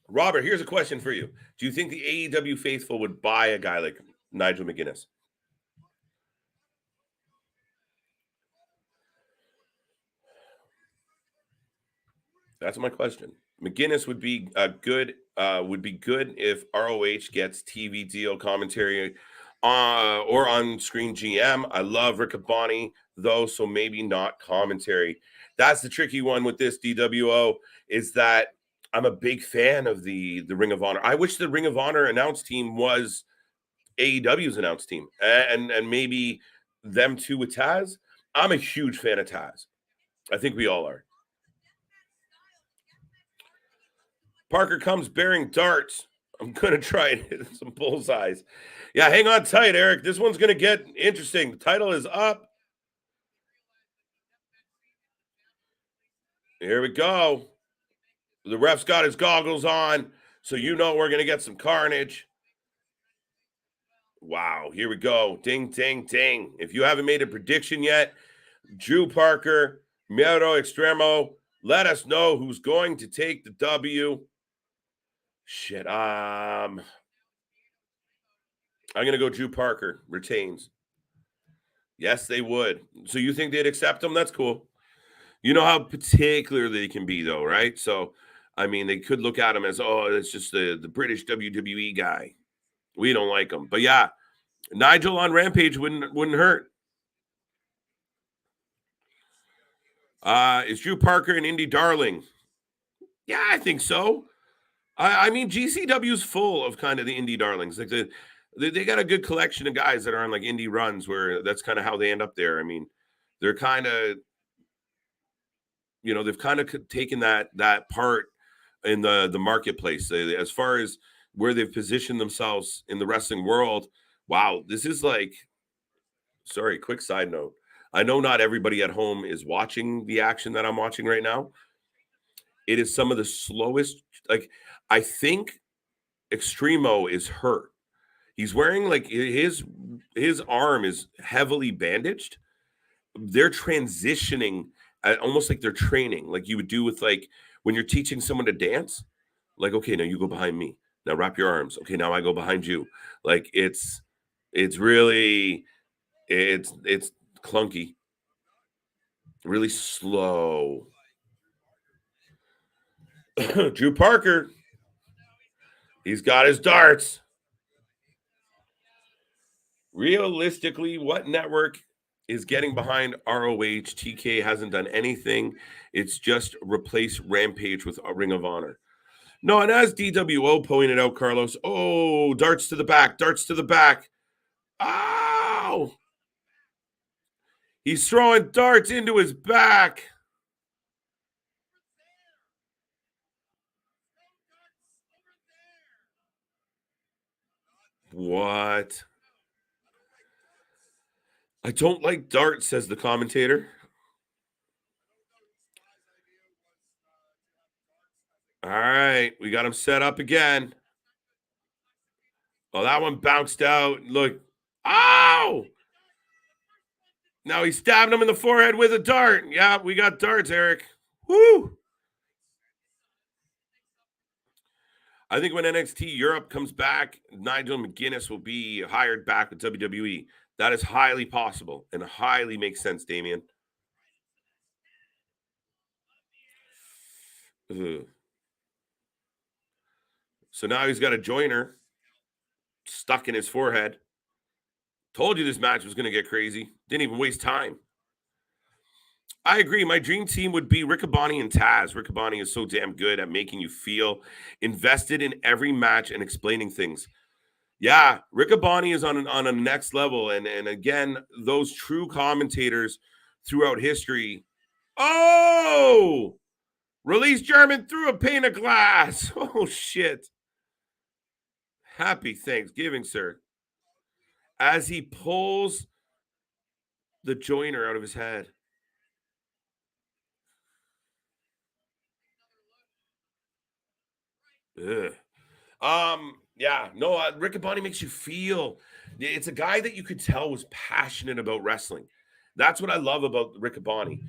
Robert, here's a question for you. Do you think the AEW faithful would buy a guy like Nigel McGuinness? That's my question. McGuinness would be good if ROH gets TV deal commentary or on-screen GM. I love Riccaboni, though, so maybe not commentary. That's the tricky one with this DWO, is that I'm a big fan of the Ring of Honor. I wish the Ring of Honor announce team was AEW's announce team, and maybe them too with Taz. I'm a huge fan of Taz. I think we all are. Parker comes bearing darts. I'm gonna try and hit some bullseyes. Yeah, hang on tight, Eric. This one's gonna get interesting. The title is up. Here we go. The ref's got his goggles on, so you know we're gonna get some carnage. Wow, here we go. Ding, ding, ding. If you haven't made a prediction yet, Drew Parker, Miedo, Extremo, let us know who's going to take the W. Shit. I'm gonna go Drew Parker retains. Yes, they would. So you think they'd accept him? That's cool. You know how particular they can be, though, right? So, I mean, they could look at him as, oh, it's just the British WWE guy. We don't like him. But yeah, Nigel on Rampage wouldn't hurt. Is Drew Parker an indie darling? Yeah, I think so. I mean, GCW is full of kind of the indie darlings. Like they got a good collection of guys that are on like indie runs where that's kind of how they end up there. I mean, they're kind of, they've kind of taken that part in the marketplace as far as where they've positioned themselves in the wrestling world. Wow, this is like, sorry, quick side note. I know not everybody at home is watching the action that I'm watching right now. It is some of the slowest. Like, I think Extremo is hurt. He's wearing like his arm is heavily bandaged. They're transitioning almost like they're training, like you would do with like when you're teaching someone to dance. Like, okay, now you go behind me. Now wrap your arms. Okay, now I go behind you. Like it's really it's clunky, really slow. Drew Parker, he's got his darts. Realistically, what network is getting behind ROH? TK hasn't done anything. It's just replace Rampage with a Ring of Honor. No, and as DWO pointed out, Carlos, oh, darts to the back, darts to the back. Ow! He's throwing darts into his back. What? I don't like darts, says the commentator. All right, we got him set up again. Oh, that one bounced out. Look. Ow! Now he stabbed him in the forehead with a dart. Yeah, we got darts, Eric. Woo! I think when NXT Europe comes back, Nigel McGuinness will be hired back with WWE. That is highly possible and highly makes sense, Damien. Ugh. So now he's got a joiner stuck in his forehead. Told you this match was going to get crazy. Didn't even waste time. I agree. My dream team would be Riccaboni and Taz. Riccaboni is so damn good at making you feel invested in every match and explaining things. Yeah, Riccaboni is on a next level. And again, those true commentators throughout history. Oh! Release German through a pane of glass. Oh, shit. Happy Thanksgiving, sir. As he pulls the joiner out of his head. Ugh. Yeah, no, Riccaboni makes you feel. It's a guy that you could tell was passionate about wrestling. That's what I love about Riccaboni.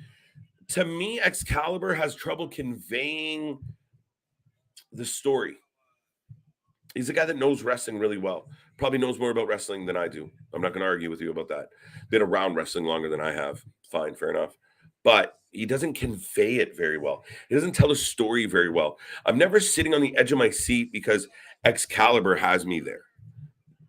To me, Excalibur has trouble conveying the story. He's a guy that knows wrestling really well. Probably knows more about wrestling than I do. I'm not going to argue with you about that. Been around wrestling longer than I have. Fine, fair enough. But he doesn't convey it very well. He doesn't tell a story very well. I'm never sitting on the edge of my seat because Excalibur has me there.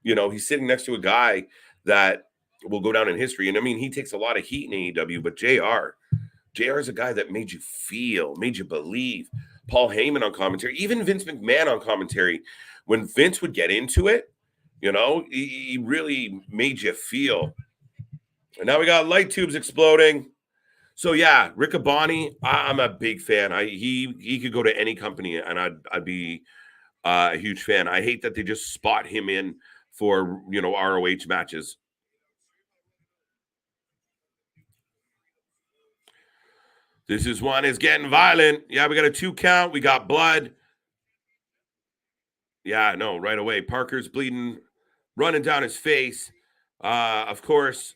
He's sitting next to a guy that will go down in history. And I mean, he takes a lot of heat in AEW, but JR is a guy that made you feel, made you believe. Paul Heyman on commentary, even Vince McMahon on commentary. When Vince would get into it, you know, he really made you feel. And now we got light tubes exploding. So yeah, Riccaboni, I'm a big fan. He could go to any company, and I'd be a huge fan. I hate that they just spot him in for, you know, ROH matches. This is one is getting violent. Yeah, we got a 2 count. We got blood. Yeah, no, right away. Parker's bleeding, running down his face. Of course,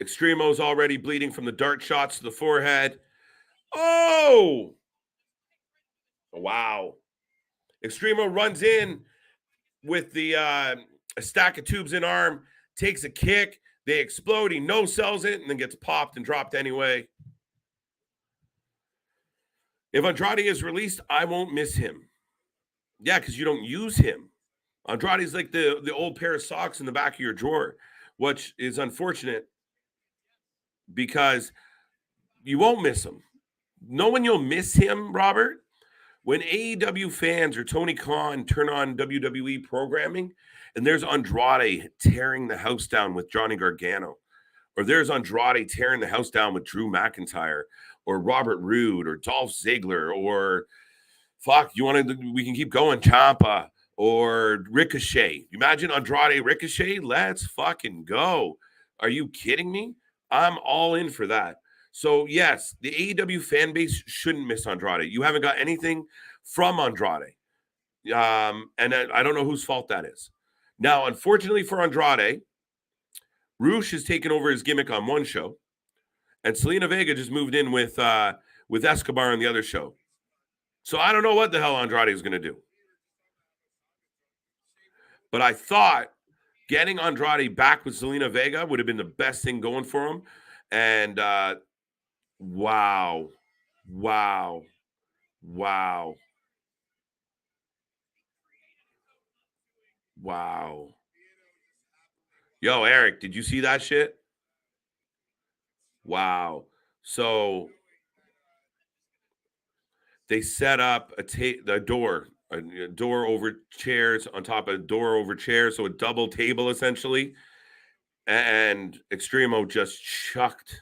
Extremo's already bleeding from the dart shots to the forehead. Oh! Wow. Extremo runs in with the a stack of tubes in arm, takes a kick. They explode. He no-sells it and then gets popped and dropped anyway. If Andrade is released, I won't miss him. Yeah, because you don't use him. Andrade's like the old pair of socks in the back of your drawer, which is unfortunate because you won't miss him. Know when you'll miss him, Robert? When AEW fans or Tony Khan turn on WWE programming and there's Andrade tearing the house down with Johnny Gargano, or there's Andrade tearing the house down with Drew McIntyre, or Robert Roode, or Dolph Ziggler, or we can keep going, Ciampa, or Ricochet. Imagine Andrade Ricochet. Let's fucking go. Are you kidding me? I'm all in for that. So, yes, the AEW fan base shouldn't miss Andrade. You haven't got anything from Andrade. And I don't know whose fault that is. Now, unfortunately for Andrade, Rush has taken over his gimmick on one show, and Selena Vega just moved in with Escobar on the other show. So I don't know what the hell Andrade is going to do. But I thought getting Andrade back with Selena Vega would have been the best thing going for him. And wow. Yo, Eric, did you see that shit? Wow. So they set up a door over chairs on top of a door over chairs, so a double table essentially. And Extremo just chucked.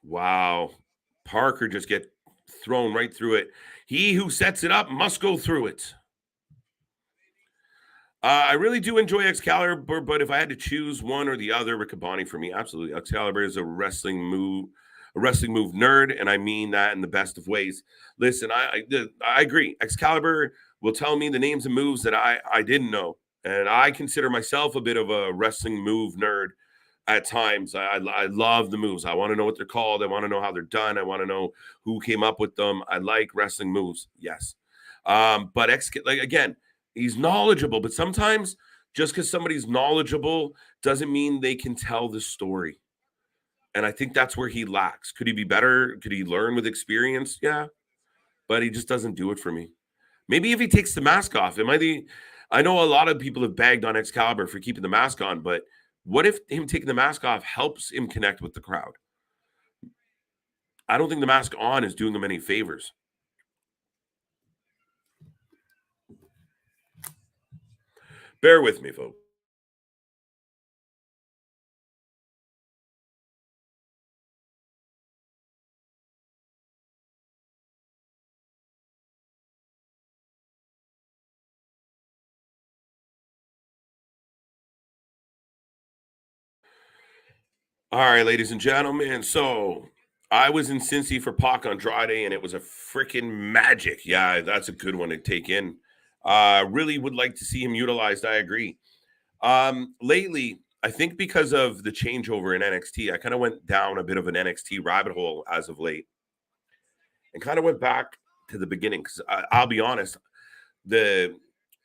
Wow. Parker just get thrown right through it. He who sets it up must go through it. I really do enjoy Excalibur, but if I had to choose one or the other, Riccaboni for me, absolutely. Excalibur is a wrestling move nerd, and I mean that in the best of ways. Listen, I agree. Excalibur will tell me the names and moves that I didn't know, and I consider myself a bit of a wrestling move nerd at times. I love the moves. I want to know what they're called. I want to know how they're done. I want to know who came up with them. I like wrestling moves, yes. But again, he's knowledgeable, but sometimes just because somebody's knowledgeable doesn't mean they can tell the story. And I think that's where he lacks. Could he be better? Could he learn with experience? Yeah. But he just doesn't do it for me. Maybe if he takes the mask off, I know a lot of people have bagged on Excalibur for keeping the mask on, but what if him taking the mask off helps him connect with the crowd? I don't think the mask on is doing him any favors. Bear with me, folks. All right, ladies and gentlemen. So I was in Cincy for Pac Andrade, and it was a freaking magic. Yeah, that's a good one to take in. Really would like to see him utilized. I agree. Lately, I think because of the changeover in NXT, I kind of went down a bit of an NXT rabbit hole as of late, and kind of went back to the beginning. Because I'll be honest,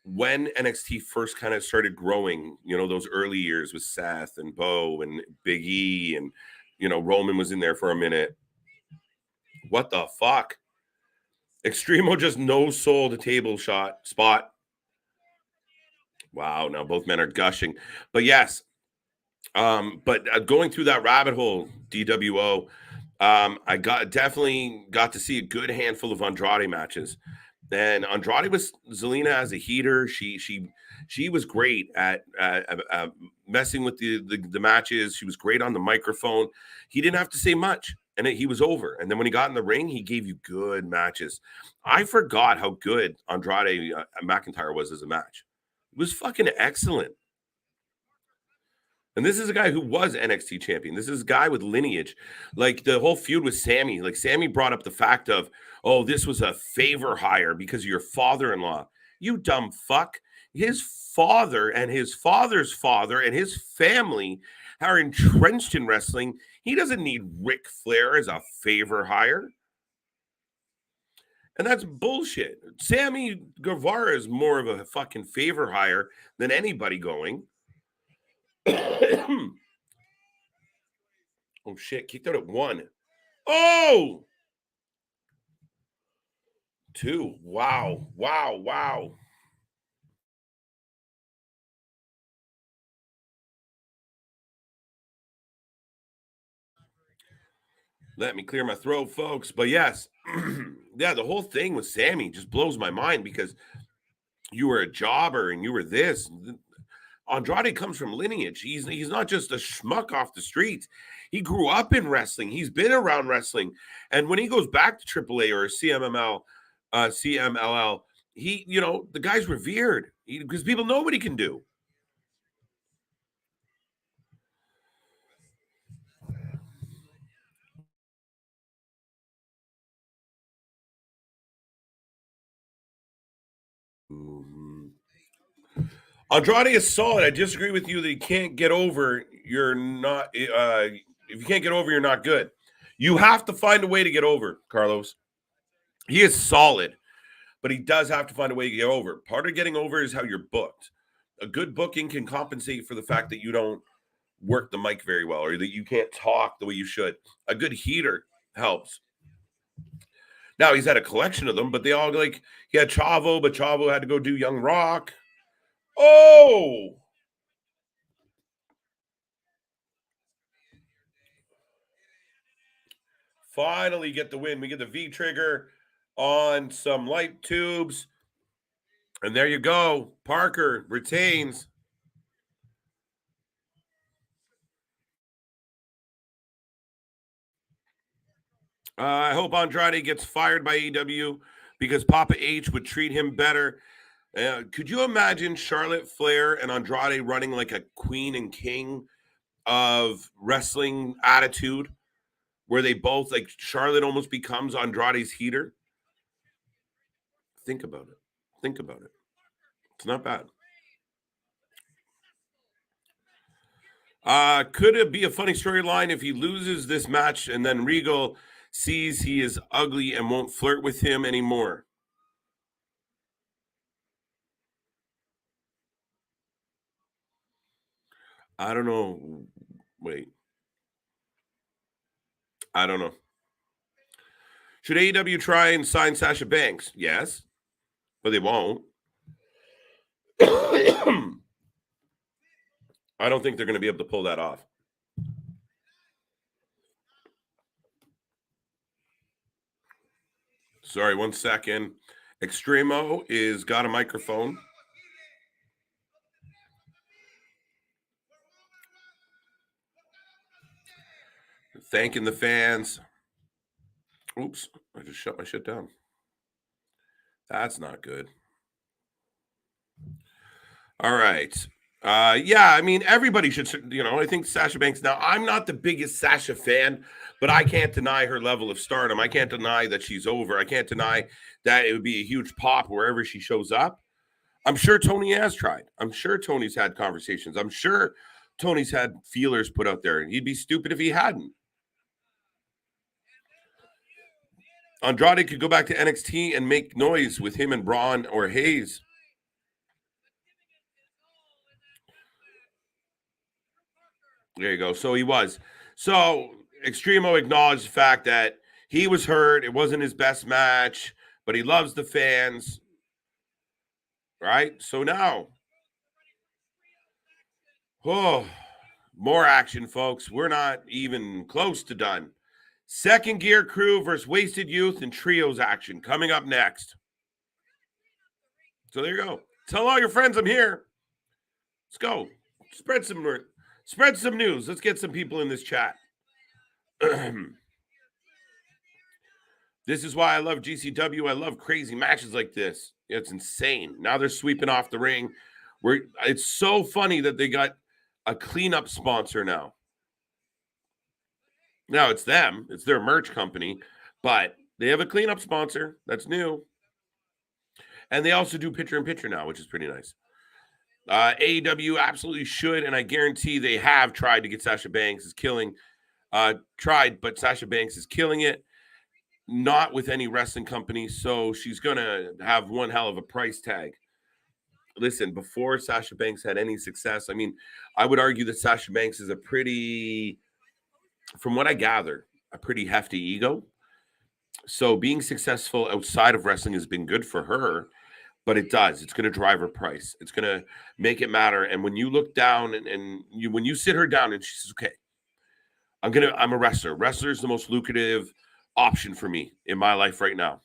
when NXT first kind of started growing, you know, those early years with Seth and Bo and Big E, and you know, Roman was in there for a minute. What the fuck? Extremo just no-sold a table spot. Wow, now both men are gushing. But yes, but going through that rabbit hole, DWO, I definitely got to see a good handful of Andrade matches. And Andrade was Zelina as a heater. She was great at messing with the matches. She was great on the microphone. He didn't have to say much, and he was over. And then when he got in the ring, he gave you good matches. I forgot how good Andrade McIntyre was as a match. It was fucking excellent. And this is a guy who was NXT champion. This is a guy with lineage. Like the whole feud with Sammy. Like Sammy brought up the fact of, oh, this was a favor hire because of your father-in-law. You dumb fuck. His father and his father's father and his family are entrenched in wrestling. He doesn't need Ric Flair as a favor hire. And that's bullshit. Sammy Guevara is more of a fucking favor hire than anybody going. Oh shit, kicked out at 1. Oh! 2. Wow. Let me clear my throat, folks. But yes, yeah, the whole thing with Sammy just blows my mind because you were a jobber and you were this. Andrade comes from lineage. He's not just a schmuck off the streets. He grew up in wrestling. He's been around wrestling. And when he goes back to AAA or CMLL, the guy's revered because people know what he can do. Andrade is solid. I disagree with you that he can't get over. You're not. If you can't get over, you're not good. You have to find a way to get over, Carlos. He is solid, but he does have to find a way to get over. Part of getting over is how you're booked. A good booking can compensate for the fact that you don't work the mic very well or that you can't talk the way you should. A good heater helps. Now he's had a collection of them, but they all he had Chavo, but Chavo had to go do Young Rock. Oh! Finally get the win. We get the V trigger on some light tubes. And there you go. Parker retains. I hope Andrade gets fired by AEW because Papa H would treat him better. Could you imagine Charlotte Flair and Andrade running like a queen and king of wrestling attitude where they both, like Charlotte almost becomes Andrade's heater? Think about it. It's not bad. Could it be a funny storyline if he loses this match and then Regal sees he is ugly and won't flirt with him anymore? I don't know. Wait. I don't know. Should AEW try and sign Sasha Banks? Yes, but they won't. I don't think they're going to be able to pull that off. Sorry, 1 second. Extremo is got a microphone. Thanking the fans. Oops, I just shut my shit down. That's not good. All right. Yeah, I mean, everybody should, I think Sasha Banks. Now, I'm not the biggest Sasha fan, but I can't deny her level of stardom. I can't deny that she's over. I can't deny that it would be a huge pop wherever she shows up. I'm sure Tony has tried. I'm sure Tony's had conversations. I'm sure Tony's had feelers put out there. He'd be stupid if he hadn't. Andrade could go back to NXT and make noise with him and Braun or Hayes. There you go. So he was. So Extremo acknowledged the fact that he was hurt. It wasn't his best match, but he loves the fans. Right? So now, more action, folks. We're not even close to done. Second Gear Crew versus Wasted Youth and Trios action coming up next. So there you go. Tell all your friends I'm here. Let's go. Spread some news. Let's get some people in this chat. This is why I love GCW. I love crazy matches like this. It's insane. Now they're sweeping off the ring. It's so funny that they got a cleanup sponsor now. Now it's them. It's their merch company. But they have a cleanup sponsor. That's new. And they also do picture-in-picture now, which is pretty nice. AEW absolutely should, and I guarantee they have tried to get Sasha Banks is killing. But Sasha Banks is killing it. Not with any wrestling company, so she's going to have one hell of a price tag. Listen, before Sasha Banks had any success, I mean, I would argue that Sasha Banks is from what I gather, a pretty hefty ego. So being successful outside of wrestling has been good for her, but it's going to drive her price. It's going to make it matter. And when you look down when you sit her down and she says, okay, I'm a wrestler. Wrestler is the most lucrative option for me in my life right now.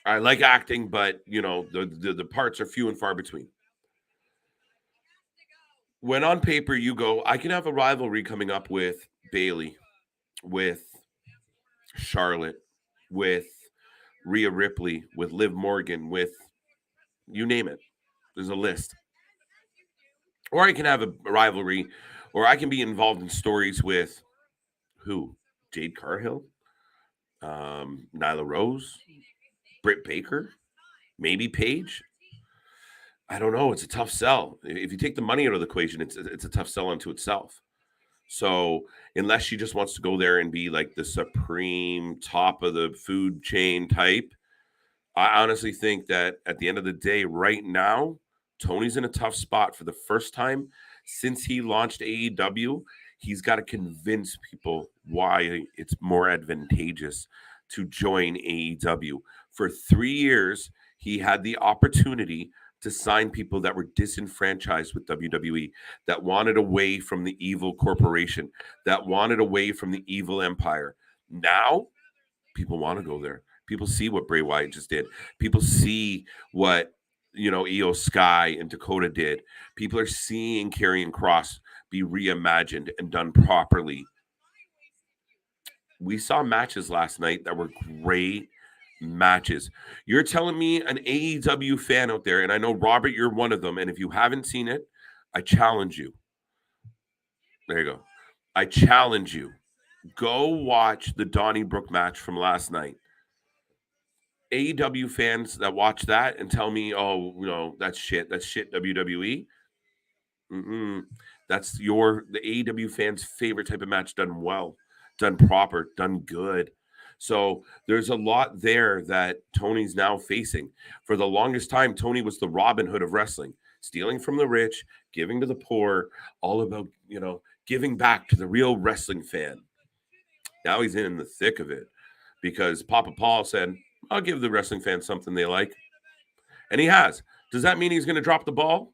I like acting, but the parts are few and far between. When on paper you go, I can have a rivalry coming up with Bayley, with Charlotte, with Rhea Ripley, with Liv Morgan, with you name it. There's a list. Or I can have a rivalry, or I can be involved in stories with who? Jade Cargill, Nyla Rose, Britt Baker, maybe Paige. I don't know. It's a tough sell. If you take the money out of the equation, it's a tough sell unto itself. So unless she just wants to go there and be like the supreme top of the food chain type, I honestly think that at the end of the day, right now, Tony's in a tough spot for the first time since he launched AEW. He's got to convince people why it's more advantageous to join AEW. For 3 years, he had the opportunity to sign people that were disenfranchised with WWE, that wanted away from the evil corporation, that wanted away from the evil empire. Now, people want to go there. People see what Bray Wyatt just did. People see what, Io Sky and Dakota did. People are seeing Karrion Kross be reimagined and done properly. We saw matches last night that were great matches. You're telling me an AEW fan out there, and I know, Robert, you're one of them, and if you haven't seen it, I challenge you. There you go. I challenge you. Go watch the Donnybrook match from last night. AEW fans that watch that and tell me, oh, that's shit. That's shit, WWE. That's the AEW fans' favorite type of match, done well, done proper, done good. So there's a lot there that Tony's now facing. For the longest time, Tony was the Robin Hood of wrestling, stealing from the rich, giving to the poor, all about, giving back to the real wrestling fan. Now he's in the thick of it because Papa Paul said, I'll give the wrestling fans something they like. And he has. Does that mean he's going to drop the ball?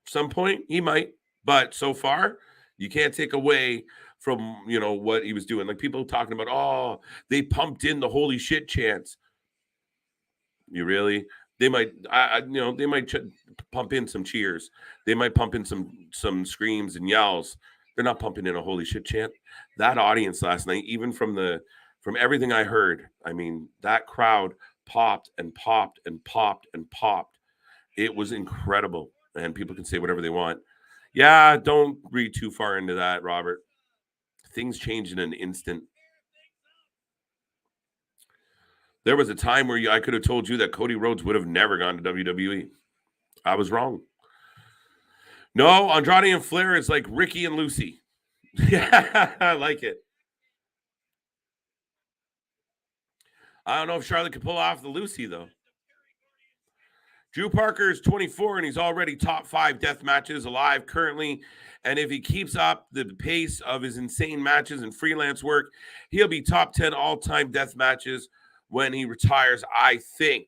Some point he might, but so far you can't take away from what he was doing. Like people talking about, they pumped in the holy shit chants. You really? They might, they might pump in some cheers. They might pump in some screams and yells. They're not pumping in a holy shit chant. That audience last night, even from everything I heard, I mean, that crowd popped and popped and popped and popped. It was incredible. And people can say whatever they want. Yeah, don't read too far into that, Robert. Things change in an instant. There was a time where I could have told you that Cody Rhodes would have never gone to WWE. I was wrong. No, Andrade and Flair is like Ricky and Lucy. Yeah, I like it. I don't know if Charlotte could pull off the Lucy, though. Drew Parker is 24, and he's already top 5 death matches alive currently. And if he keeps up the pace of his insane matches and freelance work, he'll be top 10 all-time death matches when he retires, I think.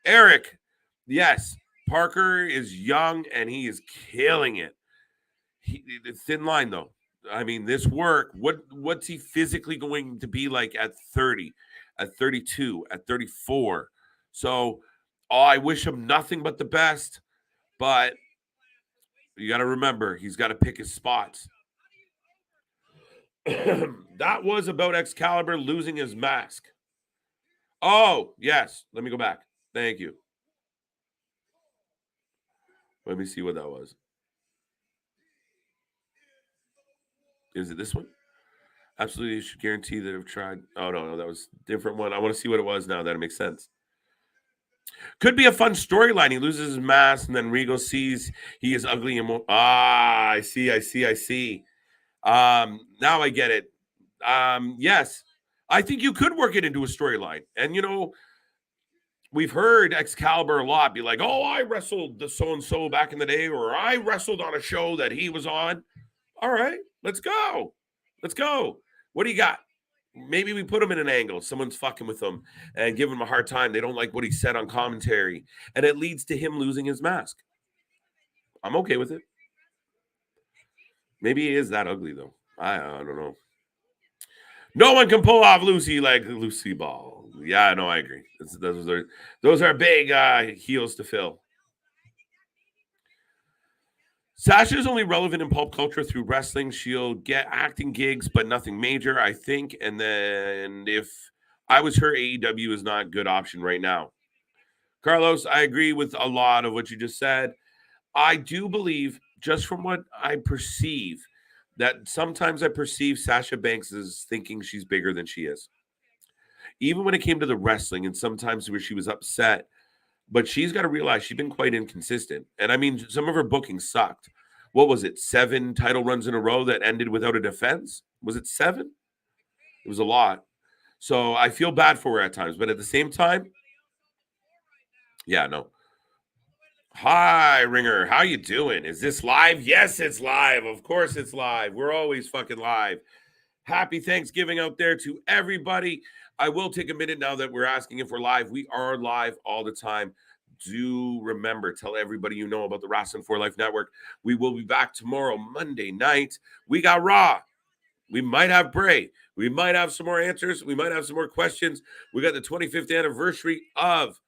Eric, yes, Parker is young, and he is killing it. Thin line, though. I mean, this work, what's he physically going to be like at 30, at 32, at 34? So, I wish him nothing but the best, but you got to remember, he's got to pick his spots. That was about Excalibur losing his mask. Oh, yes. Let me go back. Thank you. Let me see what that was. Is it this one? Absolutely, you should guarantee that I've tried. Oh, no, that was a different one. I want to see what it was now. That it makes sense. Could be a fun storyline. He loses his mask, and then Regal sees he is ugly and I see. Now I get it. Yes, I think you could work it into a storyline. And we've heard Excalibur a lot be like, "Oh, I wrestled the so and so back in the day," or "I wrestled on a show that he was on." All right, let's go. What do you got? Maybe we put him in an angle. Someone's fucking with him and give him a hard time. They don't like what he said on commentary, and it leads to him losing his mask. I'm okay with it. Maybe he is that ugly though. I don't know. No one can pull off Lucy like Lucy Ball. Yeah, no, I agree. Those are big heels to fill. Sasha is only relevant in pop culture through wrestling. She'll get acting gigs, but nothing major, I think. And then if I was her, AEW is not a good option right now. Carlos, I agree with a lot of what you just said. I do believe, just from what I perceive, that sometimes I perceive Sasha Banks as thinking she's bigger than she is. Even when it came to the wrestling, and sometimes where she was upset, but she's got to realize she's been quite inconsistent. And I mean, some of her bookings sucked. What was it? 7 title runs in a row that ended without a defense? Was it 7? It was a lot. So I feel bad for her at times, but at the same time, yeah, no. Hi, Ringer. How you doing? Is this live? Yes, it's live. Of course it's live. We're always fucking live. Happy Thanksgiving out there to everybody. I will take a minute now that we're asking if we're live. We are live all the time. Do remember, tell everybody you know about the Wrasslin for Life Network. We will be back tomorrow, Monday night. We got Raw. We might have Bray. We might have some more answers. We might have some more questions. We got the 25th anniversary of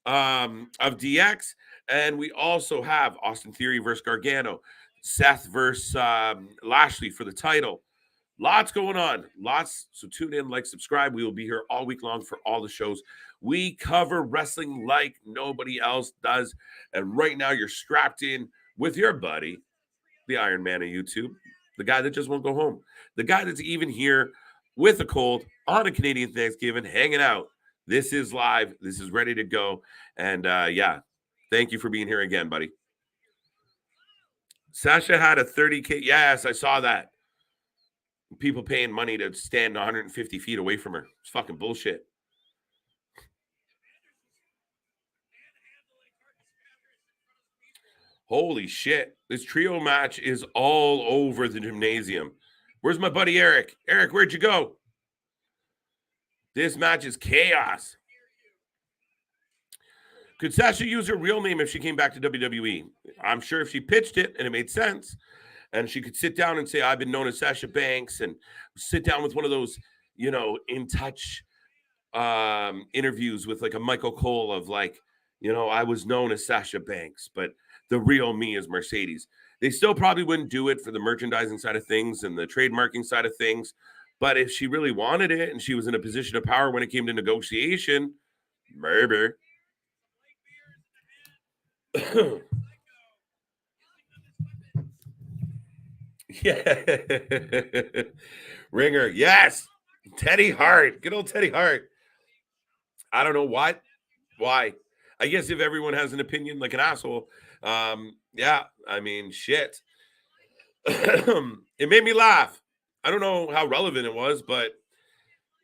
DX, and we also have Austin Theory versus Gargano, Seth versus Lashley for the title. Lots going on. Lots. So tune in, like, subscribe. We will be here all week long for all the shows. We cover wrestling like nobody else does. And right now you're strapped in with your buddy, the Iron Man of YouTube, the guy that just won't go home, the guy that's even here with a cold on a Canadian Thanksgiving, hanging out. This is live. This is ready to go. And yeah, thank you for being here again, buddy. Sasha had a 30K. Yes, I saw that. People paying money to stand 150 feet away from her. It's fucking bullshit. Holy shit. This trio match is all over the gymnasium. Where's my buddy Eric? Eric, where'd you go? This match is chaos. Could Sasha use her real name if she came back to WWE? I'm sure if she pitched it and it made sense, and she could sit down and say, I've been known as Sasha Banks, and sit down with one of those, in touch interviews with like a Michael Cole of like, I was known as Sasha Banks, but the real me is Mercedes. They still probably wouldn't do it for the merchandising side of things and the trademarking side of things. But if she really wanted it and she was in a position of power when it came to negotiation, maybe. Yeah. Ringer. Yes. Teddy Hart. Good old Teddy Hart. I don't know what. Why. I guess if everyone has an opinion like an asshole, yeah, I mean, shit. It made me laugh. I don't know how relevant it was, but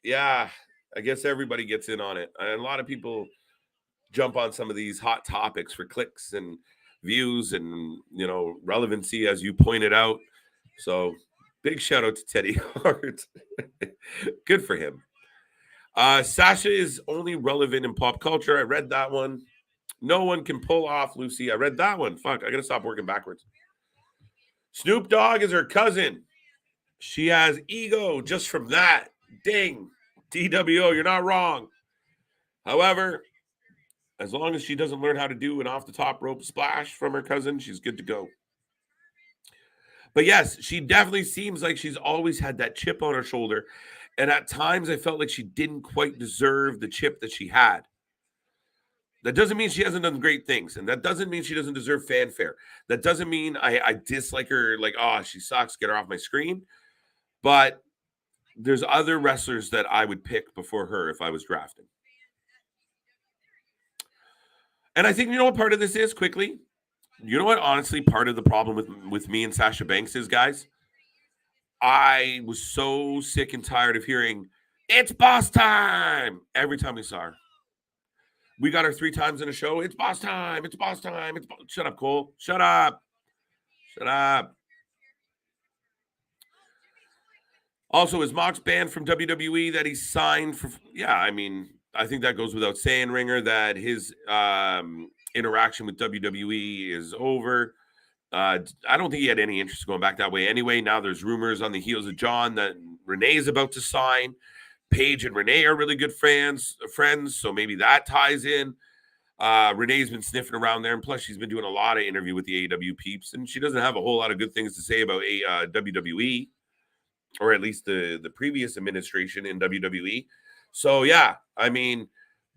yeah, I guess everybody gets in on it. And a lot of people jump on some of these hot topics for clicks and views and, relevancy, as you pointed out. So big shout out to Teddy Hart. Good for him. Sasha is only relevant in pop culture. I read that one. No one can pull off Lucy. I read that one. Fuck, I gotta stop working backwards. Snoop Dogg is her cousin. She has ego just from that. Ding. TWO, you're not wrong. However, as long as she doesn't learn how to do an off-the-top rope splash from her cousin, she's good to go. But yes, she definitely seems like she's always had that chip on her shoulder. And at times I felt like she didn't quite deserve the chip that she had. That doesn't mean she hasn't done great things. And that doesn't mean she doesn't deserve fanfare. That doesn't mean I dislike her, like, oh, she sucks, get her off my screen. But there's other wrestlers that I would pick before her if I was drafting. And I think, you know what part of this is, quickly? You know what, honestly, part of the problem with me and Sasha Banks is, guys? I was so sick and tired of hearing, it's boss time, every time we saw her. We got her 3 times in a show. It's boss time. It's boss time. Shut up, Cole. Shut up. Shut up. Also, is Mox banned from WWE that he signed for? Yeah, I mean, I think that goes without saying, Ringer, that his interaction with WWE is over. I don't think he had any interest going back that way anyway. Now there's rumors on the heels of John that Renee is about to sign. Paige and Renee are really good friends, so maybe that ties in. Renee's been sniffing around there, and plus she's been doing a lot of interview with the AEW peeps, and she doesn't have a whole lot of good things to say about WWE, or at least the previous administration in WWE. So yeah, I mean,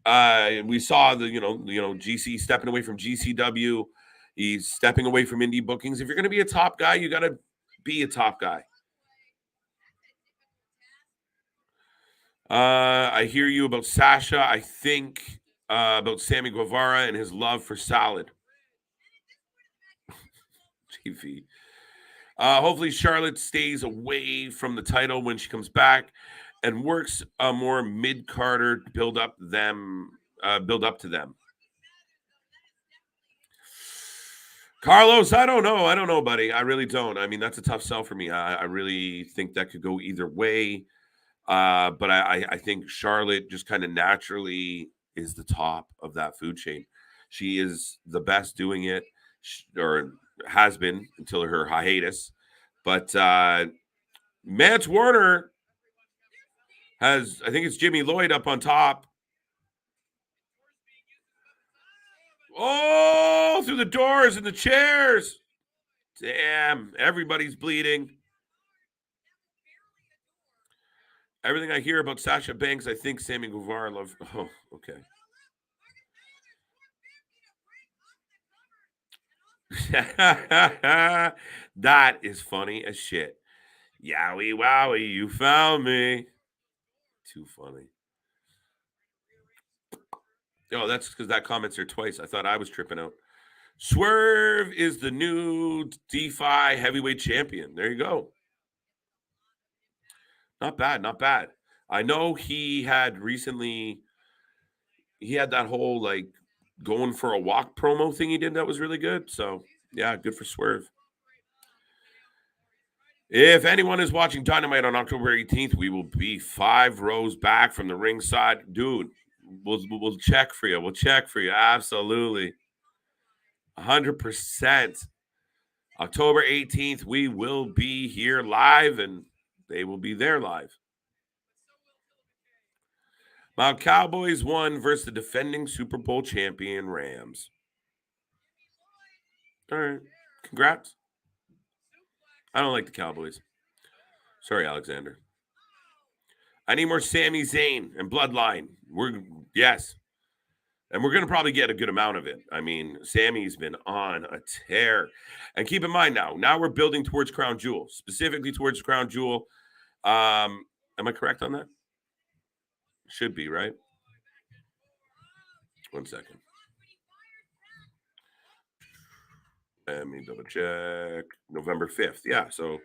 we saw the you know GC stepping away from GCW. He's stepping away from indie bookings. If you're going to be a top guy, you got to be a top guy. I hear you about Sasha. I think about Sammy Guevara and his love for salad. TV. Hopefully Charlotte stays away from the title when she comes back and works a more mid-carder build up to them. Carlos, I don't know, buddy. I really don't. I mean, that's a tough sell for me. I really think that could go either way. But I think Charlotte just kind of naturally is the top of that food chain. She is the best doing it, or has been until her hiatus. But Mance Warner has, I think it's Jimmy Lloyd up on top. Oh, through the doors and the chairs. Damn, everybody's bleeding. Everything I hear about Sasha Banks, I think Sammy Guevara loves. Oh, okay. That is funny as shit. Yowie wowie, you found me. Too funny. Oh, that's because that comment's here twice. I thought I was tripping out. Swerve is the new DeFi heavyweight champion. There you go. Not bad, not bad. I know he had recently, he had that whole like going for a walk promo thing he did that was really good. So, yeah, good for Swerve. If anyone is watching Dynamite on October 18th, we will be 5 rows back from the ringside. Dude, we'll check for you. We'll check for you. Absolutely. 100%. October 18th, we will be here live, and they will be there live. Mount Cowboys won versus the defending Super Bowl champion Rams. All right. Congrats. I don't like the Cowboys. Sorry, Alexander. I need more Sami Zayn and Bloodline. Yes. And we're going to probably get a good amount of it. I mean, Sammy's been on a tear. And keep in mind now we're building towards Crown Jewel, specifically towards Crown Jewel. Am I correct on that? Should be, right? 1 second. Let me double check. November 5th. Yeah. So,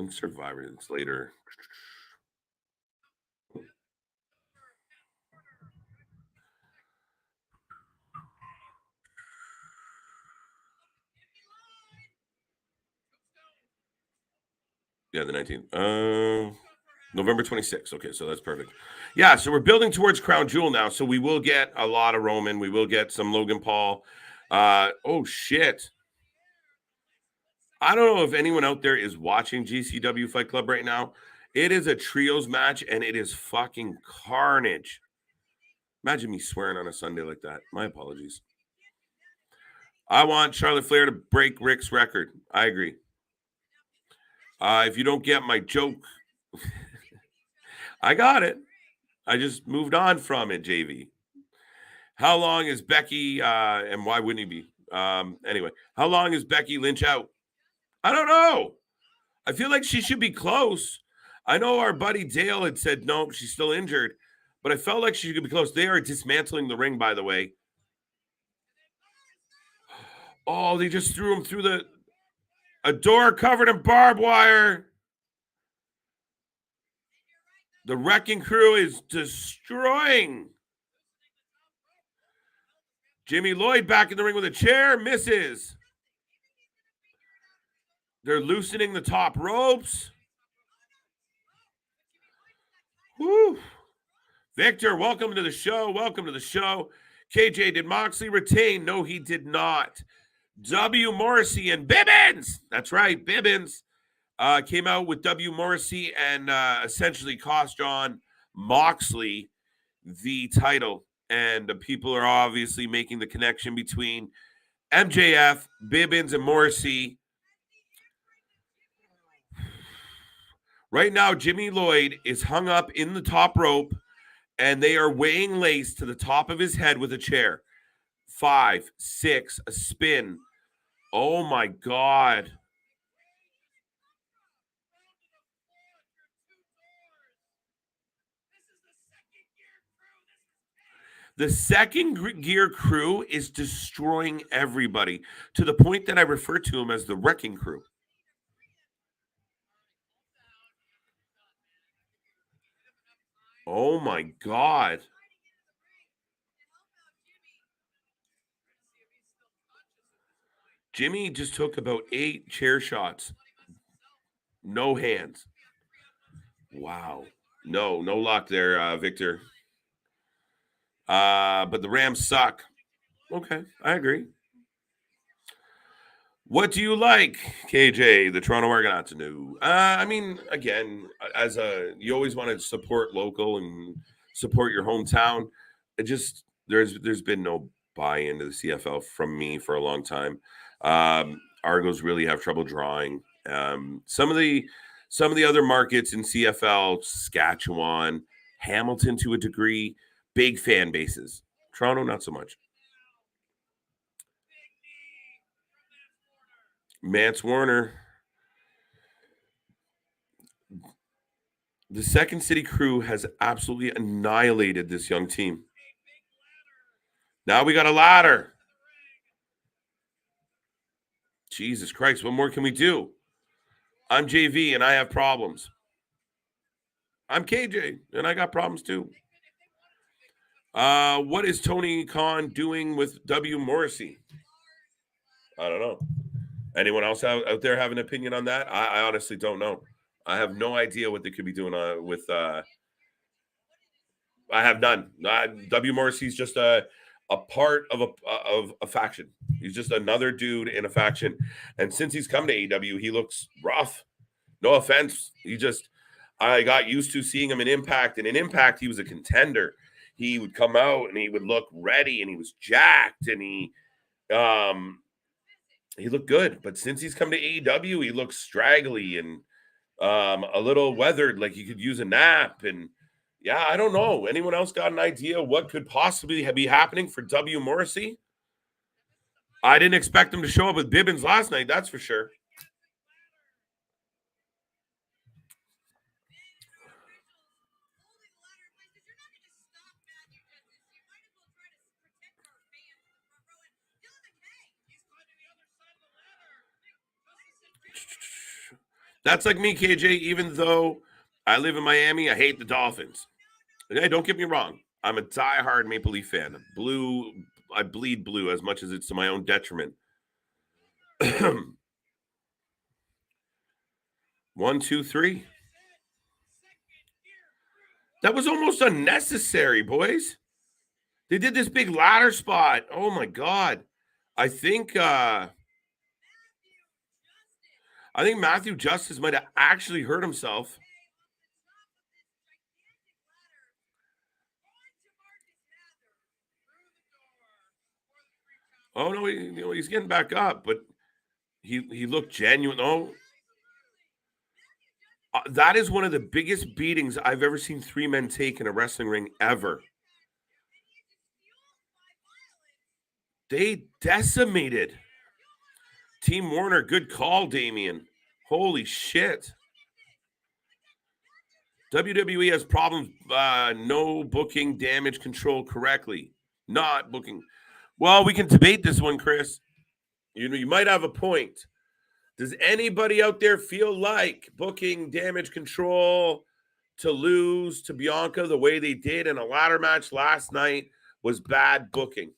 Survivor, it's later. Yeah, the 19th. November 26th. Okay, so that's perfect. Yeah, so we're building towards Crown Jewel now. So we will get a lot of Roman. We will get some Logan Paul. Oh, shit. I don't know if anyone out there is watching GCW Fight Club right now. It is a trios match, and it is fucking carnage. Imagine me swearing on a Sunday like that. My apologies. I want Charlotte Flair to break Rick's record. I agree. If you don't get my joke, I got it. I just moved on from it, JV. How long is Becky, and why wouldn't he be? Anyway, how long is Becky Lynch out? I don't know. I feel like she should be close. I know our buddy Dale had said, no, she's still injured, but I felt like she could be close. They are dismantling the ring, by the way. Oh, they just threw him through a door covered in barbed wire. The Wrecking Crew is destroying. Jimmy Lloyd back in the ring with a chair, misses. They're loosening the top ropes. Woo. Victor, welcome to the show. Welcome to the show. KJ, did Moxley retain? No, he did not. W. Morrissey and Bibbins. That's right, Bibbins came out with W. Morrissey and essentially cost John Moxley the title. And people are obviously making the connection between MJF, Bibbins, and Morrissey. Right now, Jimmy Lloyd is hung up in the top rope, and they are weighing Lace to the top of his head with a chair. 5, 6, a spin. Oh, my God. The second gear crew is destroying everybody to the point that I refer to them as the Wrecking Crew. Oh, my God. Jimmy just took about 8 chair shots. No hands. Wow. No luck there, Victor. But the Rams suck. Okay, I agree. What do you like, KJ, the Toronto Argonauts? No. I mean, again, you always want to support local and support your hometown. It just there's been no buy-in to the CFL from me for a long time. Argos really have trouble drawing. Some of the other markets in CFL, Saskatchewan, Hamilton to a degree, big fan bases. Toronto, not so much. Mance Warner. The Second City crew has absolutely annihilated this young team. Now we got a ladder. Jesus Christ, what more can we do? I'm JV and I have problems. I'm KJ and I got problems too. What is Tony Khan doing with W. Morrissey? I don't know. Anyone else out there have an opinion on that? I honestly don't know. I have no idea what they could be doing with. I have none. W. Morrissey's just a part of a faction. He's just another dude in a faction. And since he's come to AEW, he looks rough. No offense. I got used to seeing him in Impact, and in Impact he was a contender. He would come out and he would look ready, and he was jacked, and he looked good. But since he's come to AEW, he looks straggly and a little weathered, like he could use a nap. And yeah, I don't know. Anyone else got an idea what could possibly be happening for W. Morrissey? I didn't expect him to show up with Bibbins last night, that's for sure. That's like me, KJ. Even though I live in Miami, I hate the Dolphins. Hey, don't get me wrong. I'm a diehard Maple Leaf fan. I bleed blue as much as it's to my own detriment. 1, 2, 3. That was almost unnecessary, boys. They did this big ladder spot. Oh my God. I think I think Matthew Justice might have actually hurt himself. Oh no, he's getting back up, but he looked genuine. Oh, that is one of the biggest beatings I've ever seen 3 men take in a wrestling ring ever. They decimated Team Warner. Good call, Damien. Holy shit. WWE has problems no booking damage control correctly. Not booking. Well, we can debate this one, Chris. You might have a point. Does anybody out there feel like booking damage control to lose to Bianca the way they did in a ladder match last night was bad booking?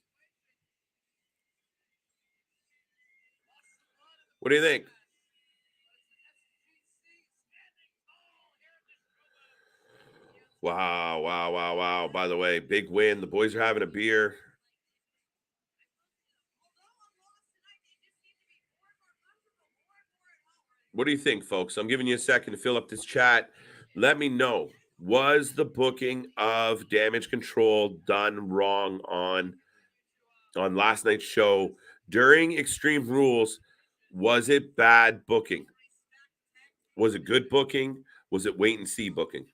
What do you think? Wow. By the way, big win. The boys are having a beer. What do you think, folks? I'm giving you a second to fill up this chat. Let me know. Was the booking of damage control done wrong on last night's show during Extreme Rules? Was it bad booking? Was it good booking? Was it wait and see booking?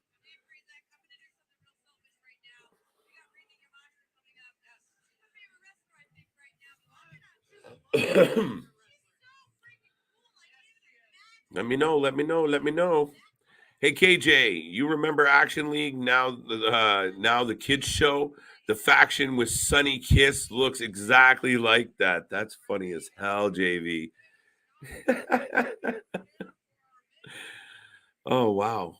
Let me know. Hey KJ, you remember Action League? Now the kids show, the faction with Sunny Kiss looks exactly like that. That's funny as hell, JV. Oh wow.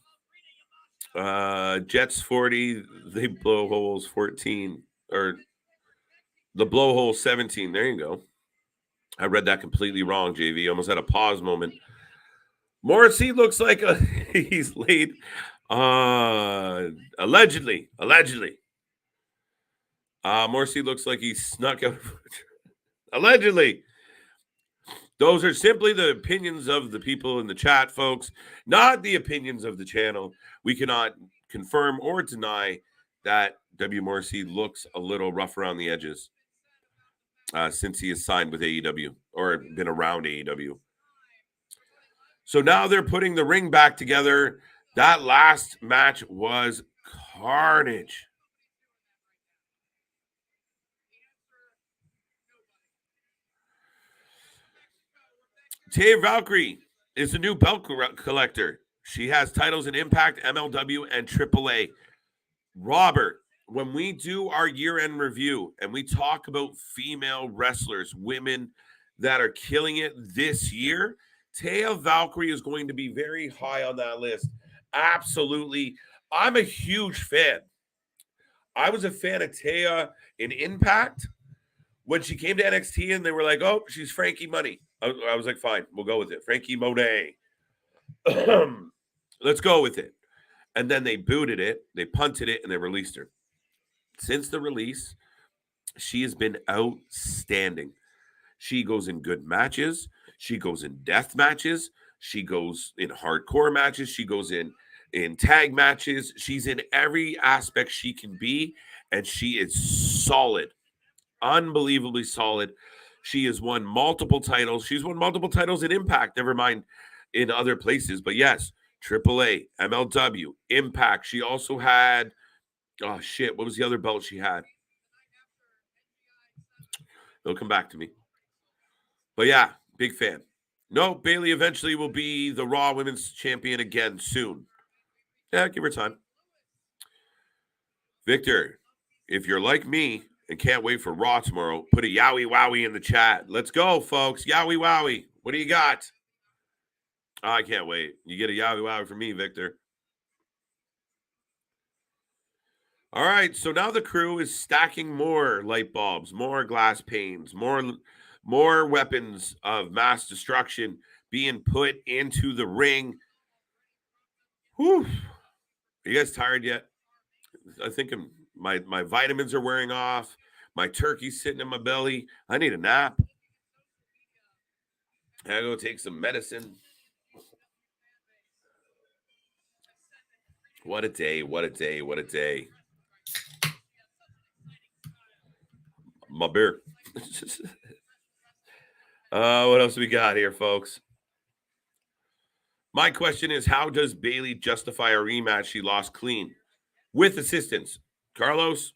Jets 40, they blow holes 14, or the blowhole 17. There you go. I read that completely wrong, JV. Almost had a pause moment. Morrissey looks like he's late. Allegedly. Morrissey looks like he snuck out. Allegedly. Those are simply the opinions of the people in the chat, folks, not the opinions of the channel. We cannot confirm or deny that W. Morrissey looks a little rough around the edges since he has signed with AEW or been around AEW. So now they're putting the ring back together. That last match was carnage. Taya Valkyrie is the new belt collector. She has titles in Impact, MLW, and AAA. Robert, when we do our year-end review and we talk about female wrestlers, women that are killing it this year, Taya Valkyrie is going to be very high on that list. Absolutely. I'm a huge fan. I was a fan of Taya in Impact when she came to NXT and they were like, oh, she's Frankie Money. I was like, fine, we'll go with it. Frankie Monet. Let's go with it. And then they booted it, they punted it, and they released her. Since the release, she has been outstanding. She goes in good matches. She goes in death matches. She goes in hardcore matches. She goes in tag matches. She's in every aspect she can be, and she is solid, unbelievably solid. She has won multiple titles. She's won multiple titles in Impact, never mind in other places. But yes, AAA, MLW, Impact. She also had, oh shit, what was the other belt she had? It'll come back to me. But yeah, big fan. No, Bailey eventually will be the Raw Women's Champion again soon. Yeah, give her time. Victor, if you're like me and can't wait for Raw tomorrow, put a yowie wowie in the chat. Let's go, folks. Yowie wowie. What do you got? Oh, I can't wait. You get a yowie wowie from me, Victor. All right, so now the crew is stacking more light bulbs, more glass panes, more weapons of mass destruction being put into the ring. Whew. Are you guys tired yet? I think my vitamins are wearing off. My turkey's sitting in my belly. I need a nap. I gotta go take some medicine. What a day. What a day. What a day. My beer. What else we got here, folks? My question is, how does Bayley justify a rematch she lost clean with assistance? Carlos,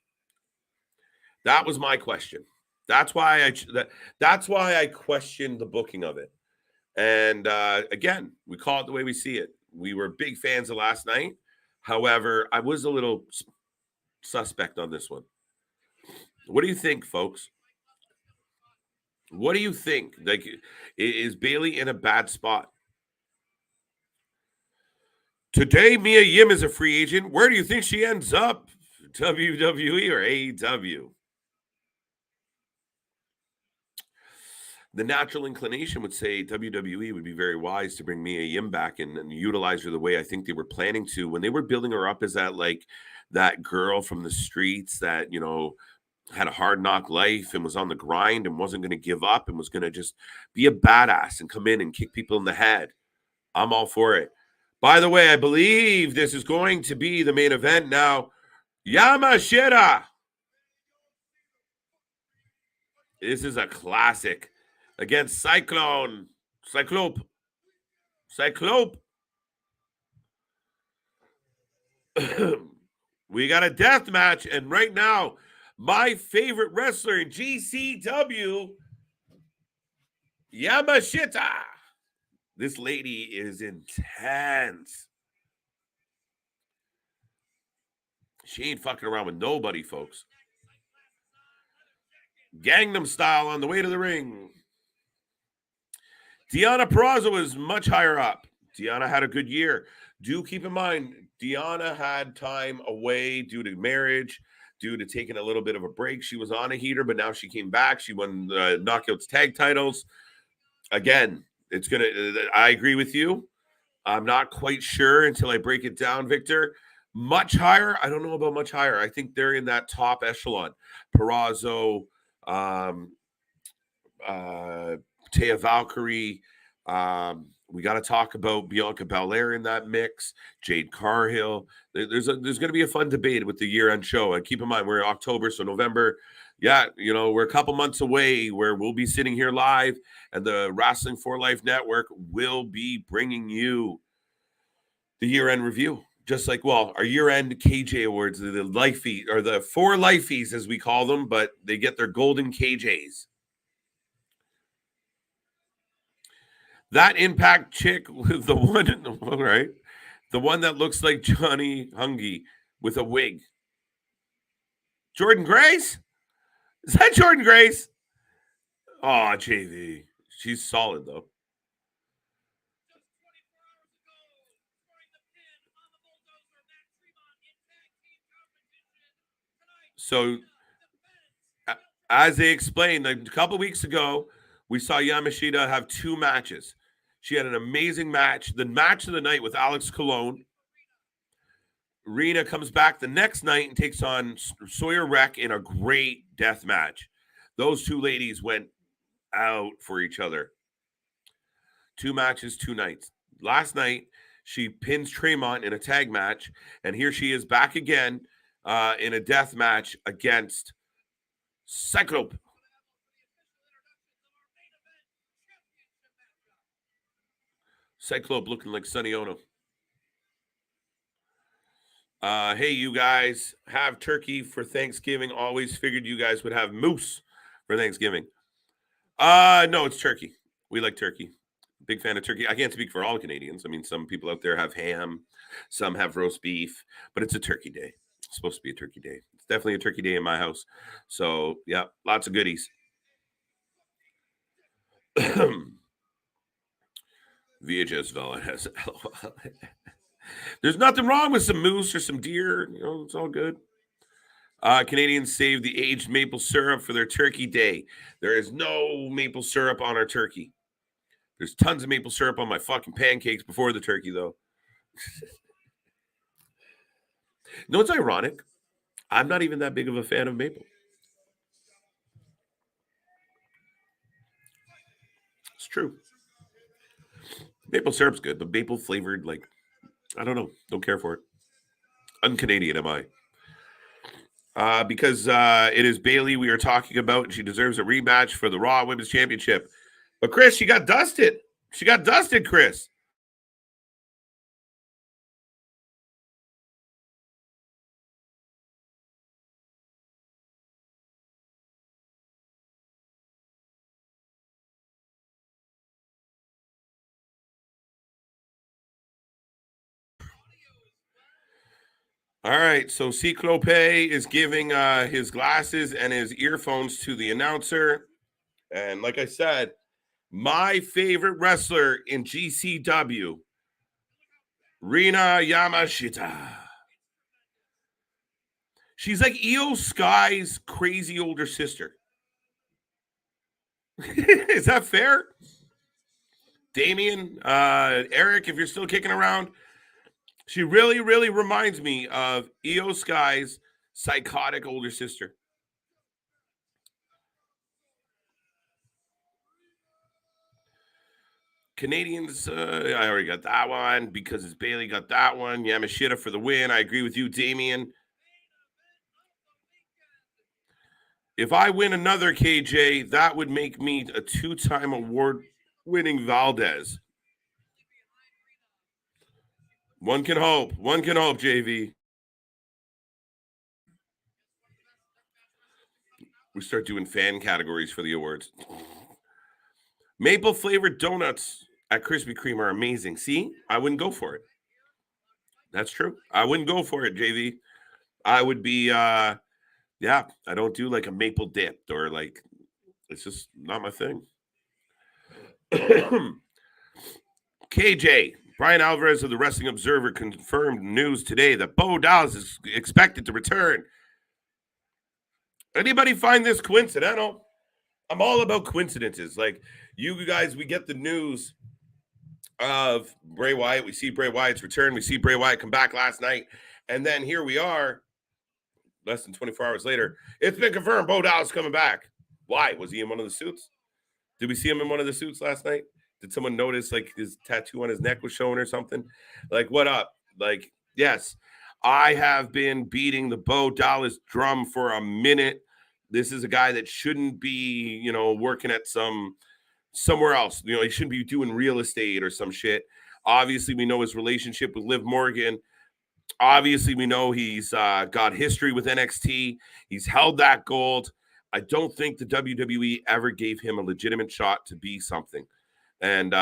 that was my question. That's why that's why I questioned the booking of it. And again, we call it the way we see it. We were big fans of last night. However, I was a little suspect on this one. What do you think, folks? What do you think? Like, is Bayley in a bad spot? Today, Mia Yim is a free agent. Where do you think she ends up? WWE or AEW? The natural inclination would say WWE would be very wise to bring Mia Yim back and utilize her the way I think they were planning to when they were building her up as that girl from the streets that had a hard knock life and was on the grind and wasn't going to give up and was going to just be a badass and come in and kick people in the head. I'm all for it. By the way, I believe this is going to be the main event now. Yamashita. This is a classic against Ciclope. We got a death match, and right now, my favorite wrestler in GCW, Yamashita. This lady is intense. She ain't fucking around with nobody, folks. Gangnam Style on the way to the ring. Deonna Purrazzo is much higher up. Deonna had a good year. Do keep in mind, Deonna had time away due to marriage, due to taking a little bit of a break. She was on a heater, but now she came back. She won the Knockouts tag titles. Again, I agree with you. I'm not quite sure until I break it down, Victor. Much higher? I don't know about much higher. I think they're in that top echelon. Purrazzo, Taya Valkyrie. We got to talk about Bianca Belair in that mix. Jade Cargill. There's going to be a fun debate with the year-end show. And keep in mind, we're in October, so November. Yeah, we're a couple months away where we'll be sitting here live, and the Wrestling for Life Network will be bringing you the year-end review. Just like, our year-end KJ Awards, the lifey or the 4 lifeys as we call them, but they get their golden KJs. That Impact chick with the one, all right, the one that looks like Johnny Hungy with a wig. Jordan Grace? Is that Jordan Grace? Oh, JV. She's solid, though. So, as they explained, a couple weeks ago, we saw Yamashita have 2 matches. She had an amazing match. The match of the night with Alex Colon. Rina comes back the next night and takes on Sawyer Wreck in a great death match. Those 2 ladies went out for each other. 2 matches, 2 nights. Last night, she pins Tremont in a tag match, and here she is back again in a death match against Ciclope. Ciclope looking like Sonny Ono. Hey, you guys have turkey for Thanksgiving. Always figured you guys would have moose for Thanksgiving. No, it's turkey. We like turkey. Big fan of turkey. I can't speak for all Canadians. I mean, some people out there have ham, some have roast beef, but it's a turkey day. It's supposed to be a turkey day. It's definitely a turkey day in my house. So, yeah, lots of goodies. VHS Vela has There's nothing wrong with some moose or some deer. It's all good. Canadians save the aged maple syrup for their turkey day. There is no maple syrup on our turkey. There's tons of maple syrup on my fucking pancakes before the turkey, though. No, it's ironic. I'm not even that big of a fan of maple. It's true. Maple syrup's good, but maple flavored, I don't know. Don't care for it. Un-Canadian am I? Because it is Bailey we are talking about, and she deserves a rematch for the Raw Women's Championship. But Chris, she got dusted. She got dusted, Chris. All right, so Ciclope is giving his glasses and his earphones to the announcer. And like I said, my favorite wrestler in GCW, Rina Yamashita. She's like Io Sky's crazy older sister. Is that fair? Damien, Eric, if you're still kicking around, she really, really reminds me of Io Sky's psychotic older sister. Canadians, I already got that one because it's Bailey got that one. Yamashita for the win. I agree with you, Damien. If I win another KJ, that would make me a two-time award-winning Valdez. One can hope. One can hope, JV. We start doing fan categories for the awards. Maple flavored donuts at Krispy Kreme are amazing. See, I wouldn't go for it. That's true. I wouldn't go for it, JV. I would be, I don't do like a maple dip or like, it's just not my thing. KJ, Brian Alvarez of the Wrestling Observer confirmed news today that Bo Dallas is expected to return. Anybody find this coincidental? I'm all about coincidences. Like you guys, we get the news of Bray Wyatt. We see Bray Wyatt's return. We see Bray Wyatt come back last night. And then here we are, less than 24 hours later. It's been confirmed Bo Dallas coming back. Why? Was he in one of the suits? Did we see him in one of the suits last night? Did someone notice like his tattoo on his neck was showing or something? Like, what up? Like, yes, I have been beating the Bo Dallas drum for a minute. This is a guy that shouldn't be, working at somewhere else. He shouldn't be doing real estate or some shit. Obviously, we know his relationship with Liv Morgan. Obviously, we know he's got history with NXT. He's held that gold. I don't think the WWE ever gave him a legitimate shot to be something. And,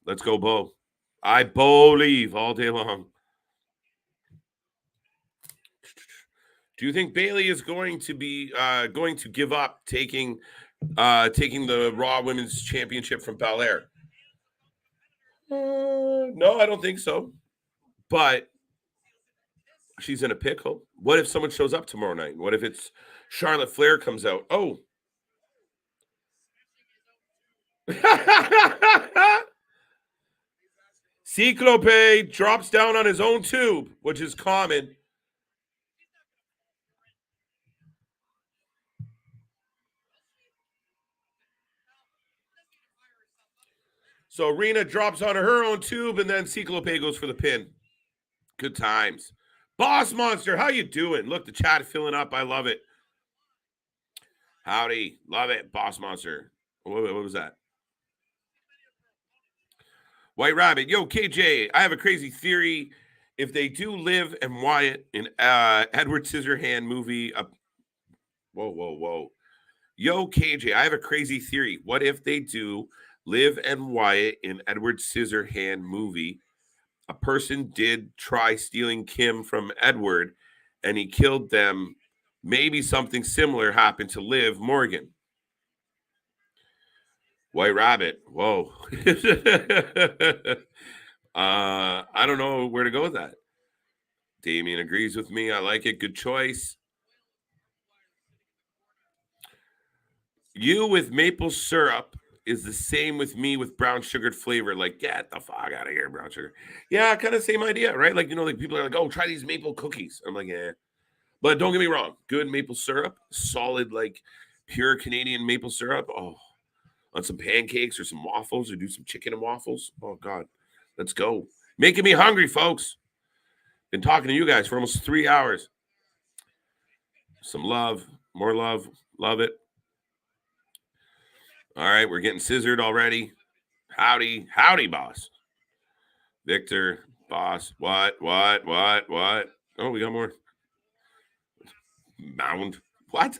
let's go, Bo. I believe all day long. Do you think Bailey is going to be going to give up taking the Raw Women's Championship from Belair? No, I don't think so. But she's in a pickle. What if someone shows up tomorrow night? What if it's Charlotte Flair comes out? Oh. Ciclope drops down on his own tube, which is common. So Rina drops on her own tube, and then Ciclope goes for the pin. Good times. Boss Monster, how you doing? Look, the chat filling up. I love it. Howdy. Love it, Boss Monster. What was that? White Rabbit. Yo, KJ, I have a crazy theory. If they do Liv and Wyatt in Edward Scissorhand movie, whoa. Yo, KJ, I have a crazy theory. What if they do Liv and Wyatt in Edward Scissorhand movie? A person did try stealing Kim from Edward, and he killed them. Maybe something similar happened to Liv Morgan. White Rabbit. Whoa. I don't know where to go with that. Damien agrees with me. I like it. Good choice. You with maple syrup is the same with me with brown sugared flavor. Like, get the fuck out of here, brown sugar. Yeah, kind of same idea, right? Like, like people are like, oh, try these maple cookies. I'm like, yeah. But don't get me wrong. Good maple syrup, solid, like pure Canadian maple syrup. Oh, on some pancakes or some waffles or do some chicken and waffles. Oh, God. Let's go. Making me hungry, folks. Been talking to you guys for almost 3 hours. Some love, more love, love it. All right, we're getting scissored already. Howdy, boss. Victor, boss. What? Oh, we got more. Mound. What?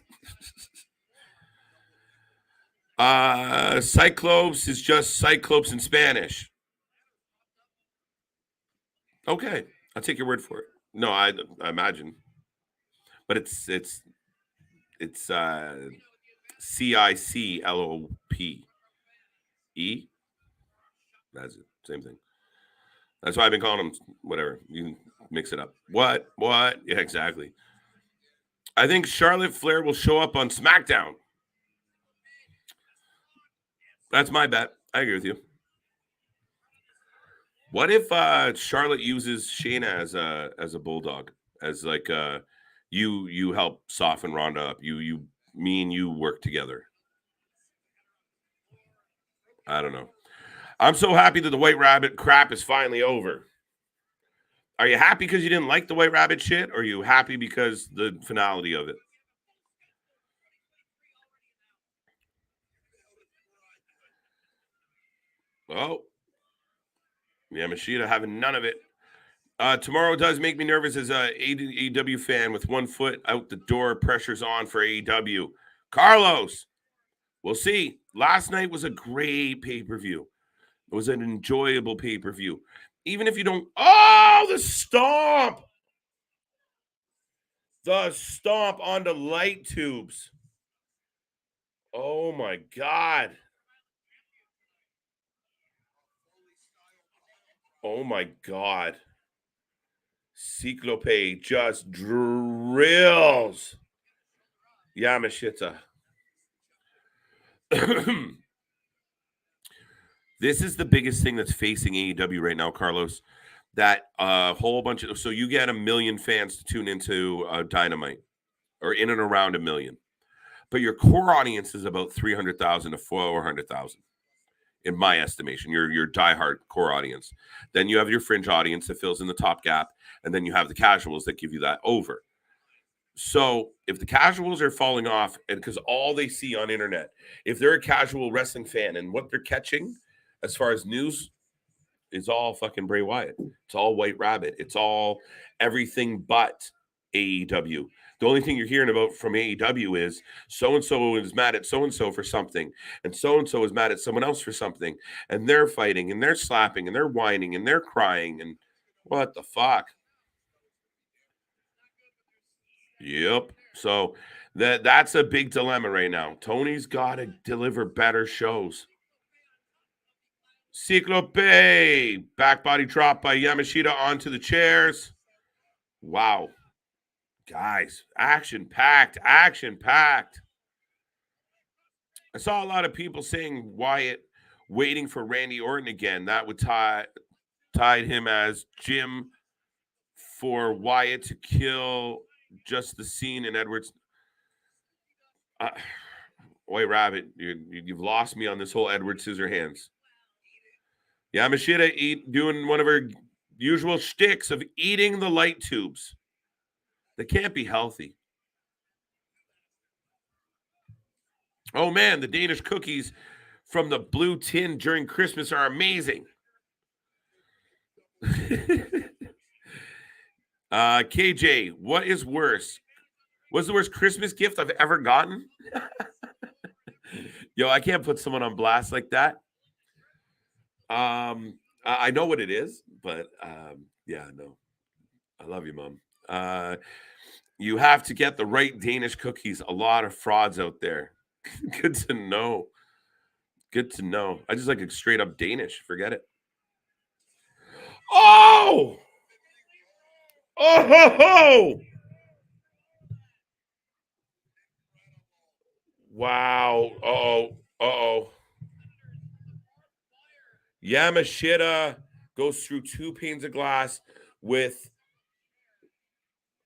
Cyclopes is just Cyclopes in Spanish. Okay, I'll take your word for it. No, I imagine, but it's Ciclope. That's it. Same thing. That's why I've been calling them whatever. You can mix it up. What? Yeah, exactly. I think Charlotte Flair will show up on SmackDown. That's my bet. I agree with you. What if Charlotte uses Shayna as a bulldog, as like you help soften Ronda up. Me and you work together. I don't know. I'm so happy that the White Rabbit crap is finally over. Are you happy because you didn't like the White Rabbit shit, or are you happy because the finality of it? Oh, Yamashita having none of it. Tomorrow does make me nervous as a AEW fan with 1 foot out the door. Pressure's on for AEW. Carlos, we'll see. Last night was a great pay-per-view. It was an enjoyable pay-per-view. Even if you don't... Oh, the stomp! The stomp onto light tubes. Oh, my God. Oh, my God. Ciclope just drills Yamashita. This is the biggest thing that's facing AEW right now, Carlos. That whole bunch of... So you get 1 million fans to tune into Dynamite, or in and around 1 million. But your core audience is about 300,000 to 400,000, in my estimation. Your diehard core audience. Then you have your fringe audience that fills in the top gap, and then you have the casuals that give you that over. So if the casuals are falling off, and because all they see on internet, if they're a casual wrestling fan and what they're catching as far as news is all fucking Bray Wyatt, it's all White Rabbit, it's all everything but AEW. The only thing you're hearing about from AEW is so-and-so is mad at so-and-so for something, and so-and-so is mad at someone else for something, and they're fighting, and they're slapping, and they're whining, and they're crying, and what the fuck? Yep. So that's a big dilemma right now. Tony's got to deliver better shows. Ciclope, back body drop by Yamashita onto the chairs. Wow. Guys, action-packed. I saw a lot of people saying Wyatt waiting for Randy Orton again. That would tied him as Jim for Wyatt to kill just the scene in Edwards. White Rabbit, you've lost me on this whole Edward Scissorhands. Yamashita doing one of her usual shticks of eating the light tubes. They can't be healthy. Oh man, the Danish cookies from the blue tin during Christmas are amazing. KJ, what is worse? What's the worst Christmas gift I've ever gotten? Yo, I can't put someone on blast like that. I know what it is, but yeah, no. I love you, Mom. You have to get the right Danish cookies. A lot of frauds out there. Good to know. I just like it straight up Danish. Forget it. Oh! Oh! Wow. Uh-oh. Yamashita goes through 2 panes of glass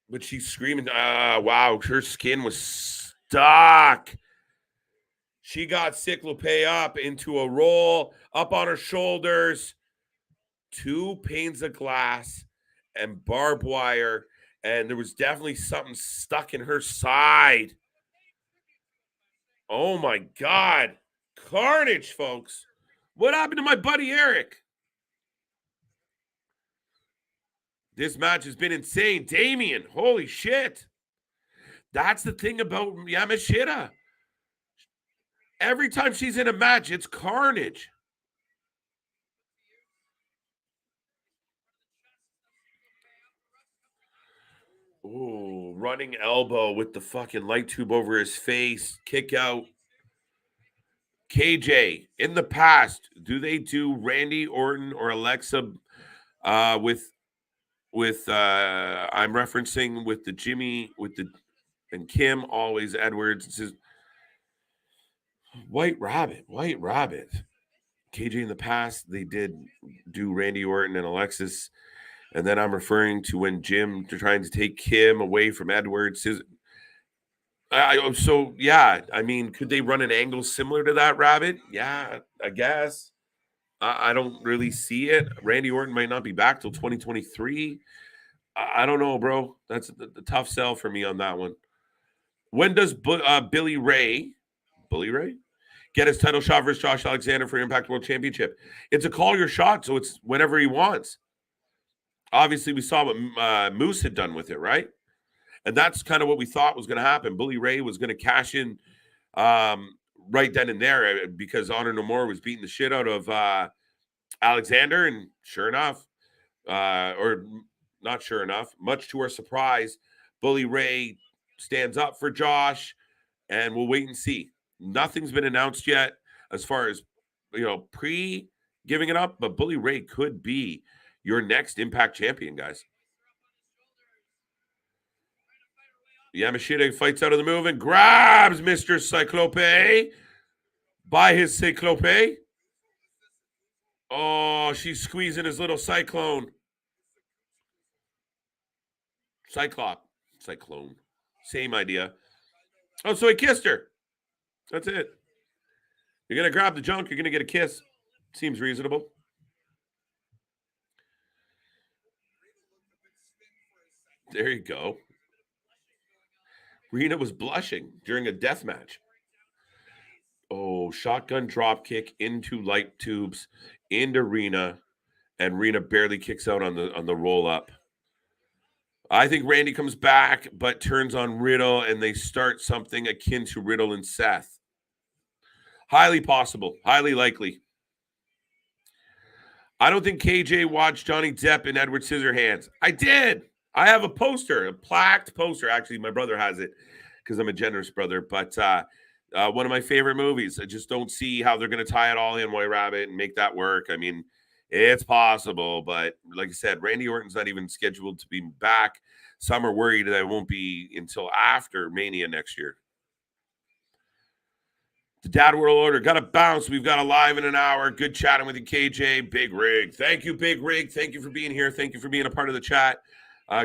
but she's screaming. Wow, her skin was stuck. She got Ciclope up into a roll, up on her shoulders. 2 panes of glass, and barbed wire, and there was definitely something stuck in her side. Oh my God. Carnage, folks. What happened to my buddy Eric? This match has been insane. Damien, holy shit. That's the thing about Yamashita. Every time she's in a match, it's carnage. Ooh, running elbow with the fucking light tube over his face. Kick out. KJ, in the past, do they do Randy Orton or Alexa with I'm referencing with the Jimmy and Kim, always Edwards. It says White Rabbit. KJ, in the past, they did do Randy Orton and Alexis. And then I'm referring to when Jim trying to take Kim away from Edwards. So yeah, I mean, could they run an angle similar to that, Rabbit? Yeah, I guess. I don't really see it. Randy Orton might not be back till 2023. I don't know, bro. That's the tough sell for me on that one. When does Bully Ray get his title shot versus Josh Alexander for Impact World Championship? It's a call your shot, so it's whenever he wants. Obviously, we saw what Moose had done with it, right? And that's kind of what we thought was going to happen. Bully Ray was going to cash in right then and there because Honor No More was beating the shit out of Alexander. And sure enough, or not sure enough, much to our surprise, Bully Ray stands up for Josh, and we'll wait and see. Nothing's been announced yet as far as, pre-giving it up, but Bully Ray could be your next Impact champion, guys. Yamashita fights out of the move and grabs Mr. Ciclope by his Ciclope. Oh, she's squeezing his little cyclone. Cyclone. Same idea. Oh, so he kissed her. That's it. You're going to grab the junk, you're going to get a kiss. Seems reasonable. There you go. Rina was blushing during a death match. Oh, shotgun drop kick into light tubes into Rina, and Rina barely kicks out on the roll up. I think Randy comes back, but turns on Riddle, and they start something akin to Riddle and Seth. Highly possible, highly likely. I don't think KJ watched Johnny Depp in Edward Scissorhands. I did. I have a poster, a plaqued poster. Actually, my brother has it because I'm a generous brother. But one of my favorite movies. I just don't see how they're going to tie it all in, White Rabbit, and make that work. I mean, it's possible. But like I said, Randy Orton's not even scheduled to be back. Some are worried that it won't be until after Mania next year. The Dad World Order got to bounce. We've got a live in an hour. Good chatting with you, KJ. Big Rig. Thank you, Big Rig. Thank you for being here. Thank you for being a part of the chat.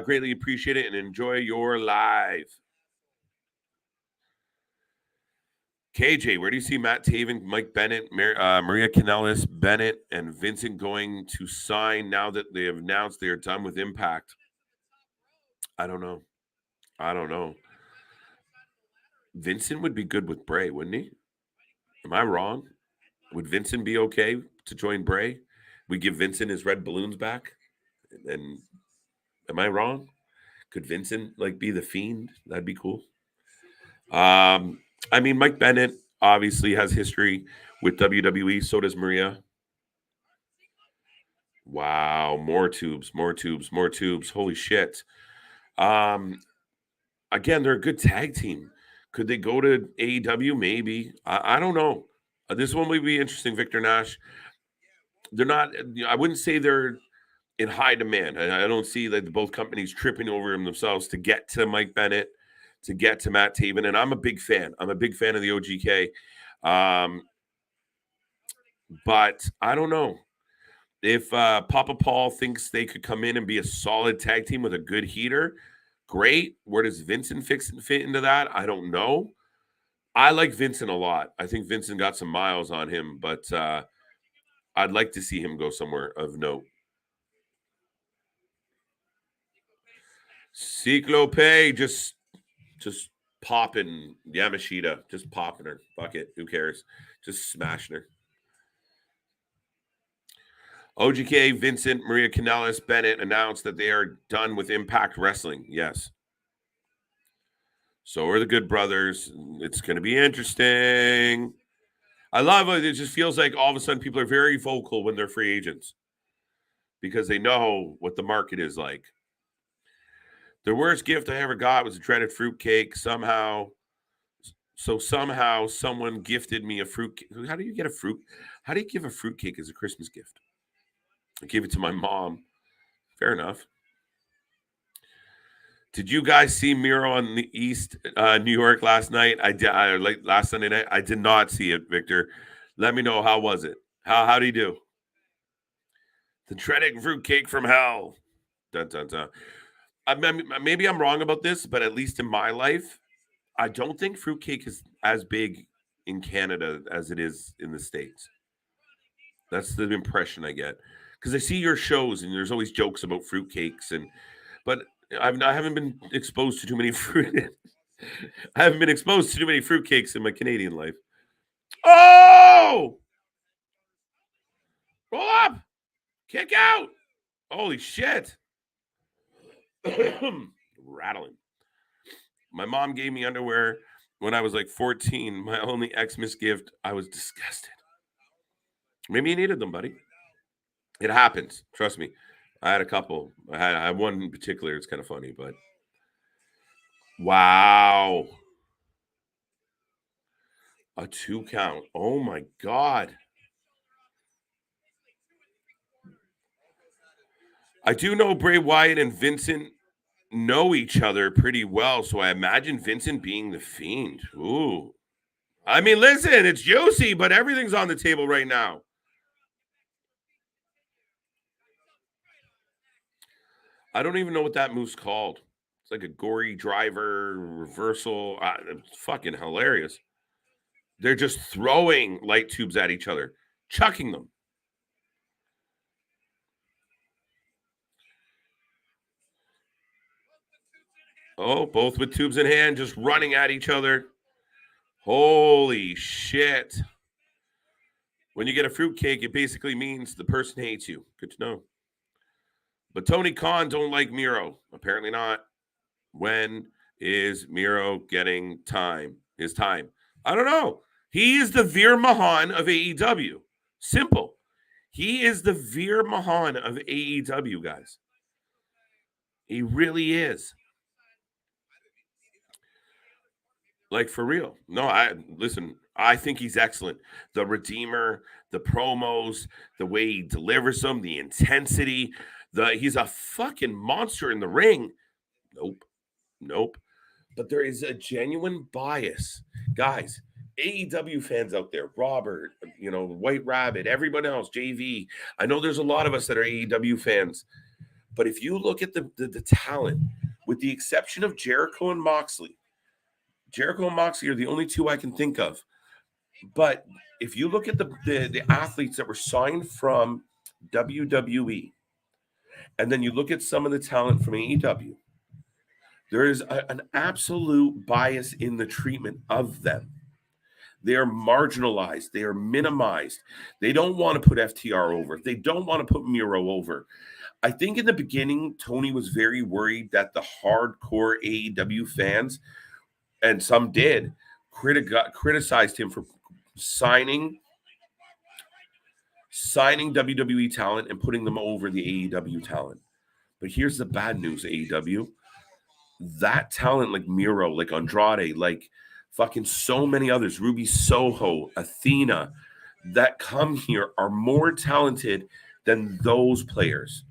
Greatly appreciate it and enjoy your live. KJ, where do you see Matt Taven, Mike Bennett, Maria Kanellis, Bennett, and Vincent going to sign now that they have announced they are done with Impact? I don't know. Vincent would be good with Bray, wouldn't he? Am I wrong? Would Vincent be okay to join Bray? We give Vincent his red balloons back? And am I wrong? Could Vincent be the Fiend? That'd be cool. I mean, Mike Bennett obviously has history with WWE. So does Maria. Wow, more tubes. Holy shit. Again, they're a good tag team. Could they go to AEW? Maybe. I don't know. This one would be interesting, Victor Nash. They're not, I wouldn't say they're in high demand. I don't see both companies tripping over themselves to get to Mike Bennett, to get to Matt Taven. And I'm a big fan. I'm a big fan of the OGK. But I don't know. If Papa Paul thinks they could come in and be a solid tag team with a good heater, great. Where does Vincent fit into that? I don't know. I like Vincent a lot. I think Vincent got some miles on him, but I'd like to see him go somewhere of note. Ciclope just popping Yamashita, just popping her. Fuck it. Who cares? Just smashing her. OGK, Vincent, Maria Kanellis, Bennett announced that they are done with Impact Wrestling. Yes. So are the Good Brothers. It's going to be interesting. I love it. It just feels like all of a sudden people are very vocal when they're free agents because they know what the market is like. The worst gift I ever got was a dreaded fruitcake. Somehow someone gifted me a fruit. How do you get a fruit? How do you give a fruitcake as a Christmas gift? I gave it to my mom. Fair enough. Did you guys see Miro on the East New York last night? I did. Like last Sunday night. I did not see it, Victor. Let me know, how was it? How did he do? The dreaded fruitcake from hell. Dun, dun, dun. Maybe I'm wrong about this, but at least in my life, I don't think fruitcake is as big in Canada as it is in the States. That's the impression I get. Because I see your shows and there's always jokes about fruitcakes, but I haven't been exposed to too many fruit. I haven't been exposed to too many fruitcakes in my Canadian life. Oh! Roll up! Kick out! Holy shit! Rattling. My mom gave me underwear when I was like 14. My only Xmas gift. I was disgusted. Maybe you needed them, buddy. It happens. Trust me. I had a couple. I had one in particular. It's kind of funny, but wow. A 2 count. Oh my God. I do know Bray Wyatt and Vincent know each other pretty well, so I imagine Vincent being the Fiend. Ooh. I mean, listen, it's juicy, but everything's on the table right now. I don't even know what that move's called. It's like a gory driver reversal. It's fucking hilarious. They're just throwing light tubes at each other, chucking them. Oh, both with tubes in hand, just running at each other. Holy shit. When you get a fruitcake, it basically means the person hates you. Good to know. But Tony Khan don't like Miro. Apparently not. When is Miro getting his time? I don't know. He is the Veer Mahan of AEW. Simple. He is the Veer Mahan of AEW, guys. He really is. Like, for real. No, I think he's excellent. The Redeemer, the promos, the way he delivers them, the intensity, he's a fucking monster in the ring. Nope. But there is a genuine bias. Guys, AEW fans out there, Robert, White Rabbit, everyone else, JV. I know there's a lot of us that are AEW fans. But if you look at the talent, with the exception of Jericho and Moxley are the only two I can think of. But if you look at the athletes that were signed from WWE, and then you look at some of the talent from AEW, there is an absolute bias in the treatment of them. They are marginalized. They are minimized. They don't want to put FTR over. They don't want to put Miro over. I think in the beginning, Tony was very worried that the hardcore AEW fans, and some did, criticized him for signing WWE talent and putting them over the AEW talent. But here's the bad news, AEW. That talent like Miro, like Andrade, like fucking so many others, Ruby Soho, Athena, that come here are more talented than those players.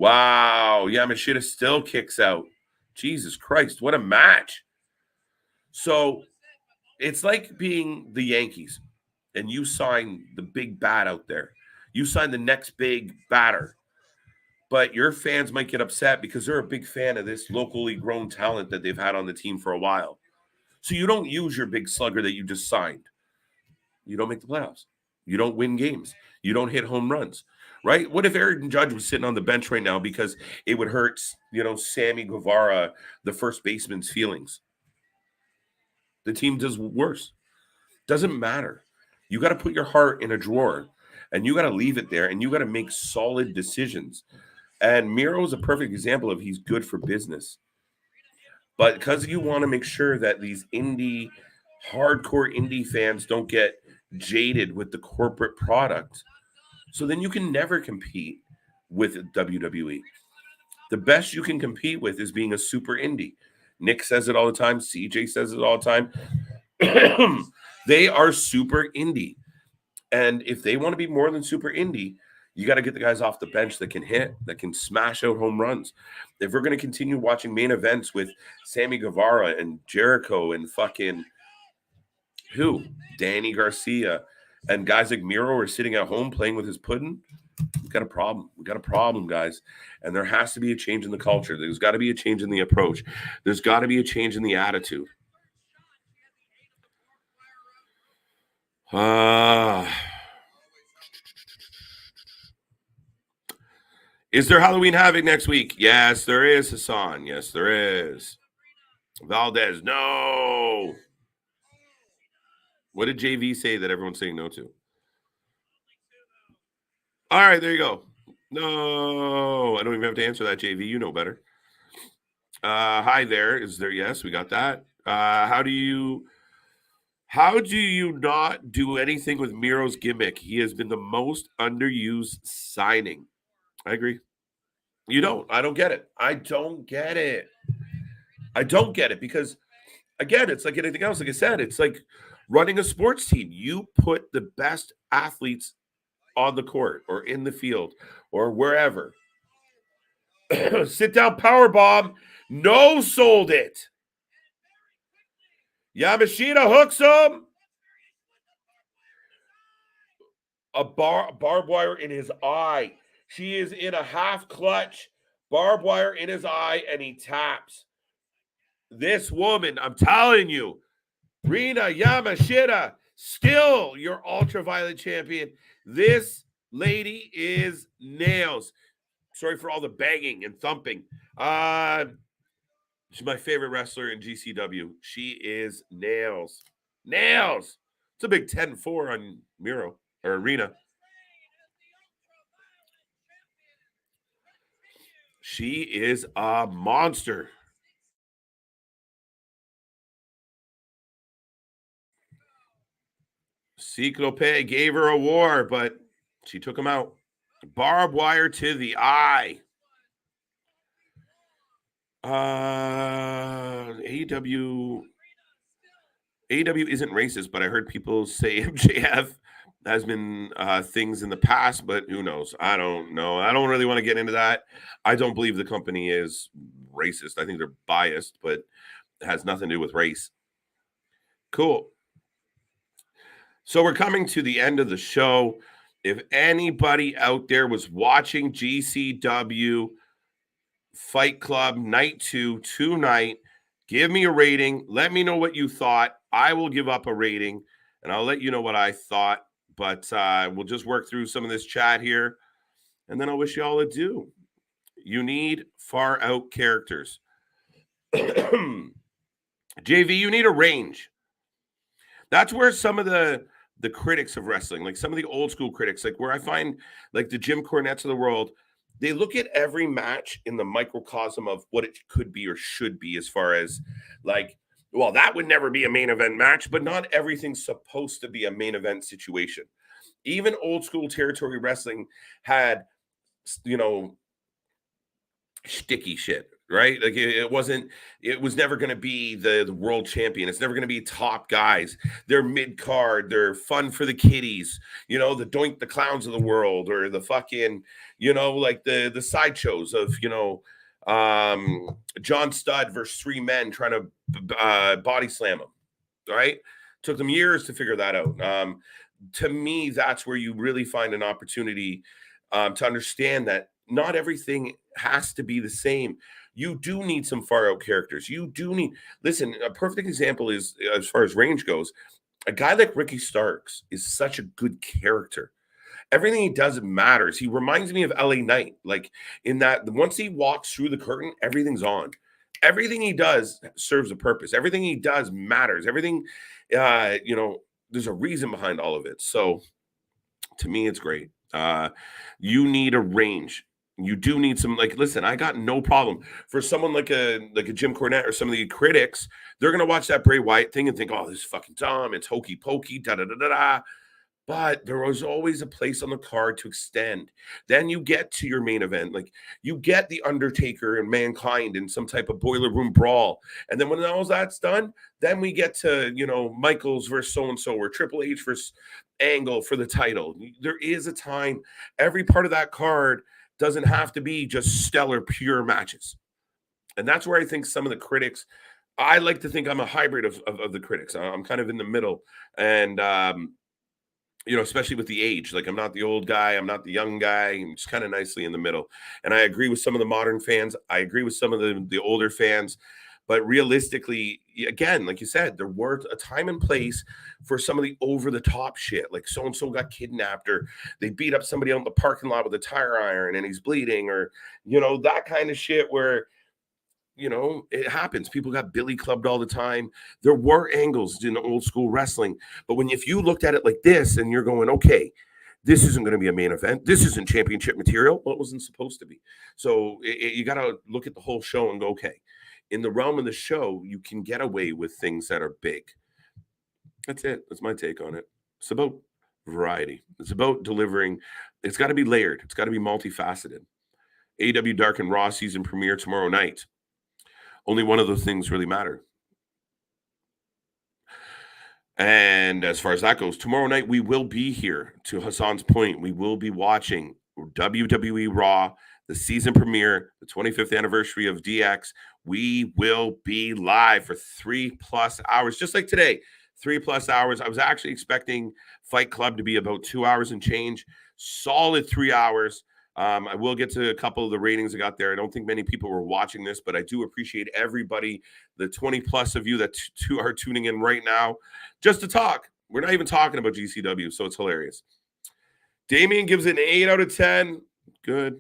Wow, Yamashita still kicks out. Jesus Christ, what a match. So it's like being the Yankees and you sign the big bat out there. You sign the next big batter. But your fans might get upset because they're a big fan of this locally grown talent that they've had on the team for a while. So you don't use your big slugger that you just signed. You don't make the playoffs. You don't win games. You don't hit home runs. right? What if Aaron Judge was sitting on the bench right now because it would hurt, Sammy Guevara, the first baseman's feelings? The team does worse. Doesn't matter. You got to put your heart in a drawer and you got to leave it there and you got to make solid decisions. And Miro is a perfect example of he's good for business. But because you want to make sure that these hardcore indie fans don't get jaded with the corporate product, so then you can never compete with WWE. The best you can compete with is being a super indie. Nick says it all the time. CJ says it all the time. They are super indie. And if they want to be more than super indie, you got to get the guys off the bench that can hit, that can smash out home runs. If we're going to continue watching main events with Sammy Guevara and Jericho and fucking Danny Garcia and guys like Miro are sitting at home playing with his pudding, we've got a problem. We got a problem, guys. And there has to be a change in the culture. There's got to be a change in the approach. There's got to be a change in the attitude. Is there Halloween Havoc next week? Yes, there is, Hassan. Yes, there is. Valdez, no. What did JV say that everyone's saying no to? All right, there you go. No, I don't even have to answer that, JV. You know better. Hi there. Is there? Yes, we got that. How do you not do anything with Miro's gimmick? He has been the most underused signing. I agree. You don't. I don't get it. I don't get it because, again, it's like anything else. Like I said, it's like running a sports team. You put the best athletes on the court or in the field or wherever. Sit down power bomb. No, sold it. Yamashita hooks him. A barbed wire in his eye. She is in a half clutch. Barbed wire in his eye, and he taps. This woman, I'm telling you, Rina Yamashita, still your ultraviolet champion. This lady is nails. Sorry for all the banging and thumping. She's my favorite wrestler in GCW. She is nails. Nails. It's a big 10-4 on Miro or Arena. She is a monster. Ciclope gave her a war, but she took him out. Barbed wire to the eye. AEW isn't racist, but I heard people say MJF has been things in the past, but who knows? I don't know. I don't really want to get into that. I don't believe the company is racist. I think they're biased, but it has nothing to do with race. Cool. So we're coming to the end of the show. If anybody out there was watching GCW Fight Club Night 2 tonight, give me a rating. Let me know what you thought. I will give up a rating, and I'll let you know what I thought. But we'll just work through some of this chat here, and then I'll wish you all adieu. You need far out characters. JV, you need a range. That's where some of the critics of wrestling, like some of the old school critics, like where I find like the Jim Cornettes of the world, they look at every match in the microcosm of what it could be or should be, as far as like, well, that would never be a main event match, but not everything's supposed to be a main event situation. Even old school territory wrestling had, sticky shit, right? Like it was never going to be the world champion. It's never going to be top guys. They're mid card. They're fun for the kiddies, the Doink the Clowns of the world, or the fucking, like the sideshows of, John Studd versus three men trying to body slam him, right? Took them years to figure that out. To me, that's where you really find an opportunity to understand that not everything has to be the same. You do need some far out characters. You do need, listen, a perfect example is, as far as range goes, a guy like Ricky Starks is such a good character. Everything he does matters. He reminds me of LA Knight. Like in that, once he walks through the curtain, everything's on. Everything he does serves a purpose. Everything he does matters. Everything, there's a reason behind all of it. So to me, it's great. You need a range. You do need some, like, listen, I got no problem for someone like a Jim Cornette or some of the critics. They're gonna watch that Bray Wyatt thing and think, oh, this is fucking dumb. It's hokey pokey, da da da da da. But there was always a place on the card to extend. Then you get to your main event. Like you get the Undertaker and Mankind in some type of boiler room brawl. And then when all that's done, then we get to, Michaels versus so-and-so or Triple H versus Angle for the title. There is a time. Every part of that card doesn't have to be just stellar, pure matches. And that's where I think some of the critics, I like to think I'm a hybrid of the critics. I'm kind of in the middle. And, especially with the age, like I'm not the old guy, I'm not the young guy, I'm just kind of nicely in the middle. And I agree with some of the modern fans. I agree with some of the older fans. But realistically, again, like you said, there were a time and place for some of the over-the-top shit. Like so-and-so got kidnapped, or they beat up somebody out in the parking lot with a tire iron and he's bleeding, or, that kind of shit where, it happens. People got billy clubbed all the time. There were angles in old school wrestling. But if you looked at it like this and you're going, okay, this isn't going to be a main event. This isn't championship material. Well, it wasn't supposed to be. So you got to look at the whole show and go, okay, in the realm of the show, you can get away with things that are big. That's it. That's my take on it. It's about variety. It's about delivering. It's got to be layered. It's got to be multifaceted. AEW Dark and Raw season premiere tomorrow night. Only one of those things really matter. And as far as that goes, tomorrow night we will be here. To Hassan's point, we will be watching WWE Raw, the season premiere, the 25th anniversary of DX. We will be live for 3+ hours, just like today. 3+ hours. I was actually expecting Fight Club to be about 2 hours and change. Solid 3 hours. I will get to a couple of the ratings I got there. I don't think many people were watching this, but I do appreciate everybody, the 20+ of you that are tuning in right now just to talk. We're not even talking about GCW, so it's hilarious. Damien gives it an 8 out of 10. Good.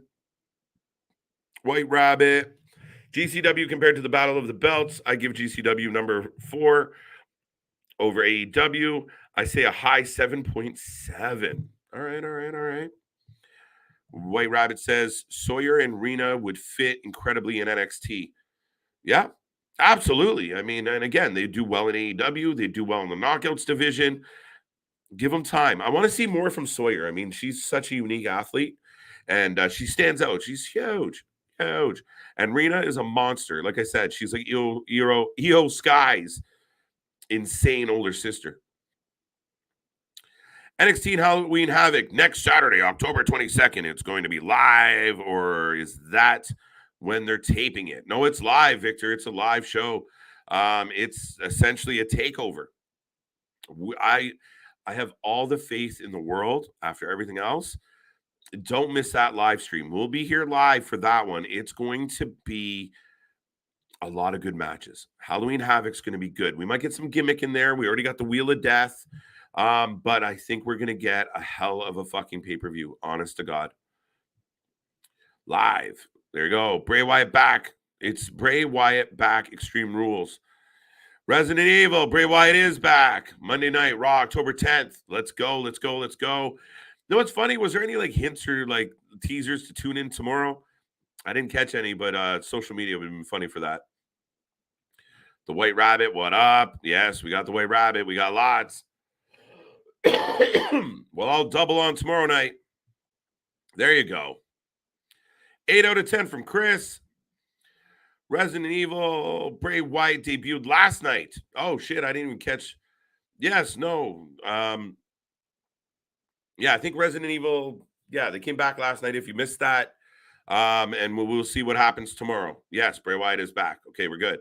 White Rabbit. GCW compared to the Battle of the Belts, I give GCW number 4 over AEW. I say a high 7.7. All right. White Rabbit says Sawyer and Rina would fit incredibly in NXT. Yeah, absolutely. I mean, and again, they do well in AEW. They do well in the Knockouts division. Give them time. I want to see more from Sawyer. I mean, she's such a unique athlete, and she stands out. She's huge. And Rina is a monster. Like I said, she's like Io Sky's insane older sister. NXT Halloween Havoc next Saturday, October 22nd. It's going to be live, or is that when they're taping it? No, it's live, Victor. It's a live show. It's essentially a takeover. I have all the faith in the world after everything else. Don't miss that live stream. We'll be here live for that one. It's going to be a lot of good matches. Halloween Havoc's going to be good. We might get some gimmick in there. We already got the Wheel of Death. But I think we're going to get a hell of a fucking pay-per-view, honest to God. Live. There you go. Bray Wyatt back. It's Bray Wyatt back, Extreme Rules. Resident Evil, Bray Wyatt is back. Monday Night Raw, October 10th. Let's go. You know what's funny? Was there any hints or teasers to tune in tomorrow? I didn't catch any, but social media would have been funny for that. The White Rabbit, what up? Yes, we got the White Rabbit. We got lots. Well, I'll double on tomorrow night. There you go. 8 out of 10 from Chris. Resident Evil, Bray Wyatt debuted last night. Oh, shit, I didn't even catch. Yes, no. Yeah, I think Resident Evil, they came back last night if you missed that. And we'll see what happens tomorrow. Yes, Bray Wyatt is back. Okay, we're good.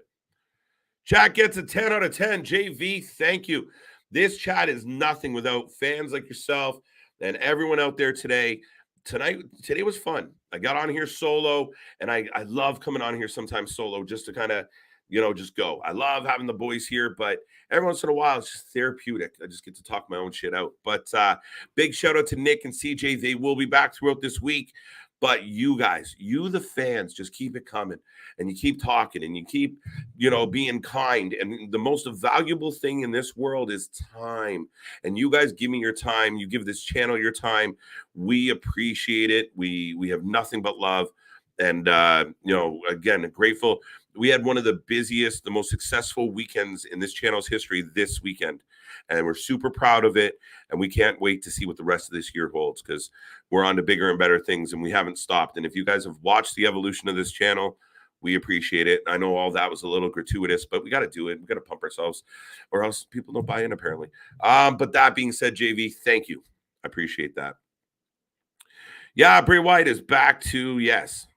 Chat gets a 10 out of 10. JV, thank you. This chat is nothing without fans like yourself and everyone out there today. Today was fun. I got on here solo, and I love coming on here sometimes solo just to kind of just go. I love having the boys here, but every once in a while, it's just therapeutic. I just get to talk my own shit out. But big shout out to Nick and CJ. They will be back throughout this week. But you guys, you the fans, just keep it coming, and you keep talking, and you keep, being kind. And the most valuable thing in this world is time. And you guys give me your time. You give this channel your time. We appreciate it. We have nothing but love. And, again, grateful. We had one of the busiest, the most successful weekends in this channel's history this weekend. And we're super proud of it. And we can't wait to see what the rest of this year holds, because we're on to bigger and better things, and we haven't stopped. And if you guys have watched the evolution of this channel, we appreciate it. I know all that was a little gratuitous, but we got to do it. We got to pump ourselves, or else people don't buy in, apparently. But that being said, JV, thank you. I appreciate that. Yeah, Bray Wyatt is back to, yes.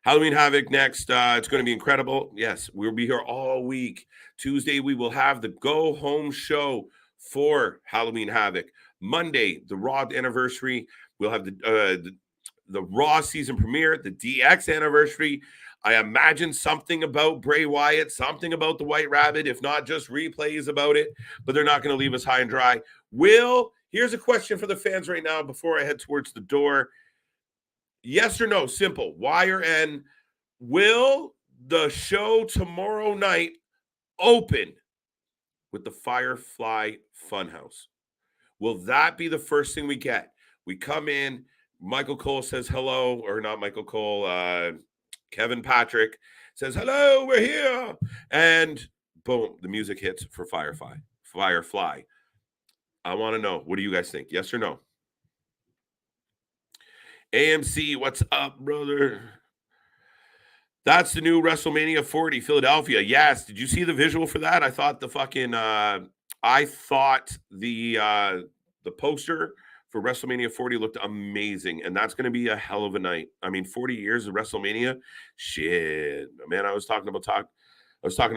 Halloween Havoc next. It's going to be incredible. Yes, we'll be here all week. Tuesday, we will have the Go Home show for Halloween Havoc. Monday, the Raw anniversary. We'll have the Raw season premiere, the DX anniversary. I imagine something about Bray Wyatt, something about the White Rabbit, if not just replays about it, but they're not going to leave us high and dry. Here's a question for the fans right now before I head towards the door. Yes or no? Simple. Y or N. Will the show tomorrow night open with the Firefly Funhouse? Will that be the first thing we get? We come in, Michael Cole says hello, or not Michael Cole, Kevin Patrick says, hello, we're here. And boom, the music hits for Firefly. I want to know, what do you guys think? Yes or no? AMC, what's up, brother? That's the new WrestleMania 40 Philadelphia. Yes. Did you see the visual for that? I thought the poster for WrestleMania 40 looked amazing, and that's going to be a hell of a night. I mean, 40 years of WrestleMania, shit, man. I was talking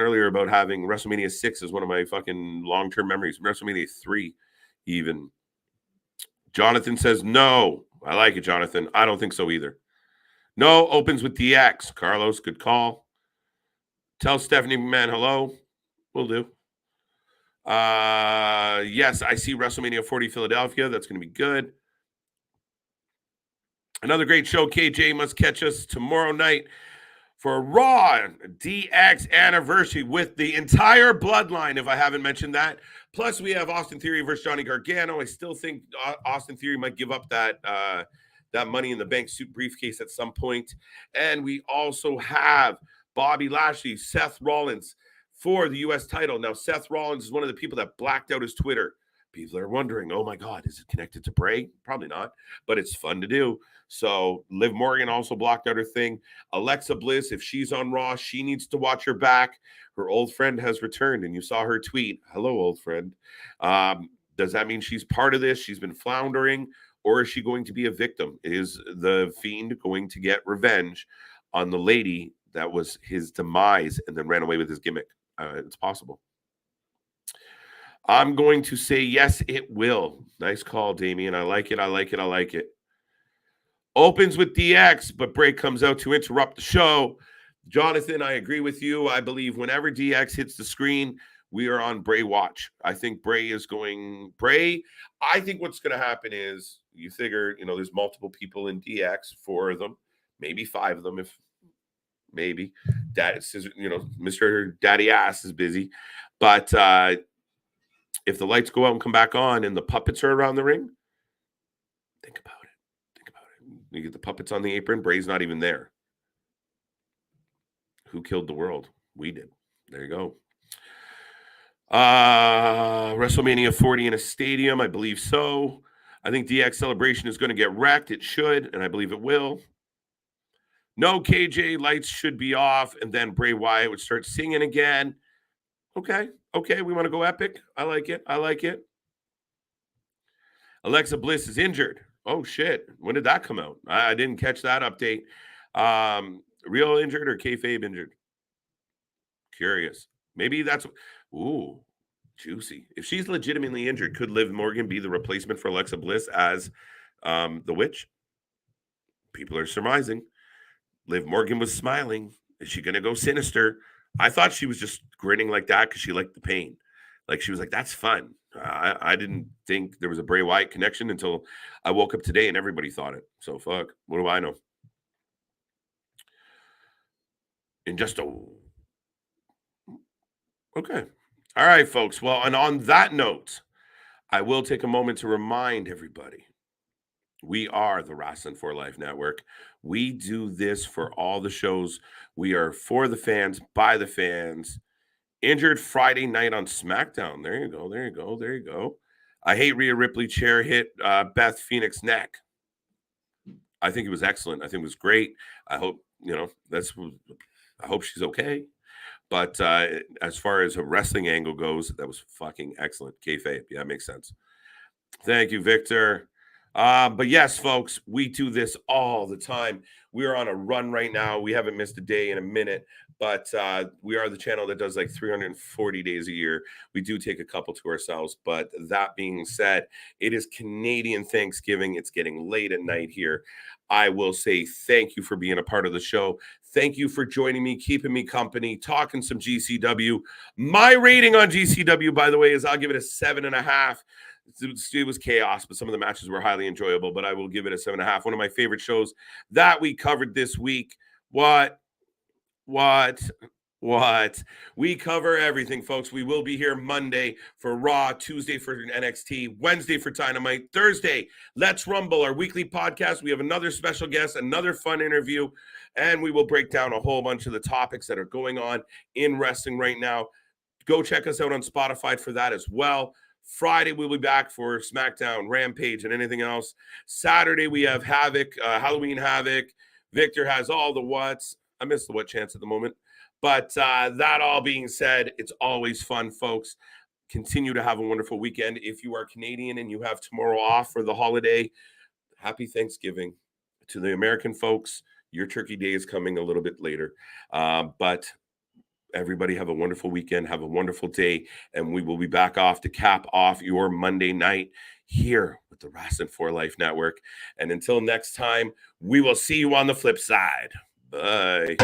earlier about having WrestleMania 6 as one of my fucking long-term memories. WrestleMania 3, even. Jonathan says no. I like it, Jonathan. I don't think so either. No, opens with DX. Carlos, good call. Tell Stephanie McMahon hello. Will do. Yes, I see WrestleMania 40 Philadelphia. That's going to be good. Another great show. KJ must catch us tomorrow night for a Raw DX anniversary with the entire bloodline, if I haven't mentioned that. Plus, we have Austin Theory versus Johnny Gargano. I still think Austin Theory might give up that Money in the Bank suit briefcase at some point. And we also have Bobby Lashley, Seth Rollins for the U.S. title. Now, Seth Rollins is one of the people that blacked out his Twitter. People are wondering, oh my God, is it connected to Bray? Probably not, but it's fun to do. So Liv Morgan also blocked out her thing. Alexa Bliss, if she's on Raw, she needs to watch her back. Her old friend has returned, and you saw her tweet, hello, old friend. Does that mean she's part of this? She's been floundering, or is she going to be a victim? Is the Fiend going to get revenge on the lady that was his demise and then ran away with his gimmick? It's possible. I'm going to say yes, it will. Nice call, Damien. I like it. Opens with DX, but Bray comes out to interrupt the show. Jonathan, I agree with you. I believe whenever DX hits the screen, we are on Bray watch. I think Bray is going Bray. I think what's going to happen is you figure, there's multiple people in DX, 4 of them, maybe 5 of them, if maybe. Mr. Daddy Ass is busy. But if the lights go out and come back on and the puppets are around the ring, think about it. You get the puppets on the apron. Bray's not even there. Who killed the world? We did. There you go. WrestleMania 40 in a stadium. I believe so. I think DX Celebration is going to get wrecked. It should, and I believe it will. No, KJ, lights should be off, and then Bray Wyatt would start singing again. Okay, we want to go epic. I like it. Alexa Bliss is injured. Oh, shit. When did that come out? I didn't catch that update. Real injured or kayfabe injured? Curious. Maybe that's... Ooh, juicy. If she's legitimately injured, could Liv Morgan be the replacement for Alexa Bliss as the witch? People are surmising. Liv Morgan was smiling. Is she going to go sinister? I thought she was just grinning like that because she liked the pain. Like she was like, that's fun. I didn't think there was a Bray Wyatt connection until I woke up today and everybody thought it. So fuck, what do I know? In just a... Okay. All right, folks. Well, and on that note, I will take a moment to remind everybody, we are the Wrasslin for Life Network. We do this for all the shows. We are for the fans, by the fans. Injured Friday night on SmackDown. There you go. There you go. There you go. I hate Rhea Ripley chair hit Beth Phoenix neck. I think it was excellent. I think it was great. I hope, I hope she's okay. But as far as a wrestling angle goes, that was fucking excellent. Kayfabe. Yeah, that makes sense. Thank you, Victor. But yes, folks, we do this all the time. We are on a run right now. We haven't missed a day in a minute, but we are the channel that does like 340 days a year. We do take a couple to ourselves. But that being said, it is Canadian Thanksgiving. It's getting late at night here. I will say thank you for being a part of the show. Thank you for joining me, keeping me company, talking some GCW. My rating on GCW, by the way, is I'll give it a 7.5. It was chaos, but some of the matches were highly enjoyable, but I will give it a 7.5. One of my favorite shows that we covered this week. What? We cover everything, folks. We will be here Monday for Raw, Tuesday for NXT, Wednesday for Dynamite, Thursday, Let's Rumble, our weekly podcast. We have another special guest, another fun interview, and we will break down a whole bunch of the topics that are going on in wrestling right now. Go check us out on Spotify for that as well. Friday, we'll be back for SmackDown, Rampage, and anything else. Saturday, we have Havoc, Halloween Havoc. Victor has all the whats. I missed the what chance at the moment. But that all being said, it's always fun, folks. Continue to have a wonderful weekend. If you are Canadian and you have tomorrow off for the holiday, happy Thanksgiving. To the American folks, your Turkey Day is coming a little bit later. But everybody have a wonderful weekend. Have a wonderful day. And we will be back off to cap off your Monday night here with the Wrasslin for Life Network. And until next time, we will see you on the flip side. Bye.